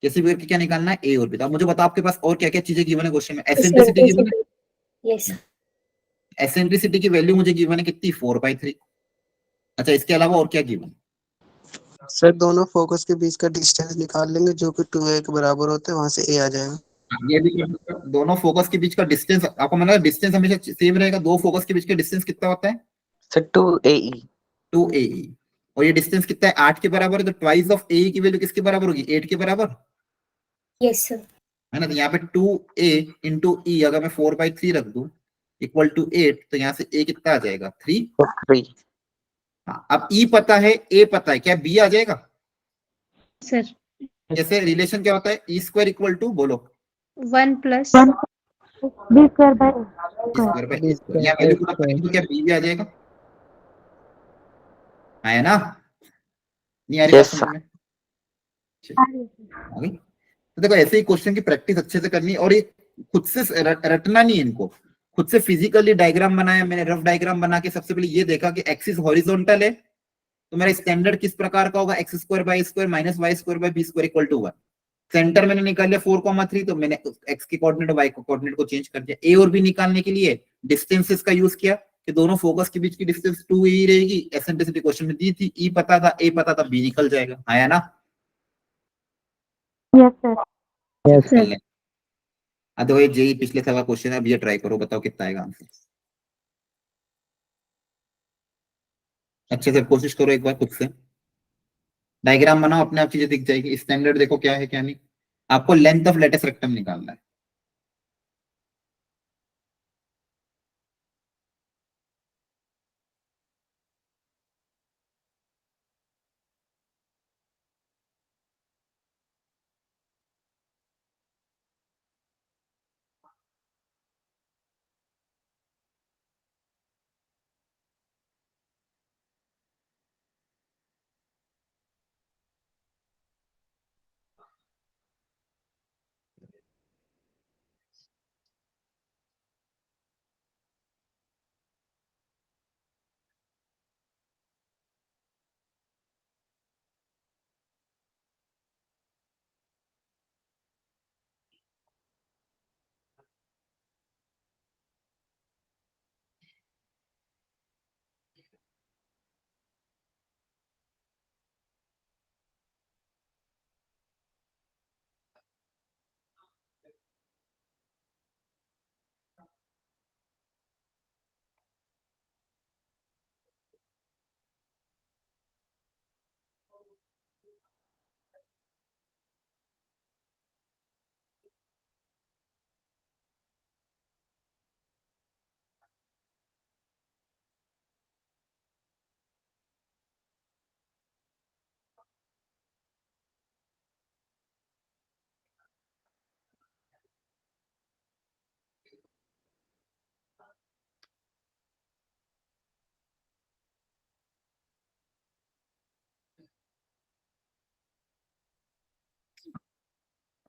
कैसे भी करके क्या निकालना है? ए और बी। तो अब मुझे बताओ आपके पास और क्या क्या चीजें गिवन है क्वेश्चन में? एसेंट्रिसिटी गिवन है, यस एसेंट्रिसिटी की वैल्यू मुझे गिवन है कितनी? 4/3। अच्छा इसके अलावा और क्या गिवन? सर दोनों फोकस के बीच का डिस्टेंस निकाल लेंगे जो कि 2a के बराबर होते हैं, वहां से a आ जाएगा। ये भी कर सकते हो। दोनों फोकस के बीच का डिस्टेंस आपको मतलब डिस्टेंस हमेशा सेम रहेगा। दो फोकस के बीच का डिस्टेंस कितना होता है? सर 2AE टू ए, और ये डिस्टेंस कितना है 8 के बराबर है, तो ट्वाइस ऑफ ए की वैल्यू किसके बराबर होगी 8 के बराबर, यस सर। है ना। तो यहाँ पे 2a इंटू ई अगर मैं 4/3 रख दूं इक्वल टू 8, तो यहाँ से a कितना आ जाएगा 3। 3 हाँ, अब e पता है a पता है, क्या b आ जाएगा। सर जैसे रिलेशन क्या होता है ई स्क्वायर इक्वल टू बोलो 1 plus b square by e square by a square, यहाँ वैल्यू पुट करेंगे तो क्या b भी आ जाएगा, है ना। नहीं आ रही बात Yes, समझ में, आ गई। तो देखो ऐसे ही क्वेश्चन की प्रैक्टिस अच्छे से करनी है, और ये खुद से रटना नहीं है इनको, खुद से फिजिकली डायग्राम बनाया मैंने, रफ डायग्राम बना के सबसे पहले ये देखा कि एक्सिस हॉरिजॉन्टल है, तो मेरा स्टैंडर्ड किस प्रकार का होगा, x square by square minus y square by b square equal to 1। Centre मैंने निकाल लिया 4,3, तो मैंने एक्स के कोऑर्डिनेट वाई के कोऑर्डिनेट को चेंज कर दिया। ए और बी निकालने के लिए डिस्टेंसेस का यूज किया कि दोनों फोकस के बीच की डिस्टेंस 2 ही रहेगी, एसेंट्रिसिटी क्वेश्चन में दी थी, ई पता था ए पता था बी निकल जाएगा, आया ना। Yes sir. yes, कर ले। अदरवाइज जेई पिछले साल का क्वेश्चन है, अब ये ट्राई करो, बताओ कितना आएगा आंसर। अच्छे से कोशिश करो एक बार खुद से, डायग्राम बनाओ, अपने आप चीजें दिख जाएगी। स्टैंडर्ड देखो क्या है क्या नहीं, आपको लेंथ ऑफ लेटेस्ट रेक्टम निकालना है।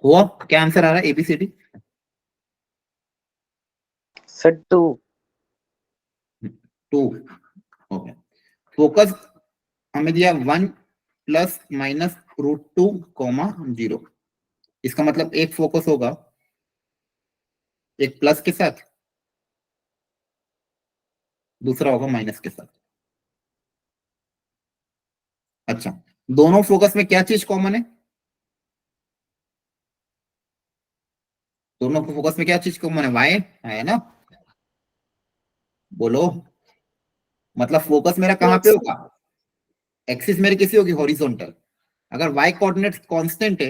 हुआ क्या आंसर आ रहा है ABCD. sir 2 two, okay. Focus हमें दिया 1 प्लस माइनस √2 कॉमा 0, इसका मतलब एक फोकस होगा एक प्लस के साथ, दूसरा होगा माइनस के साथ। अच्छा, दोनों फोकस में क्या चीज कॉमन है, दोनों फोकस में क्या चीज कॉमन है, वाई है ना, बोलो। मतलब फोकस मेरा कहाँ पे Yes, होगा, एक्सिस मेरी कैसी होगी हॉरिजॉन्टल। अगर वाई कोऑर्डिनेट कांस्टेंट है,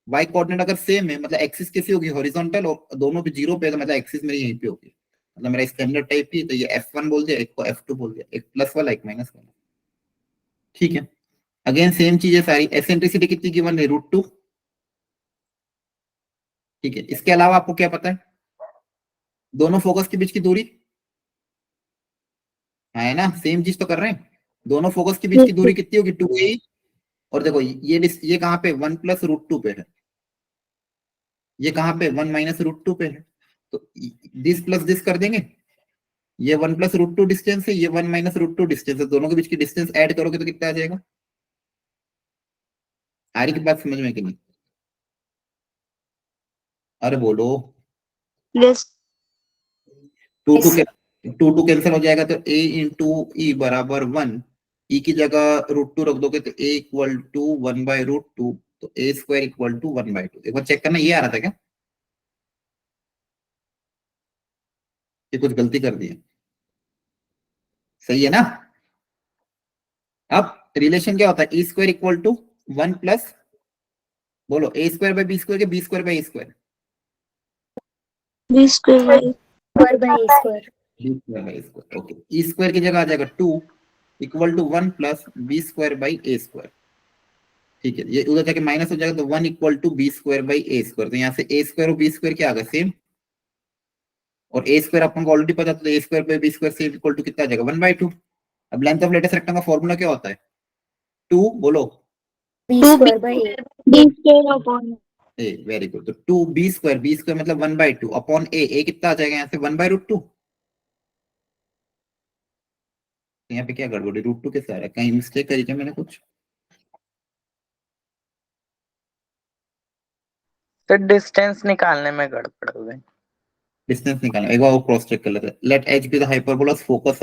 वाई कोऑर्डिनेट अगर सेम है, मतलब एक्सिस कैसी होगी हॉरिजॉन्टल, और दोनों पे 0 पे, तो मतलब एक्सिस मेरी यहीं पे होगी, मतलब मेरा स्टैंडर्ड टाइप ही। तो ये F1 बोल दिया, एक को F2 बोल दिया, एक प्लस वाला एक माइनस वाला, ठीक है। अगेन सेम चीज है सारी, एसेंट्रिसिटी कितनी गिवन है √2, ठीक है। इसके अलावा आपको क्या पता है, दोनों फोकस के बीच की दूरी, है ना, सेम चीज तो कर रहे हैं। दोनों फोकस के बीच की दूरी कितनी होगी 2a, और देखो ये कहाँ पे 1 प्लस √2 पे है, ये कहाँ पे 1 माइनस √2 पे है, तो दिस प्लस दिस कर देंगे, ये 1 प्लस √2 डिस्टेंस है, ये 1 माइनस √2 डिस्टेंस है, दोनों के बीच की डिस्टेंस ऐड करोगे तो कितना आ जाएगा। आ रही की बात समझ में कि नहीं, अरे बोलो। yes, two two yes. Two two cancel हो जाएगा, तो a इंटू ई बराबर 1, ई की जगह √2 रख दोगे तो a इक्वल टू 1/√2, तो a स्क्वायर इक्वल टू 1/2। एक बार चेक करना, ये आ रहा था क्या, ये कुछ गलती कर दी है, सही है ना। अब रिलेशन क्या होता है, e square equal to 1 plus, बोलो a square by b square के b square by a square, b square square by a square. B square by a square. Okay, e square की जगह आ जाएगा 2 equal to 1 plus b square by a square. ठीक है, ये उधर जाके माइनस हो जाएगा तो 1 equal to b square by a square. तो यहाँ से ए स्क्वायर और बी स्क्वायर क्या आ गया, सेम, और ए स्क्वायर अपन को ऑलरेडी पता था, तो a square by b square same equal to कितना आ जाएगा, 1/2। अब लेंथ ऑफ लेटेस्ट रेक्टेंगल का फॉर्मूला क्या होता है, 2, बोलो, b square by a. B square upon a, very good. तो 2 बी स्क्वायर मतलब 1/2 अपॉन ए कितना आ जाएगा यहाँ से, 1/√2। यहाँ पे क्या गड़बड़ी, √2 कैसे आ रहा है, कहीं मिस्टेक करी क्या मैंने कुछ? सर डिस्टेंस निकालने में गड़बड़ हो गई। डिस्टेंस निकालना, एक बार वो क्रॉस चेक कर लेते हैं। Let h be the hyperbola's focus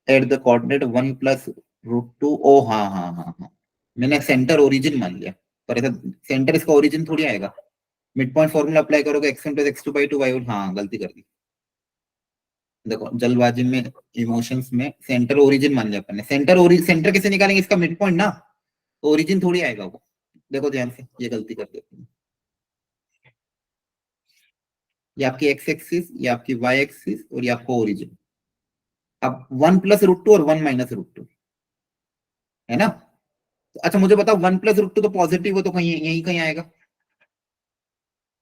at the coordinate 1 plus √2। ओ हाँ हाँ हाँ हाँ, मैंने सेंटर ओरिजिन मान लिया, पर ऐसा सेंटर इसका ओरिजिन थोड़ी आएगा। मिड पॉइंट फॉर्मूला अप्लाई करोगे x1 + x2/2 हाँ गलती कर दी। देखो जल्दबाजी में, इमोशंस में सेंटर ओरिजिन मान लिया अपन ने। सेंटर कैसे निकालेंगे, इसका मिड पॉइंट ना, ओरिजिन थोड़ी आएगा वो। देखो ध्यान से, ये गलती कर देते हैं। ये आपकी एक्स एक्सिस, ये आपकी वाई एक्सिस, और ये आपको ओरिजिन। अब 1 + √2 और 1 - √2 है ना। तो अच्छा मुझे बताओ, 1 + √2 तो पॉजिटिव हो, तो कहीं यहीं कहीं आएगा,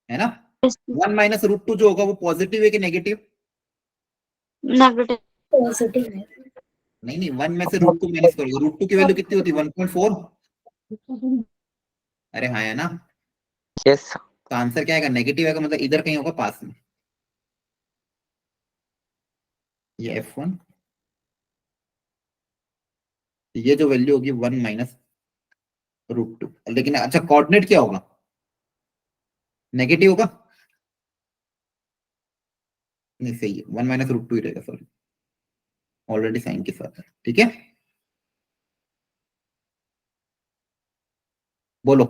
है ना। 1 - √2 जो होगा वो पॉजिटिव है कि नेगेटिव? नेगेटिव पॉजिटिव है। नहीं नहीं, 1 में से √2 माइनस करोगे, √2 की वैल्यू कितनी होती है, 1.4। अरे हाँ, है ना। यस तो आंसर क्या आएगा, नेगेटिव आएगा, मतलब इधर कहीं होगा पास में। ये F1, ये जो वैल्यू होगी 1 - √2। लेकिन अच्छा कोऑर्डिनेट क्या होगा, नेगेटिव होगा? नहीं सही है, 1 - √2 ही रहेगा, सॉरी, ऑलरेडी साइन के साथ है। ठीक है, बोलो।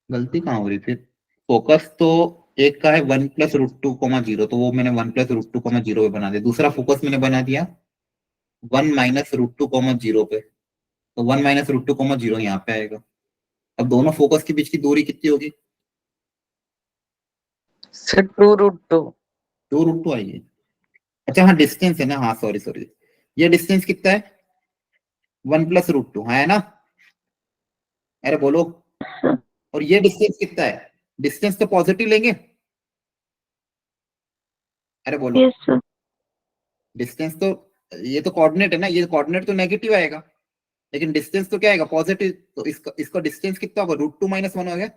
गलती कहाँ हो रही थी, फोकस तो एक का है 1 + √2, 0, तो वो मैंने 1 + √2, 0 पे बना दिया। दूसरा फोकस मैंने बना दिया 1 - √2, 0 पे, तो 1 - √2, 0 यहाँ पे आएगा। अब दोनों फोकस के बीच की दूरी कितनी होगी, सर 2√2। 2√2 आई है। अच्छा हाँ, डिस्टेंस है ना, हाँ सॉरी सॉरी, ये डिस्टेंस कितना है, 1 + √2, हाँ है ना। अरे बोलो, और ये डिस्टेंस कितना है, डिस्टेंस तो पॉजिटिव लेंगे। अरे बोलो, यस सर डिस्टेंस तो, ये तो कोऑर्डिनेट है ना, ये कोऑर्डिनेट तो नेगेटिव आएगा, लेकिन डिस्टेंस तो क्या आएगा, पॉजिटिव। तो इसका डिस्टेंस कितना होगा, √2 - 1 हो गया,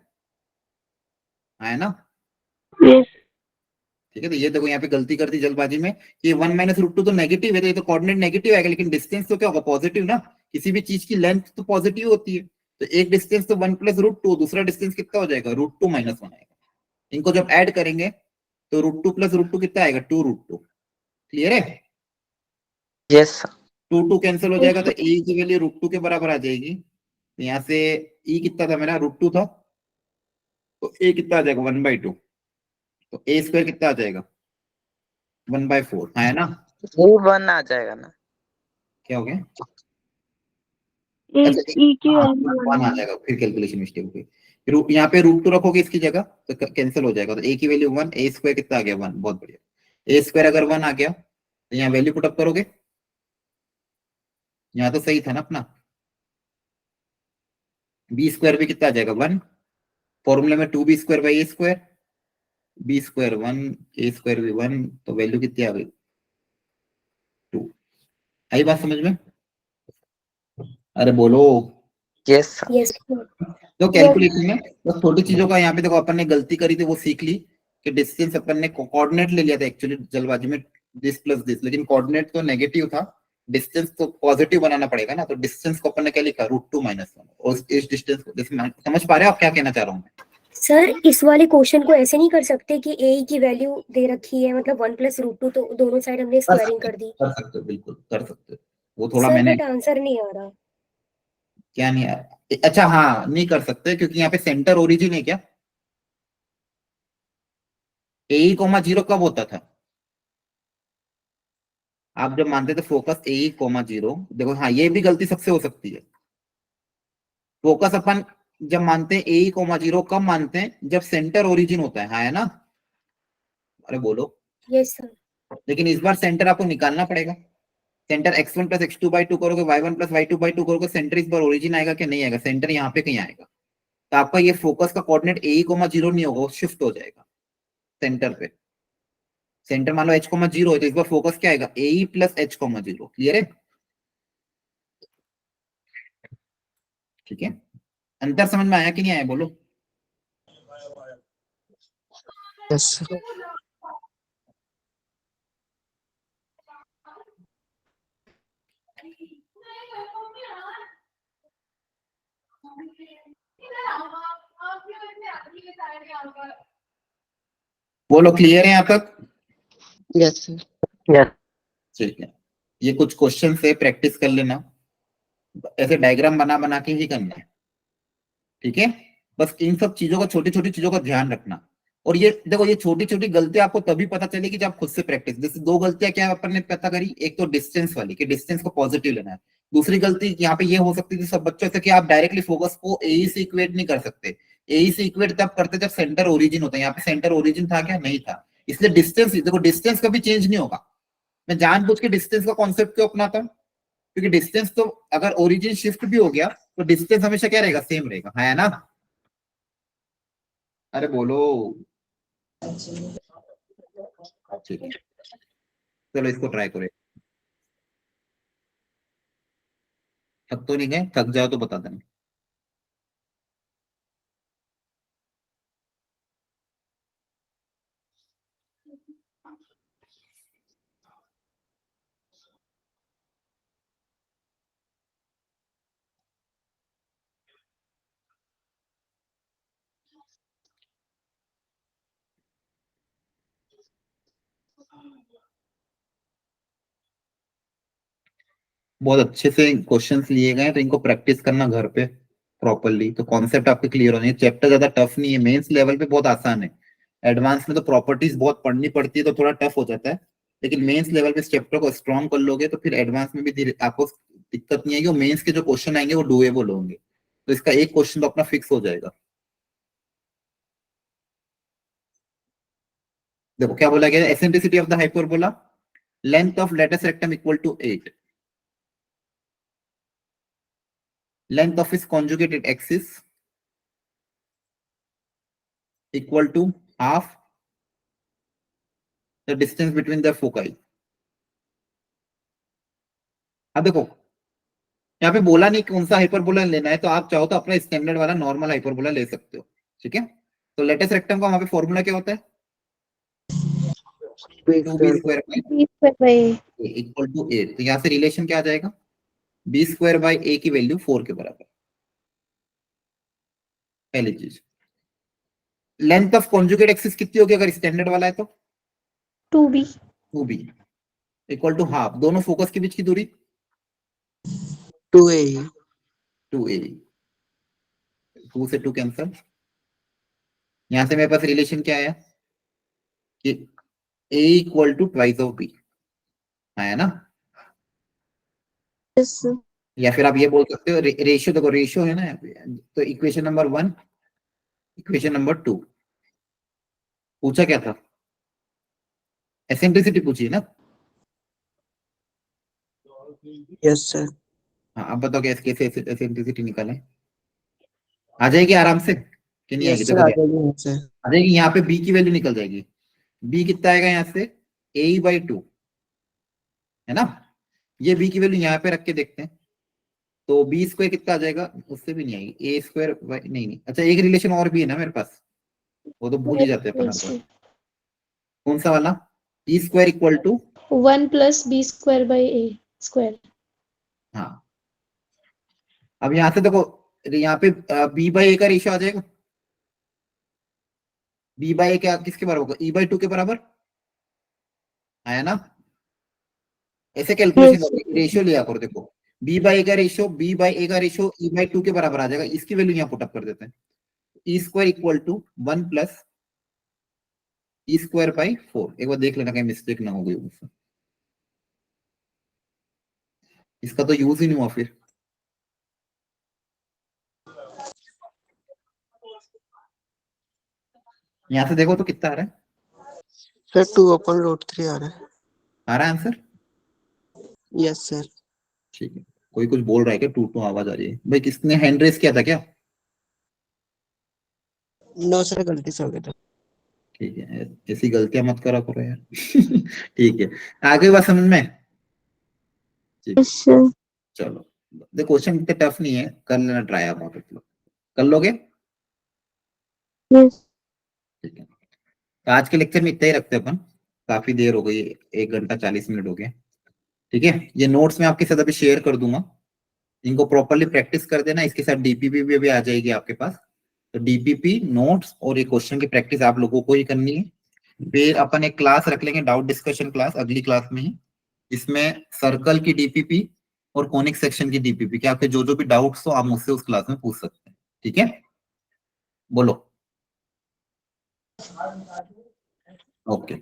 हाँ है ना। यस ठीक है, तो ये देखो यहाँ पे गलती कर दी जल्दबाजी में, कि 1 - √2 तो नेगेटिव है, तो ये तो कोऑर्डिनेट नेगेटिव आएगा, लेकिन डिस्टेंस तो क्या होगा, पॉजिटिव ना। किसी भी चीज की लेंथ तो पॉजिटिव होती है, तो एक डिस्टेंस तो 1 + √2, दूसरा डिस्टेंस कितना हो जाएगा, √2 - 1 आएगा। इनको जब ऐड करेंगे तो √2 + √2 कितना आएगा, 2√2। क्लियर है, यस 2 कैंसिल हो जाएगा, तो ए की वैल्यू √2 के बराबर आ जाएगी। तो यहाँ से ई कितना था मेरा, √2 था, तो ए कितना आ जाएगा, 1/2। तो ए स्क्वायर कितना आ जाएगा, 1/4, है ना। ये 1 आ जाएगा ना। क्या हो गया, ए अच्छा ई की हाँ, वैल्यू 1 आ जाएगा, फिर कैलकुलेशन मिस्टेक हो गई। यहाँ पे √2 रखोगे इसकी जगह, तो कैंसिल हो जाएगा, तो ए की वैल्यू 1, ए स्क्वायर कितना आ गया, 1, बहुत बढ़िया। ए स्क्वायर अगर 1 आ गया, तो यहाँ वैल्यू पुटअप करोगे, यहाँ तो सही था ना अपना। बी स्क्वायर भी कितना आ जाएगा, 1, फॉर्मूले में 2b² बी स्क्वायर 1, ए स्क्वायर भी 1, तो वैल्यू कितनी आ गई, 2। आई बात समझ में, अरे बोलो। Yes sir. यस तो कैलकुलेशन में बस छोटी चीजों का, यहाँ पे देखो अपन ने गलती करी थी, वो सीख ली कि डिस्टेंस अपन ने कोऑर्डिनेट ले लिया था एक्चुअली जल्दबाजी में, दिस प्लस दिस, लेकिन कोऑर्डिनेट तो नेगेटिव था, डिस्टेंस तो पॉजिटिव बनाना पड़ेगा ना। तो डिस्टेंस को अपन ने क्या लिखा, √2 - 1, और इस डिस्टेंस को समझ पा रहे हो आप क्या कहना चाह रहा हूँ मैं? सर, इस वाले क्वेश्चन को ऐसे नहीं कर सकते कि ए की वैल्यू दे रखी है, मतलब 1 + √2, तो दोनों साइड हमने स्क्वायरिंग कर दी। कर सकते हो, बिल्कुल कर सकते हो, वो थोड़ा सर मैंने, बट आंसर नहीं आ रहा। क्या नहीं अच्छा हाँ, नहीं कर सकते क्योंकि यहाँ पे सेंटर ओरिजिन है क्या, ए कोमा जीरो कब होता था? आप जब मानते थे फोकस ए कोमा जीरो, देखो हाँ ये भी गलती सबसे हो सकती है। फोकस अपन जब मानते हैं ए कोमा जीरो कब मानते हैं? जब सेंटर ओरिजिन होता है, हाँ है ना? अरे बोलो। Yes sir. लेकिन इस बार सेंटर आपको निकालना पड़ेगा। Centre x1 plus x2 by 2 करोगे, y1 प्लस y2 बाई 2 करोगे, सेंटर इस बार ओरिजिन आएगा कि नहीं आएगा? सेंटर यहाँ पे कहीं आएगा। तो आपका ये फोकस का कोऑर्डिनेट ए कोमा जीरो नहीं होगा, वो शिफ्ट हो जाएगा सेंटर पे। सेंटर मान लो h कोमा जीरो है, तो इस बार फोकस क्या आएगा? A plus h comma zero. Clear है? ठीक है, अंतर समझ में आया कि नहीं आया बोलो? Yes sir. बोलो क्लियर है यहाँ तक? Yes sir. यस ठीक है, ये कुछ क्वेश्चन से प्रैक्टिस कर लेना, ऐसे डायग्राम बना बना के ही करना है। ठीक है, बस इन सब चीजों का, छोटी छोटी चीजों का ध्यान रखना। और ये देखो, ये छोटी छोटी गलतियां आपको तभी पता चलेगी जब आप खुद से प्रैक्टिस। जैसे दो गलतियां क्या अपन ने पता करी, एक तो डिस्टेंस वाली कि डिस्टेंस को पॉजिटिव लेना है। दूसरी गलती यहाँ पे ये हो सकती थी सब बच्चों से कि आप डायरेक्टली फोकस को ए से इक्वेट नहीं कर सकते। ए से इक्वेट तब करते जब सेंटर ओरिजिन होता है। यहाँ पे सेंटर ओरिजिन था क्या? नहीं था। इसलिए डिस्टेंस, देखो डिस्टेंस कभी चेंज नहीं होगा। मैं जानबूझ के डिस्टेंस का कॉन्सेप्ट क्यों अपनाता हूँ? क्योंकि डिस्टेंस तो अगर ओरिजिन शिफ्ट भी हो गया तो डिस्टेंस हमेशा क्या रहेगा? सेम रहेगा, है ना? अरे बोलो। ठीक है, चलो इसको ट्राई करो। थक तो नहीं गए? थक जाओ तो बता देना। बहुत अच्छे से क्वेश्चंस लिए गए हैं, तो इनको प्रैक्टिस करना घर पे प्रॉपरली, तो कॉन्सेप्ट आपके क्लियर होने। चैप्टर ज्यादा टफ नहीं है, मेंस लेवल पे बहुत आसान है। एडवांस में तो प्रॉपर्टीज बहुत पढ़नी पड़ती है, तो थोड़ा टफ हो जाता है। लेकिन मेंस लेवल पे इस चैप्टर को स्ट्रॉन्ग कर लोगे तो फिर एडवांस में भी धीरे आपको दिक्कत नहीं आएगी। और मेंस के जो क्वेश्चन आएंगे वो डूएबल होंगे। तो इसका एक क्वेश्चन तो अपना फिक्स हो जाएगा। देखो क्या बोला गया, eccentricity of the hyperbola, length of latus rectum equal to 8, length of its conjugated axis equal to half the distance between the foci। अब देखो यहाँ पे बोला नहीं कौन सा हाइपरबोला लेना है, तो आप चाहो तो अपना स्टैंडर्ड वाला नॉर्मल हाइपरबोला ले सकते हो। ठीक है, तो लेटेस्ट रेक्टम का वहां पे फॉर्मूला क्या होता है? 2b square b square by equal to 8। तो यहाँ से रिलेशन क्या आ जाएगा? b स्क्वायर बाई a की वैल्यू 4 के बराबर। पहली चीज, लेंथ ऑफ कॉन्जुगेट एक्सिस कितनी होगी अगर स्टैंडर्ड वाला है तो? 2b 2b equal to half, दोनों फोकस के बीच की दूरी 2a 2a, 2 से 2 कैंसल। यहां से मेरे पास रिलेशन क्या आया कि a equal to twice of b, है ना? यस या फिर आप ये बोल सकते हो रेशियो, देखो रेशियो है ना, तो इक्वेशन नंबर 1, इक्वेशन नंबर 2। पूछा क्या था? एसेंट्रिसिटी पूछी ना? Yes sir. हाँ, अब बताओ कैसे कैसे एसेंट्रिसिटी निकालें? आ जाएगी आराम से कि नहीं आएगी? यस सर, देखो आ जाएगी यहाँ से। आ जाएगी। यहाँ पे b की वैल्यू निकल जाएगी। b कितना आएगा यहाँ से? a बाई 2, है ना? ये b की वैल्यू यहाँ पे रख के देखते हैं, तो b स्क्वायर कितना आ जाएगा? उससे भी नहीं आएगी। a स्क्वायर नहीं नहीं, अच्छा एक रिलेशन और भी है ना मेरे पास, वो तो भूल ही जाते हैं अपन हर बार। कौन सा वाला? b square equal to 1 plus b square by a square. हाँ। अब यहाँ से देखो, यहाँ पे b बाई ए का रेशियो आ जाएगा। b बाई ए क्या किसके बराबर होगा? e बाई 2 के बराबर, है ना? ऐसे कैलकुलेशन रेशियो लिया करो। देखो b बाई ए का रेशियो, b बाई ए का रेशियो e बाई 2 के बराबर आ जाएगा। इसकी वैल्यू यहाँ पुटअप कर देते हैं। e square equal to 1 plus e square by 4। एक बार देख लेना कहीं मिस्टेक ना हो गई मुझसे। इसका तो यूज ही नहीं हुआ फिर। यहाँ से देखो तो कितना आ रहा है? सर 2/√3 आ रहा है। आ रहा है आंसर? Yes sir. ठीक है। कोई कुछ बोल रहा है क्या? टू टू आवाज आ रही है भाई। किसने हैंड रेस किया था क्या? नो सर, गलती से हो गया था। ठीक है, ऐसी गलतियां मत करा करो यार। ठीक है, आगे बात समझ में? ठीक है, Sure. चलो। देखो क्वेश्चन इतने टफ नहीं है, कर लेना ट्राई आप लोग। कर लोगे? Yes. ठीक है, तो आज के लेक्चर में इतना ही रखते हैं अपन। काफी देर हो गई, 1 घंटा 40 मिनट हो गए। ठीक है, ये नोट्स मैं आपके साथ अभी शेयर कर दूंगा, इनको प्रॉपरली प्रैक्टिस कर देना। इसके साथ डीपीपी भी आ जाएगी आपके पास। तो डीपीपी नोट्स और ये क्वेश्चन की प्रैक्टिस आप लोगों को ही करनी है। फिर अपन एक क्लास रख लेंगे, डाउट डिस्कशन क्लास, अगली क्लास में ही। इसमें सर्कल की डीपीपी और कोनिक सेक्शन की डीपीपी के आपके जो जो भी डाउट्स हो आप मुझसे उस क्लास में पूछ सकते हैं। ठीक है, बोलो। ओके।